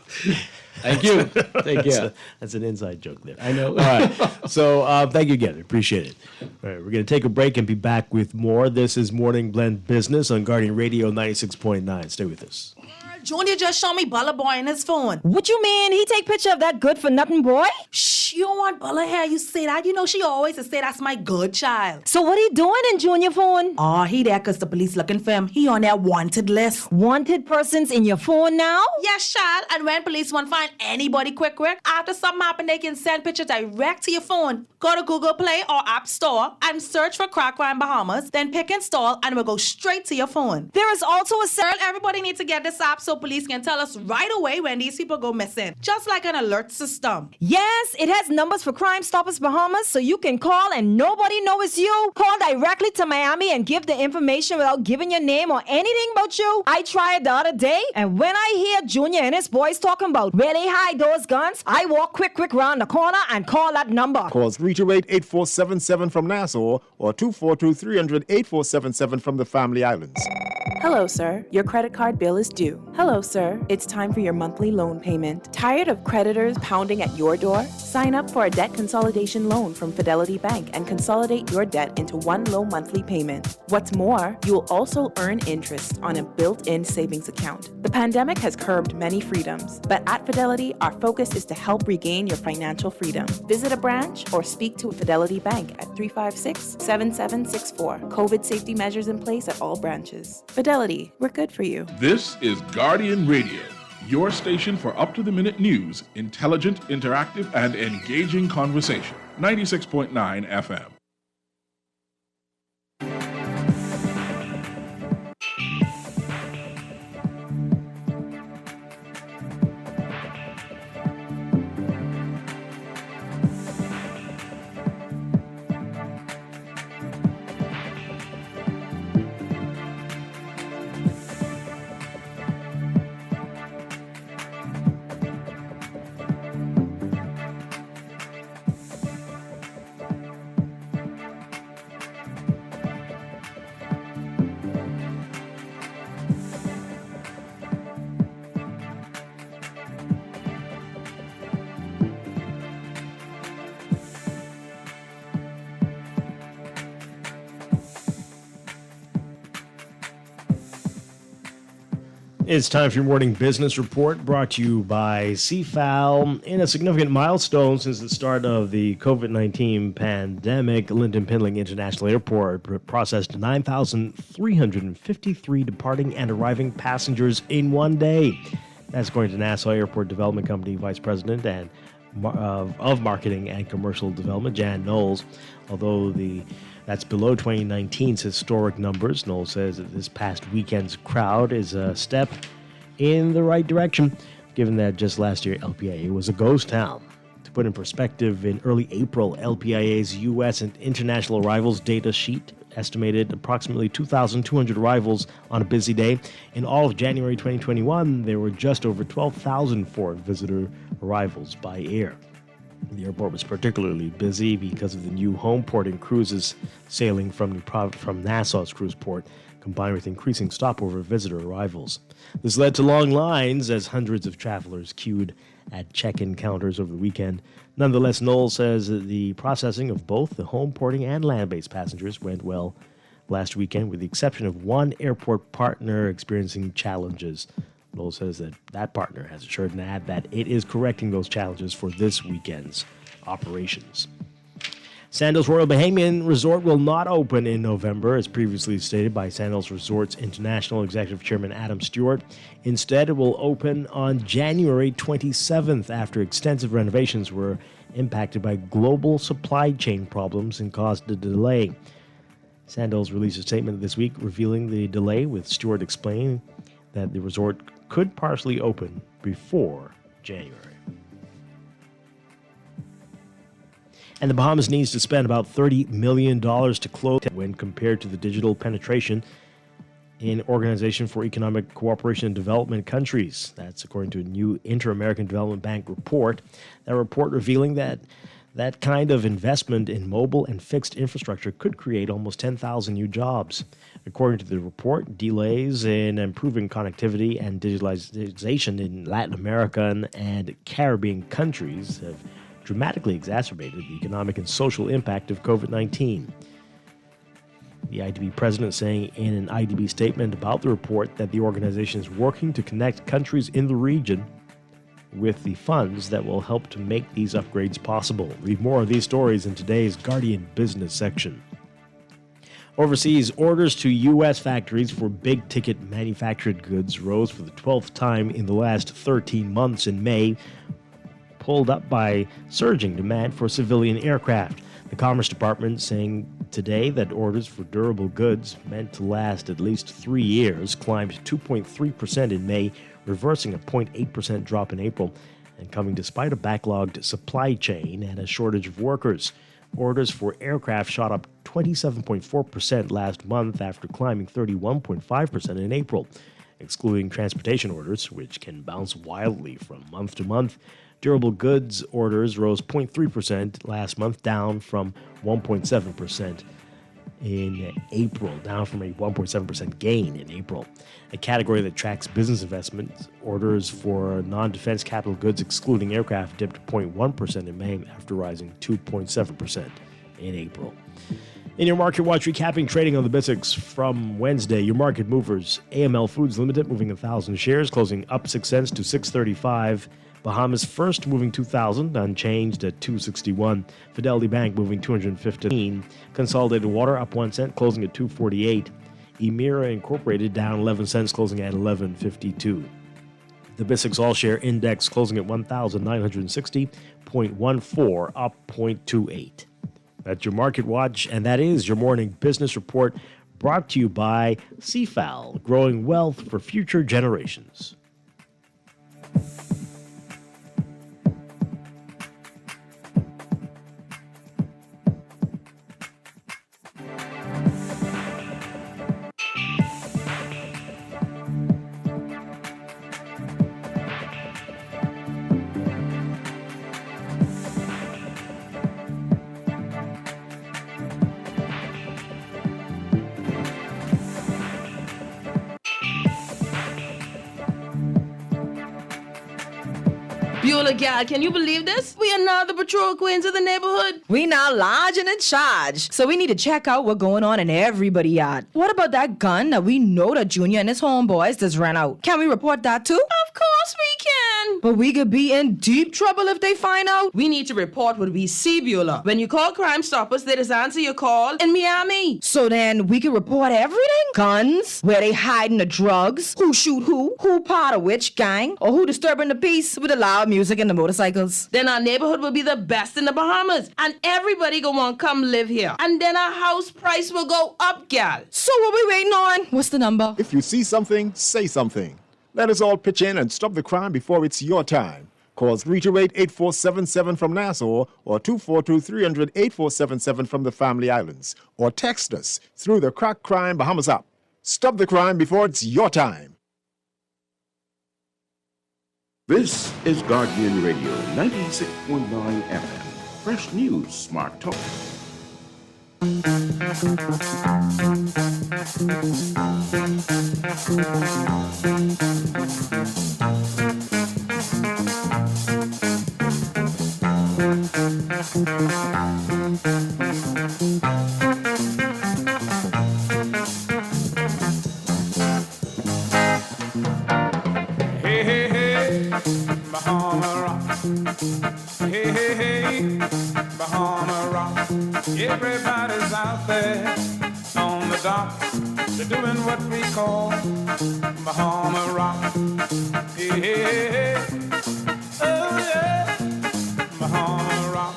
Thank you. Take care. That's an inside joke there. I know. All right. So thank you again. Appreciate it. All right. We're going to take a break and be back with more. This is Morning Blend Business on Guardian Radio 96.9. Stay with us. Junior just showed me Bella Boy in his phone. What you mean? He take picture of that good-for-nothing boy? Shh, you don't want Bella here. You say that. You know she always say that's my good child. So what he doing in Junior phone? Oh, he there because the police looking for him. He on their wanted list. Wanted persons in your phone now? Yes, child. And when police want to find anybody quick, after something happen, they can send pictures direct to your phone. Go to Google Play or App Store and search for Crack Crime Bahamas. Then pick install and it will go straight to your phone. There is also a Girl, everybody needs to get this app so police can tell us right away when these people go missing. Just like an alert system. Yes, it has numbers for Crime Stoppers Bahamas, so you can call and nobody knows it's you. Call directly to Miami and give the information without giving your name or anything about you. I tried the other day, and when I hear Junior and his boys talking about where they hide those guns, I walk quick round the corner and call that number. Call 328-8477 from Nassau or 242-300-8477 from the Family Islands. Hello, sir. Your credit card bill is due. Hello, sir. It's time for your monthly loan payment. Tired of creditors pounding at your door? Sign up for a debt consolidation loan from Fidelity Bank and consolidate your debt into one low monthly payment. What's more, you will also earn interest on a built-in savings account. The pandemic has curbed many freedoms, but at Fidelity, our focus is to help regain your financial freedom. Visit a branch or speak to a Fidelity Bank at 356-7764. COVID safety measures in place at all branches. Fidelity, we're good for you. This is Guardian Radio, your station for up-to-the-minute news, intelligent, interactive, and engaging conversation. 96.9 FM. It's time for your morning business report brought to you by CFAL. In a significant milestone since the start of the COVID-19 pandemic, Lyndon Pindling International Airport processed 9,353 departing and arriving passengers in one day. That's according to Nassau Airport Development Company Vice President and of Marketing and Commercial Development, Jan Knowles. Although that's below 2019's historic numbers, Knowles says that this past weekend's crowd is a step in the right direction, given that just last year LPIA was a ghost town. To put in perspective, in early April, LPIA's U.S. and international arrivals data sheet estimated approximately 2,200 arrivals on a busy day. In all of January 2021, there were just over 12,000 foreign visitor arrivals by air. The airport was particularly busy because of the new home porting cruises sailing from Nassau's cruise port, combined with increasing stopover visitor arrivals. This led to long lines as hundreds of travelers queued at check-in counters over the weekend. Nonetheless, Knowles says that the processing of both the home porting and land-based passengers went well last weekend, with the exception of one airport partner experiencing challenges. Knowles says that partner has assured NAB that it is correcting those challenges for this weekend's operations. Sandals Royal Bahamian Resort will not open in November, as previously stated by Sandals Resorts International Executive Chairman Adam Stewart. Instead, it will open on January 27th after extensive renovations were impacted by global supply chain problems and caused a delay. Sandals released a statement this week revealing the delay, with Stewart explaining that the resort could partially open before January. And the Bahamas needs to spend about $30 million to close when compared to the digital penetration in Organization for Economic Cooperation and Development countries. That's according to a new Inter-American Development Bank report. That report revealing that kind of investment in mobile and fixed infrastructure could create almost 10,000 new jobs. According to the report, delays in improving connectivity and digitalization in Latin American and Caribbean countries have dramatically exacerbated the economic and social impact of COVID-19. The IDB president saying in an IDB statement about the report that the organization is working to connect countries in the region with the funds that will help to make these upgrades possible. Read more of these stories in today's Guardian Business section. Overseas, orders to U.S. factories for big-ticket manufactured goods rose for the 12th time in the last 13 months in May, pulled up by surging demand for civilian aircraft. The Commerce Department saying today that orders for durable goods meant to last at least 3 years climbed 2.3% in May, reversing a 0.8% drop in April, and coming despite a backlogged supply chain and a shortage of workers. Orders for aircraft shot up 27.4% last month after climbing 31.5% in April. Excluding transportation orders, which can bounce wildly from month to month, durable goods orders rose 0.3% last month, down from 1.7% in April, down from a 1.7% gain in April. A category that tracks business investment, orders for non-defense capital goods excluding aircraft dipped 0.1% in May after rising 2.7% in April. In your Market Watch, recapping trading on the BISX from Wednesday, your market movers: AML Foods Limited moving 1,000 shares, closing up 6 cents to $6.35. Bahamas First moving 2,000, unchanged at $2.61. Fidelity Bank moving 215. Consolidated Water up 1 cent, closing at $2.48. Emira Incorporated down 11 cents, closing at $11.52. The BISX All Share Index closing at 1,960.14, up 0.28. That's your Market Watch, and that is your morning business report, brought to you by CFAL, growing wealth for future generations. Beulah, gal, can you believe this? We are now the patrol queens of the neighborhood. We now large and in charge. So we need to check out what's going on in everybody's yard. What about that gun that we know that Junior and his homeboys just ran out? Can we report that too? Of course we can. But we could be in deep trouble if they find out. We need to report what we see, Beulah. When you call Crime Stoppers, they just answer your call in Miami. So then we can report everything? Guns? Where they hiding the drugs? Who shoot who part of which gang? Or who disturbing the peace with the loud music and the motorcycles? Then our neighborhood will be the best in the Bahamas. And everybody gonna want to come live here. And then our house price will go up, gal. So what we waiting on? What's the number? If you see something, say something. Let us all pitch in and stop the crime before it's your time. Call 328-8477 from Nassau or 242-300-8477 from the Family Islands. Or text us through the Crack Crime Bahamas app. Stop the crime before it's your time. This is Guardian Radio 96.9 FM. Fresh News, Smart Talk. Hey, hey, hey, Bahama Rock. Hey, hey, hey, Bahama Rock. Everybody's out there on the dock. They're doing what we call Bahama Rock. Hey, hey, hey, oh yeah, Bahama Rock.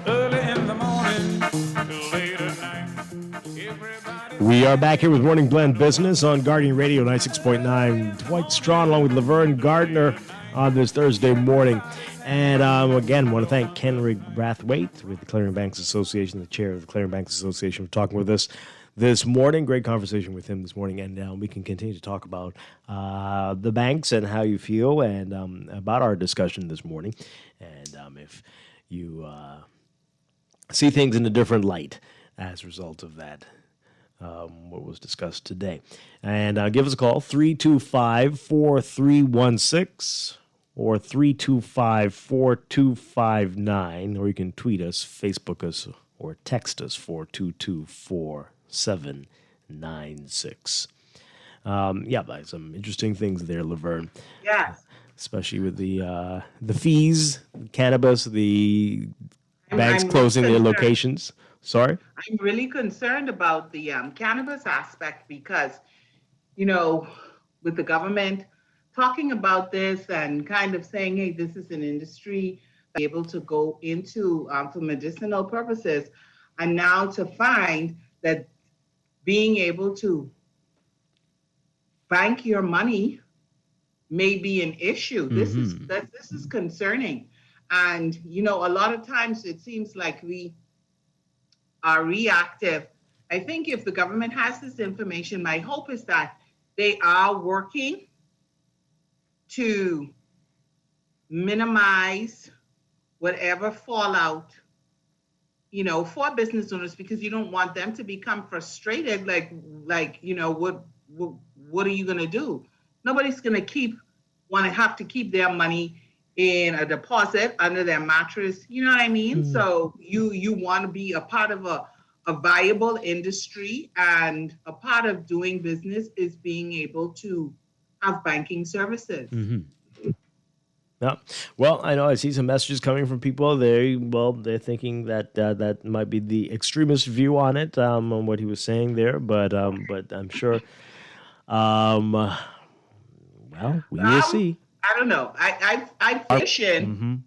Early in the morning till late at night. We are back here with Morning Blend Business on Guardian Radio 96.9. Dwight Strachan along with Laverne Gardner on this Thursday morning. And again, want to thank Kenrick Brathwaite with the Clearing Banks Association, the chair of the Clearing Banks Association, for talking with us this morning. Great conversation with him this morning. And we can continue to talk about the banks and how you feel and about our discussion this morning. And if you see things in a different light as a result of that. What was discussed today. And give us a call, 325-4316 or 325-4259, or you can tweet us, Facebook us, or text us, 422-4796. Yeah, some interesting things there, Laverne. Yes. Especially with the fees, cannabis, the banks I'm closing their concerned. locations. Sorry? I'm really concerned about the cannabis aspect because, you know, with the government talking about this and kind of saying, hey, this is an industry able to go into for medicinal purposes, and now to find that being able to bank your money may be an issue. This is concerning. And, you know, a lot of times it seems like we are reactive. I think if the government has this information, my hope is that they are working to minimize whatever fallout, you know, for business owners, because you don't want them to become frustrated. Like, you know, what are you going to do? Nobody's going to have to keep their money in a deposit under their mattress. You know what I mean? Mm-hmm. So you want to be a part of a viable industry, and a part of doing business is being able to have banking services. Mm-hmm. Yeah. Well, I know I see some messages coming from people. They're thinking that that might be the extremist view on it, on what he was saying there. But I'm sure. Well, we will see. I don't know. I question.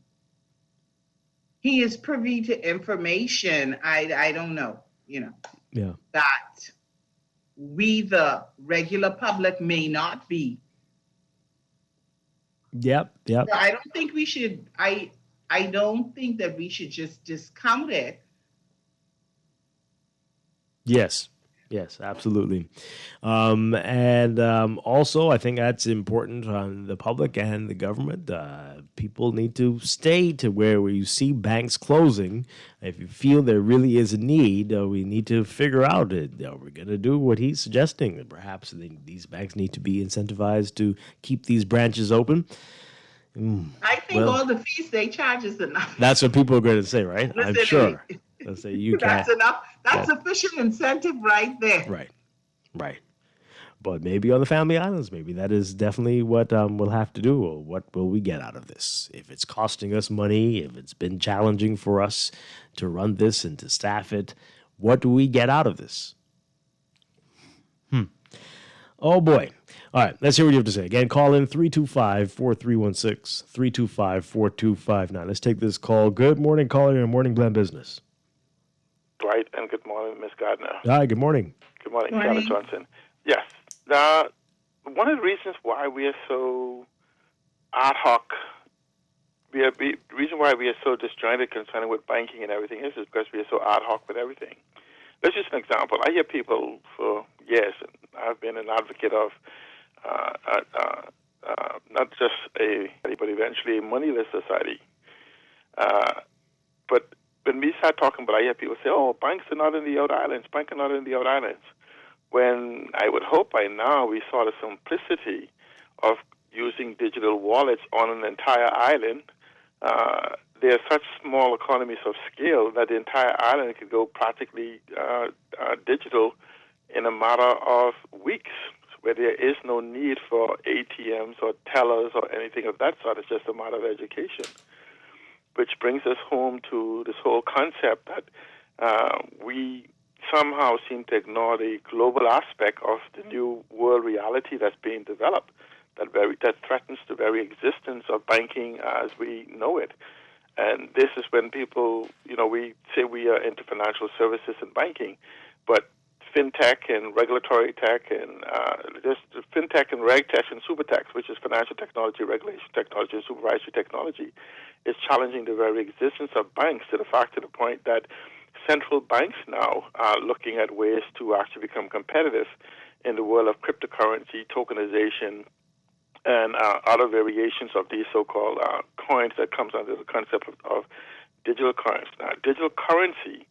He is privy to information. I don't know. You know. Yeah. That we, the regular public, may not be. Yep. So I don't think we should. I don't think that we should just discount it. Yes, absolutely. And also, I think that's important on the public and the government. People need to stay to where you see banks closing. If you feel there really is a need, we need to figure out, are we going to do what he's suggesting? Perhaps these banks need to be incentivized to keep these branches open. I think all the fees they charge is enough. That's what people are going to say, right? Listen, I'm sure. They'll say you can't. That's enough. That's sufficient incentive right there. Right. But maybe on the Family Islands, maybe that is definitely what we'll have to do. Or what will we get out of this? If it's costing us money, if it's been challenging for us to run this and to staff it, What do we get out of this? Oh, boy. All right, let's hear what you have to say. Again, call in 325-4316, 325-4259. Let's take this call. Good morning, caller. Your Morning Blend Business. Dwight, and good morning, Miss Gardner. Hi, good morning. Good morning, Good morning. Charlotte Johnson. Yes. One of the reasons why we are so ad hoc, the reason why we are so disjointed concerning with banking and everything is because we are so ad hoc with everything. Let's just an example. I hear people for years, and I've been an advocate of not just but eventually a moneyless society. But when we start talking about, I hear people say, "Oh, banks are not in the outer islands. Banks are not in the outer islands." When I would hope by now we saw the simplicity of using digital wallets on an entire island. There are such small economies of scale that the entire island could go practically digital in a matter of weeks, where there is no need for ATMs or tellers or anything of that sort. It's just a matter of education, which brings us home to this whole concept that we somehow seem to ignore the global aspect of the new world reality that's being developed, that threatens the very existence of banking as we know it. And this is when people, we say we are into financial services and banking, but fintech and regulatory tech and just fintech and reg tech and super tech, which is financial technology, regulation technology, and supervisory technology, is challenging the very existence of banks to the point that central banks now are looking at ways to actually become competitive in the world of cryptocurrency, tokenization, and other variations of these so-called coins that comes under the concept of digital currency. Now, digital currency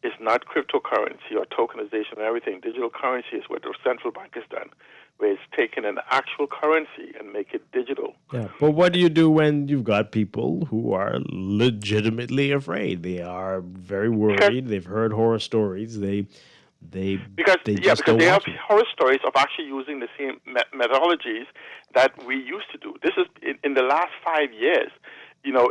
is not cryptocurrency or tokenization and everything. Digital currency is what the central bank has done, where it's taken an actual currency and make it digital. Yeah, but what do you do when you've got people who are legitimately afraid? They are very worried. They've heard horror stories. Because they have horror stories of actually using the same methodologies that we used to do. This is in the last 5 years.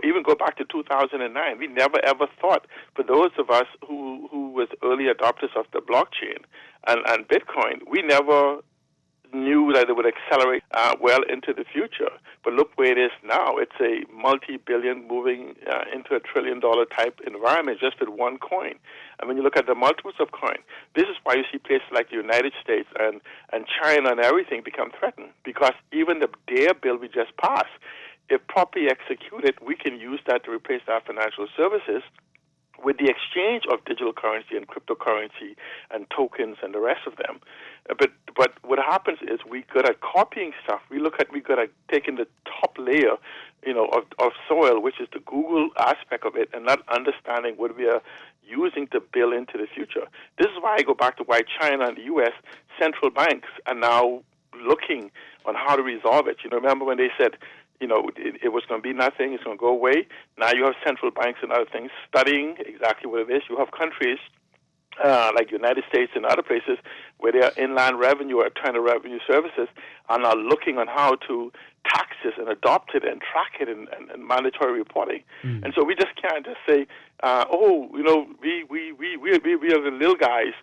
Even go back to 2009, we never ever thought, for those of us who was early adopters of the blockchain and Bitcoin, we never knew that it would accelerate well into the future. But look where it is now. It's a multi-billion moving into $1 trillion type environment just with one coin. And when you look at the multiples of coin, this is why you see places like the United States and China and everything become threatened, because even the DARE bill we just passed, if properly executed, we can use that to replace our financial services with the exchange of digital currency and cryptocurrency and tokens and the rest of them. But what happens is we good at copying stuff. We good at taking the top layer, of soil, which is the Google aspect of it, and not understanding what we are using to build into the future. This is why I go back to why China and the U.S. central banks are now looking on how to resolve it. Remember when they said, it was going to be nothing, it's going to go away. Now you have central banks and other things studying exactly what it is. You have countries like the United States and other places where their inland revenue or internal revenue services are now looking on how to tax this and adopt it and track it and mandatory reporting. And so we just can't just say, we are the little guys.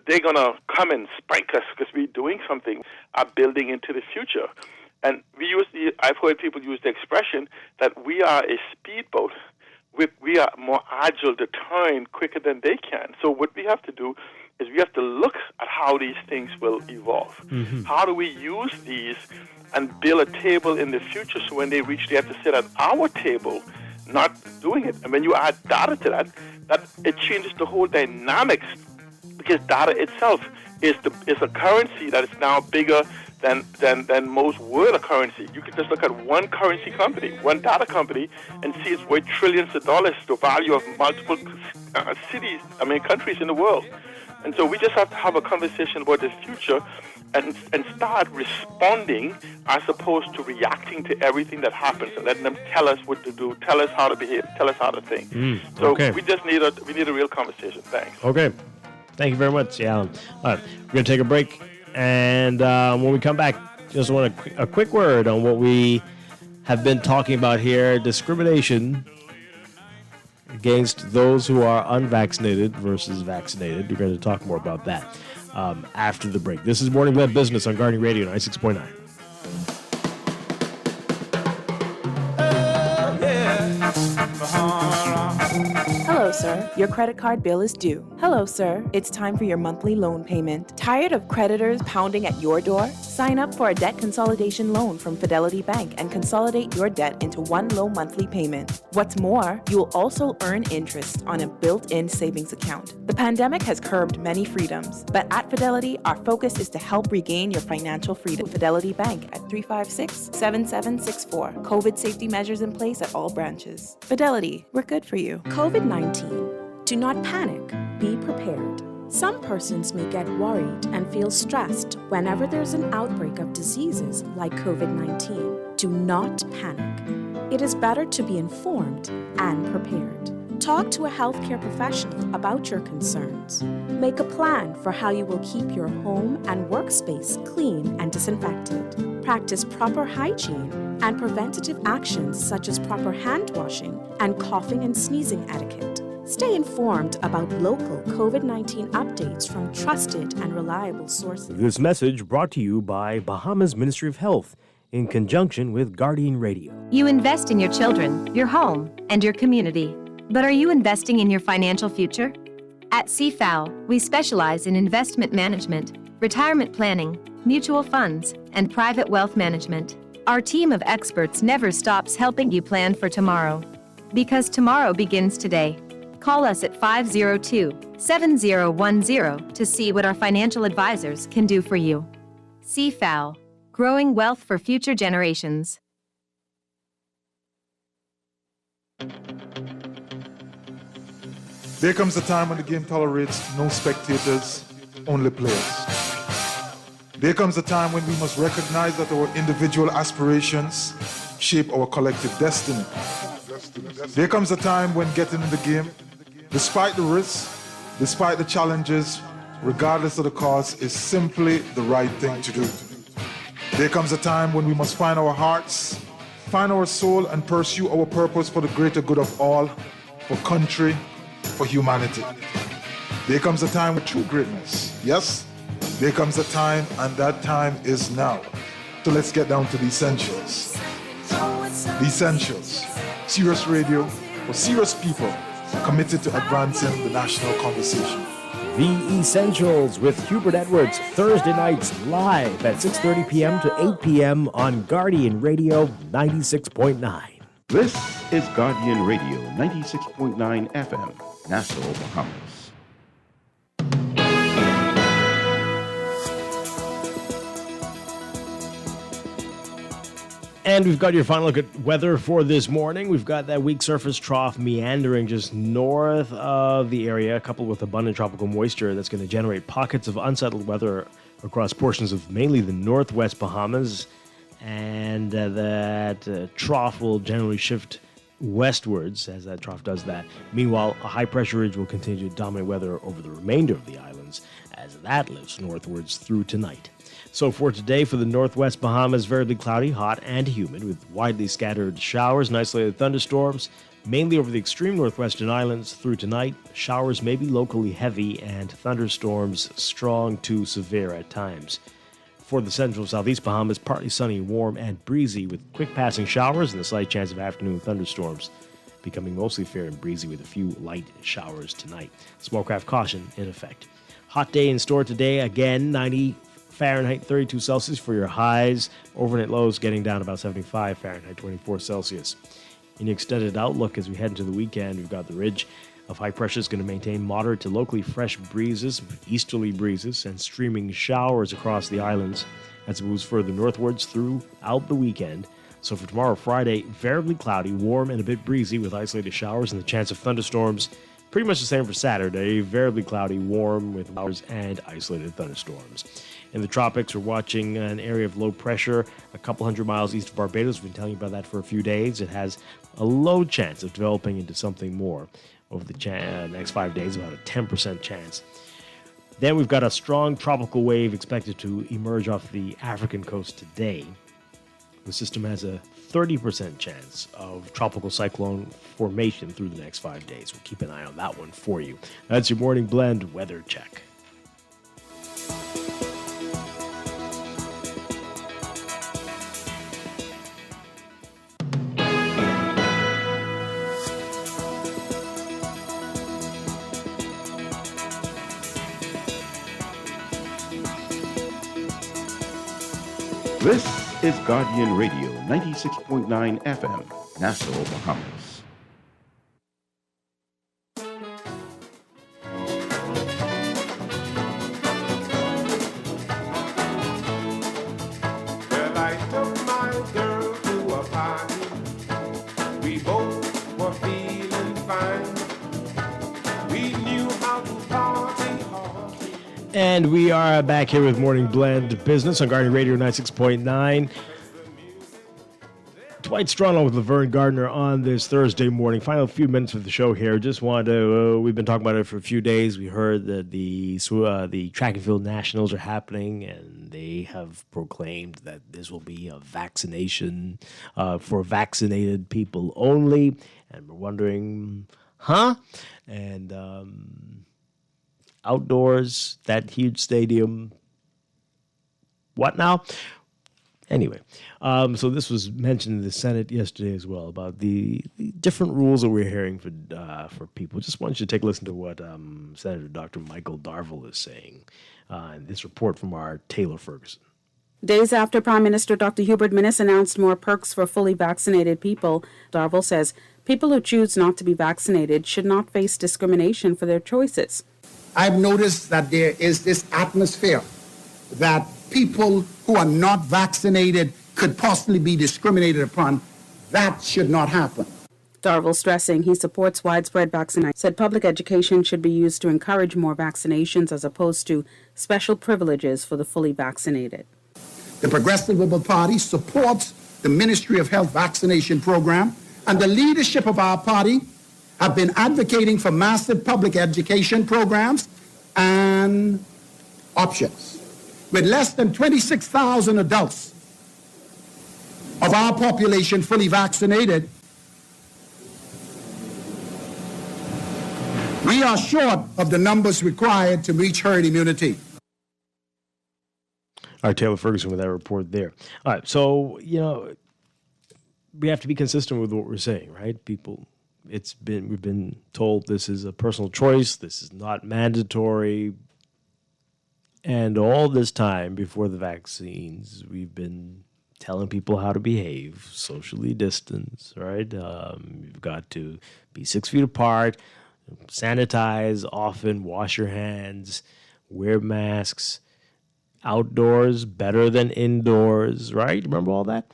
They're going to come and spank us because we're doing something, are building into the future. And I've heard people use the expression that we are a speedboat. We are more agile to turn quicker than they can. So what we have to do is we have to look at how these things will evolve. How do we use these and build a table in the future so when they reach, they have to sit at our table, not doing it. And when you add data to that it changes the whole dynamics, because data itself is a currency that is now bigger than most world currency. You can just look at one currency company, one data company, and see it's worth trillions of dollars, the value of multiple countries in the world. And so we just have to have a conversation about the future and start responding as opposed to reacting to everything that happens and letting them tell us what to do, tell us how to behave, tell us how to think. Okay. We just need a real conversation. Thanks. Okay. Thank you very much, Alan. All right, we're going to take a break. And when we come back, just want a quick word on what we have been talking about here. Discrimination against those who are unvaccinated versus vaccinated. We're going to talk more about that after the break. This is Morning Web Business on Guardian Radio 96.9. Hello, sir. Your credit card bill is due. Hello, sir. It's time for your monthly loan payment. Tired of creditors pounding at your door? Sign up for a debt consolidation loan from Fidelity Bank and consolidate your debt into one low monthly payment. What's more, you will also earn interest on a built-in savings account. The pandemic has curbed many freedoms, but at Fidelity, our focus is to help regain your financial freedom. Fidelity Bank at 356-7764. COVID safety measures in place at all branches. Fidelity, we're good for you. COVID-19. Do not panic. Be prepared. Some persons may get worried and feel stressed whenever there's an outbreak of diseases like COVID-19. Do not panic. It is better to be informed and prepared. Talk to a healthcare professional about your concerns. Make a plan for how you will keep your home and workspace clean and disinfected. Practice proper hygiene and preventative actions such as proper hand washing and coughing and sneezing etiquette. Stay informed about local COVID-19 updates from trusted and reliable sources. This message brought to you by Bahamas Ministry of Health in conjunction with Guardian Radio. You invest in your children, your home, and your community. But are you investing in your financial future? At CFAL, we specialize in investment management, retirement planning, mutual funds, and private wealth management. Our team of experts never stops helping you plan for tomorrow. Because tomorrow begins today. Call us at 502-7010 to see what our financial advisors can do for you. CFAL, growing wealth for future generations. There comes a time when the game tolerates no spectators, only players. There comes a time when we must recognize that our individual aspirations shape our collective destiny. There comes a time when getting in the game, despite the risks, despite the challenges, regardless of the cost, is simply the right thing to do. There comes a time when we must find our hearts, find our soul, and pursue our purpose for the greater good of all, for country, for humanity. There comes a time with true greatness. Yes, there comes a time, and that time is now. So let's get down to the essentials. The essentials. Serious radio for serious people committed to advancing the national conversation. The Essentials with Hubert Edwards, Thursday nights live at 6:30 p.m. to 8 p.m. on Guardian Radio 96.9. This is Guardian Radio 96.9 FM, Nassau, Bahamas. And we've got your final look at weather for this morning. We've got that weak surface trough meandering just north of the area, coupled with abundant tropical moisture that's going to generate pockets of unsettled weather across portions of mainly the northwest Bahamas. And that trough will generally shift westwards as that trough does that. Meanwhile, a high-pressure ridge will continue to dominate weather over the remainder of the islands as that lifts northwards through tonight. So for today, for the northwest Bahamas, variably cloudy, hot, and humid, with widely scattered showers and isolated thunderstorms, mainly over the extreme northwestern islands through tonight. Showers may be locally heavy and thunderstorms strong to severe at times. For the central southeast Bahamas, partly sunny, warm, and breezy, with quick passing showers and a slight chance of afternoon thunderstorms, becoming mostly fair and breezy with a few light showers tonight. Smallcraft caution in effect. Hot day in store today, again, 90 Fahrenheit, 32 Celsius for your highs. Overnight lows getting down about 75 Fahrenheit, 24 Celsius. In the extended outlook as we head into the weekend, we've got the ridge of high pressure is going to maintain moderate to locally fresh breezes, easterly breezes, and streaming showers across the islands as it moves further northwards throughout the weekend. So for tomorrow, Friday, variably cloudy, warm, and a bit breezy with isolated showers and the chance of thunderstorms. Pretty much the same for Saturday, variably cloudy, warm with showers and isolated thunderstorms. In the tropics, we're watching an area of low pressure a couple hundred miles east of Barbados. We've been telling you about that for a few days. It has a low chance of developing into something more over the next 5 days, about a 10% chance. Then we've got a strong tropical wave expected to emerge off the African coast today. The system has a 30% chance of tropical cyclone formation through the next 5 days. We'll keep an eye on that one for you. That's your morning blend weather check. This is Guardian Radio, 96.9 FM, Nassau, Bahamas. Well, I took my girl to a party. We both were feeling fine. We knew how to party hard. And we are back here with Morning Blend Business on Guardian Radio 96.9. Dwight Strachan with Laverne Gardner on this Thursday morning. Final few minutes of the show here. Just wanted to, we've been talking about it for a few days. We heard that the track and field nationals are happening, and they have proclaimed that this will be a vaccination for vaccinated people only. And we're wondering, huh? And outdoors, that huge stadium, what now? Anyway, so this was mentioned in the Senate yesterday as well about the different rules that we're hearing for people. Just want you to take a listen to what Senator Dr. Michael Darville is saying in this report from our Taylor Ferguson. Days after Prime Minister Dr. Hubert Minnis announced more perks for fully vaccinated people, Darville says people who choose not to be vaccinated should not face discrimination for their choices. I've noticed that there is this atmosphere that people who are not vaccinated could possibly be discriminated upon. That should not happen. Darville, stressing he supports widespread vaccination, said public education should be used to encourage more vaccinations as opposed to special privileges for the fully vaccinated. The Progressive Liberal Party supports the Ministry of Health vaccination program, and the leadership of our party have been advocating for massive public education programs and options. With less than 26,000 adults of our population fully vaccinated, we are short of the numbers required to reach herd immunity. All right, Taylor Ferguson with that report there. All right, so, we have to be consistent with what we're saying, right? We've been told this is a personal choice, this is not mandatory. And all this time before the vaccines, we've been telling people how to behave, socially distance, right? You've got to be 6 feet apart, sanitize often, wash your hands, wear masks, outdoors better than indoors, right? Remember all that?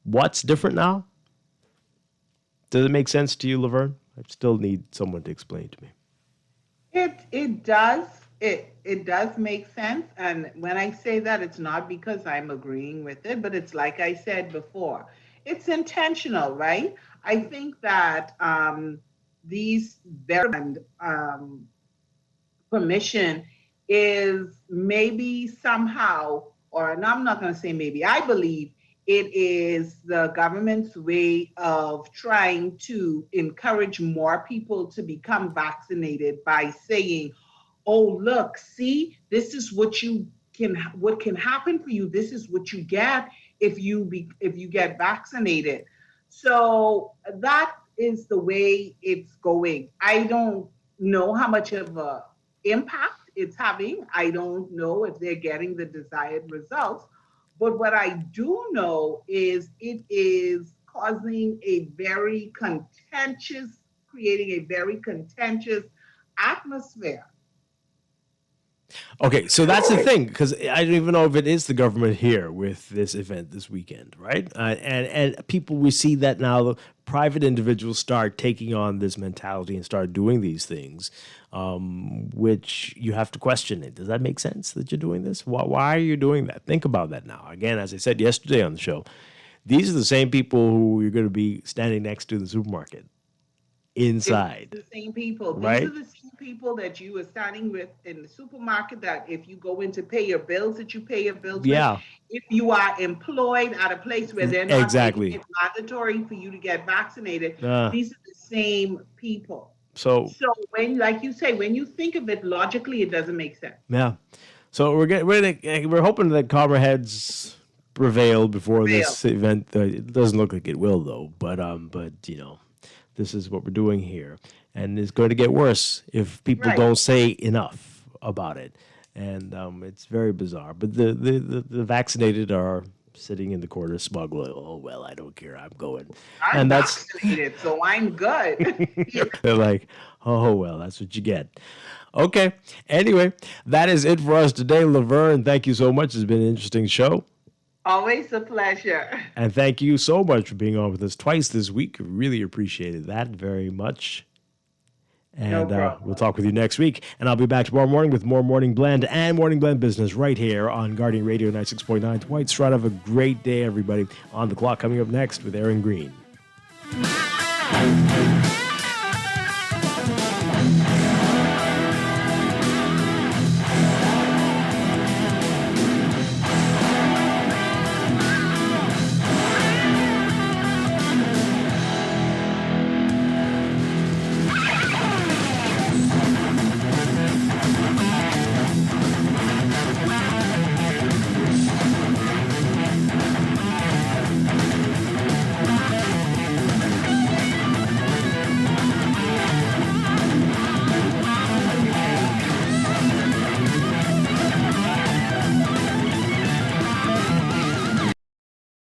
What's different now? Does it make sense to you, Laverne? I still need someone to explain to me. It does. It does make sense. And when I say that, it's not because I'm agreeing with it, but it's like I said before. It's intentional, right? I think that these permission is maybe somehow, or and I'm not going to say maybe, I believe it is the government's way of trying to encourage more people to become vaccinated by saying, oh, look, see, this is what can happen for you. This is what you get if you get vaccinated. So that is the way it's going. I don't know how much of an impact it's having. I don't know if they're getting the desired results. But what I do know is it is creating a very contentious atmosphere. Okay, so that's the thing, because I don't even know if it is the government here with this event this weekend, right? And people, we see that now, the private individuals start taking on this mentality and start doing these things, which you have to question it. Does that make sense that you're doing this? Why are you doing that? Think about that now. Again, as I said yesterday on the show, these are the same people who you're going to be standing next to in the supermarket inside. It's the same people. Right? These are the same people that you are standing with in the supermarket that if you go in to pay your bills, that you pay your bills Yeah. with. If you are employed at a place where they're not Exactly. making it mandatory for you to get vaccinated, Ah. these are the same people. So when, like you say, when you think of it logically, it doesn't make sense. yeah. So we're hoping that calmer heads prevail before this event. It doesn't look like it will though. But this is what we're doing here, and it's going to get worse if people don't say enough about it. And it's very bizarre. But the vaccinated are sitting in the corner smuggling. Oh, well, I don't care. I'm going. I'm vaccinated, so I'm good. They're like, oh, well, that's what you get. Okay. Anyway, that is it for us today. Laverne, thank you so much. It's been an interesting show. Always a pleasure. And thank you so much for being on with us twice this week. Really appreciated that very much. And we'll talk with you next week. And I'll be back tomorrow morning with more Morning Blend and Morning Blend Business right here on Guardian Radio 96.9. Dwight Strachan, have a great day, everybody. On the Clock coming up next with Aaron Green.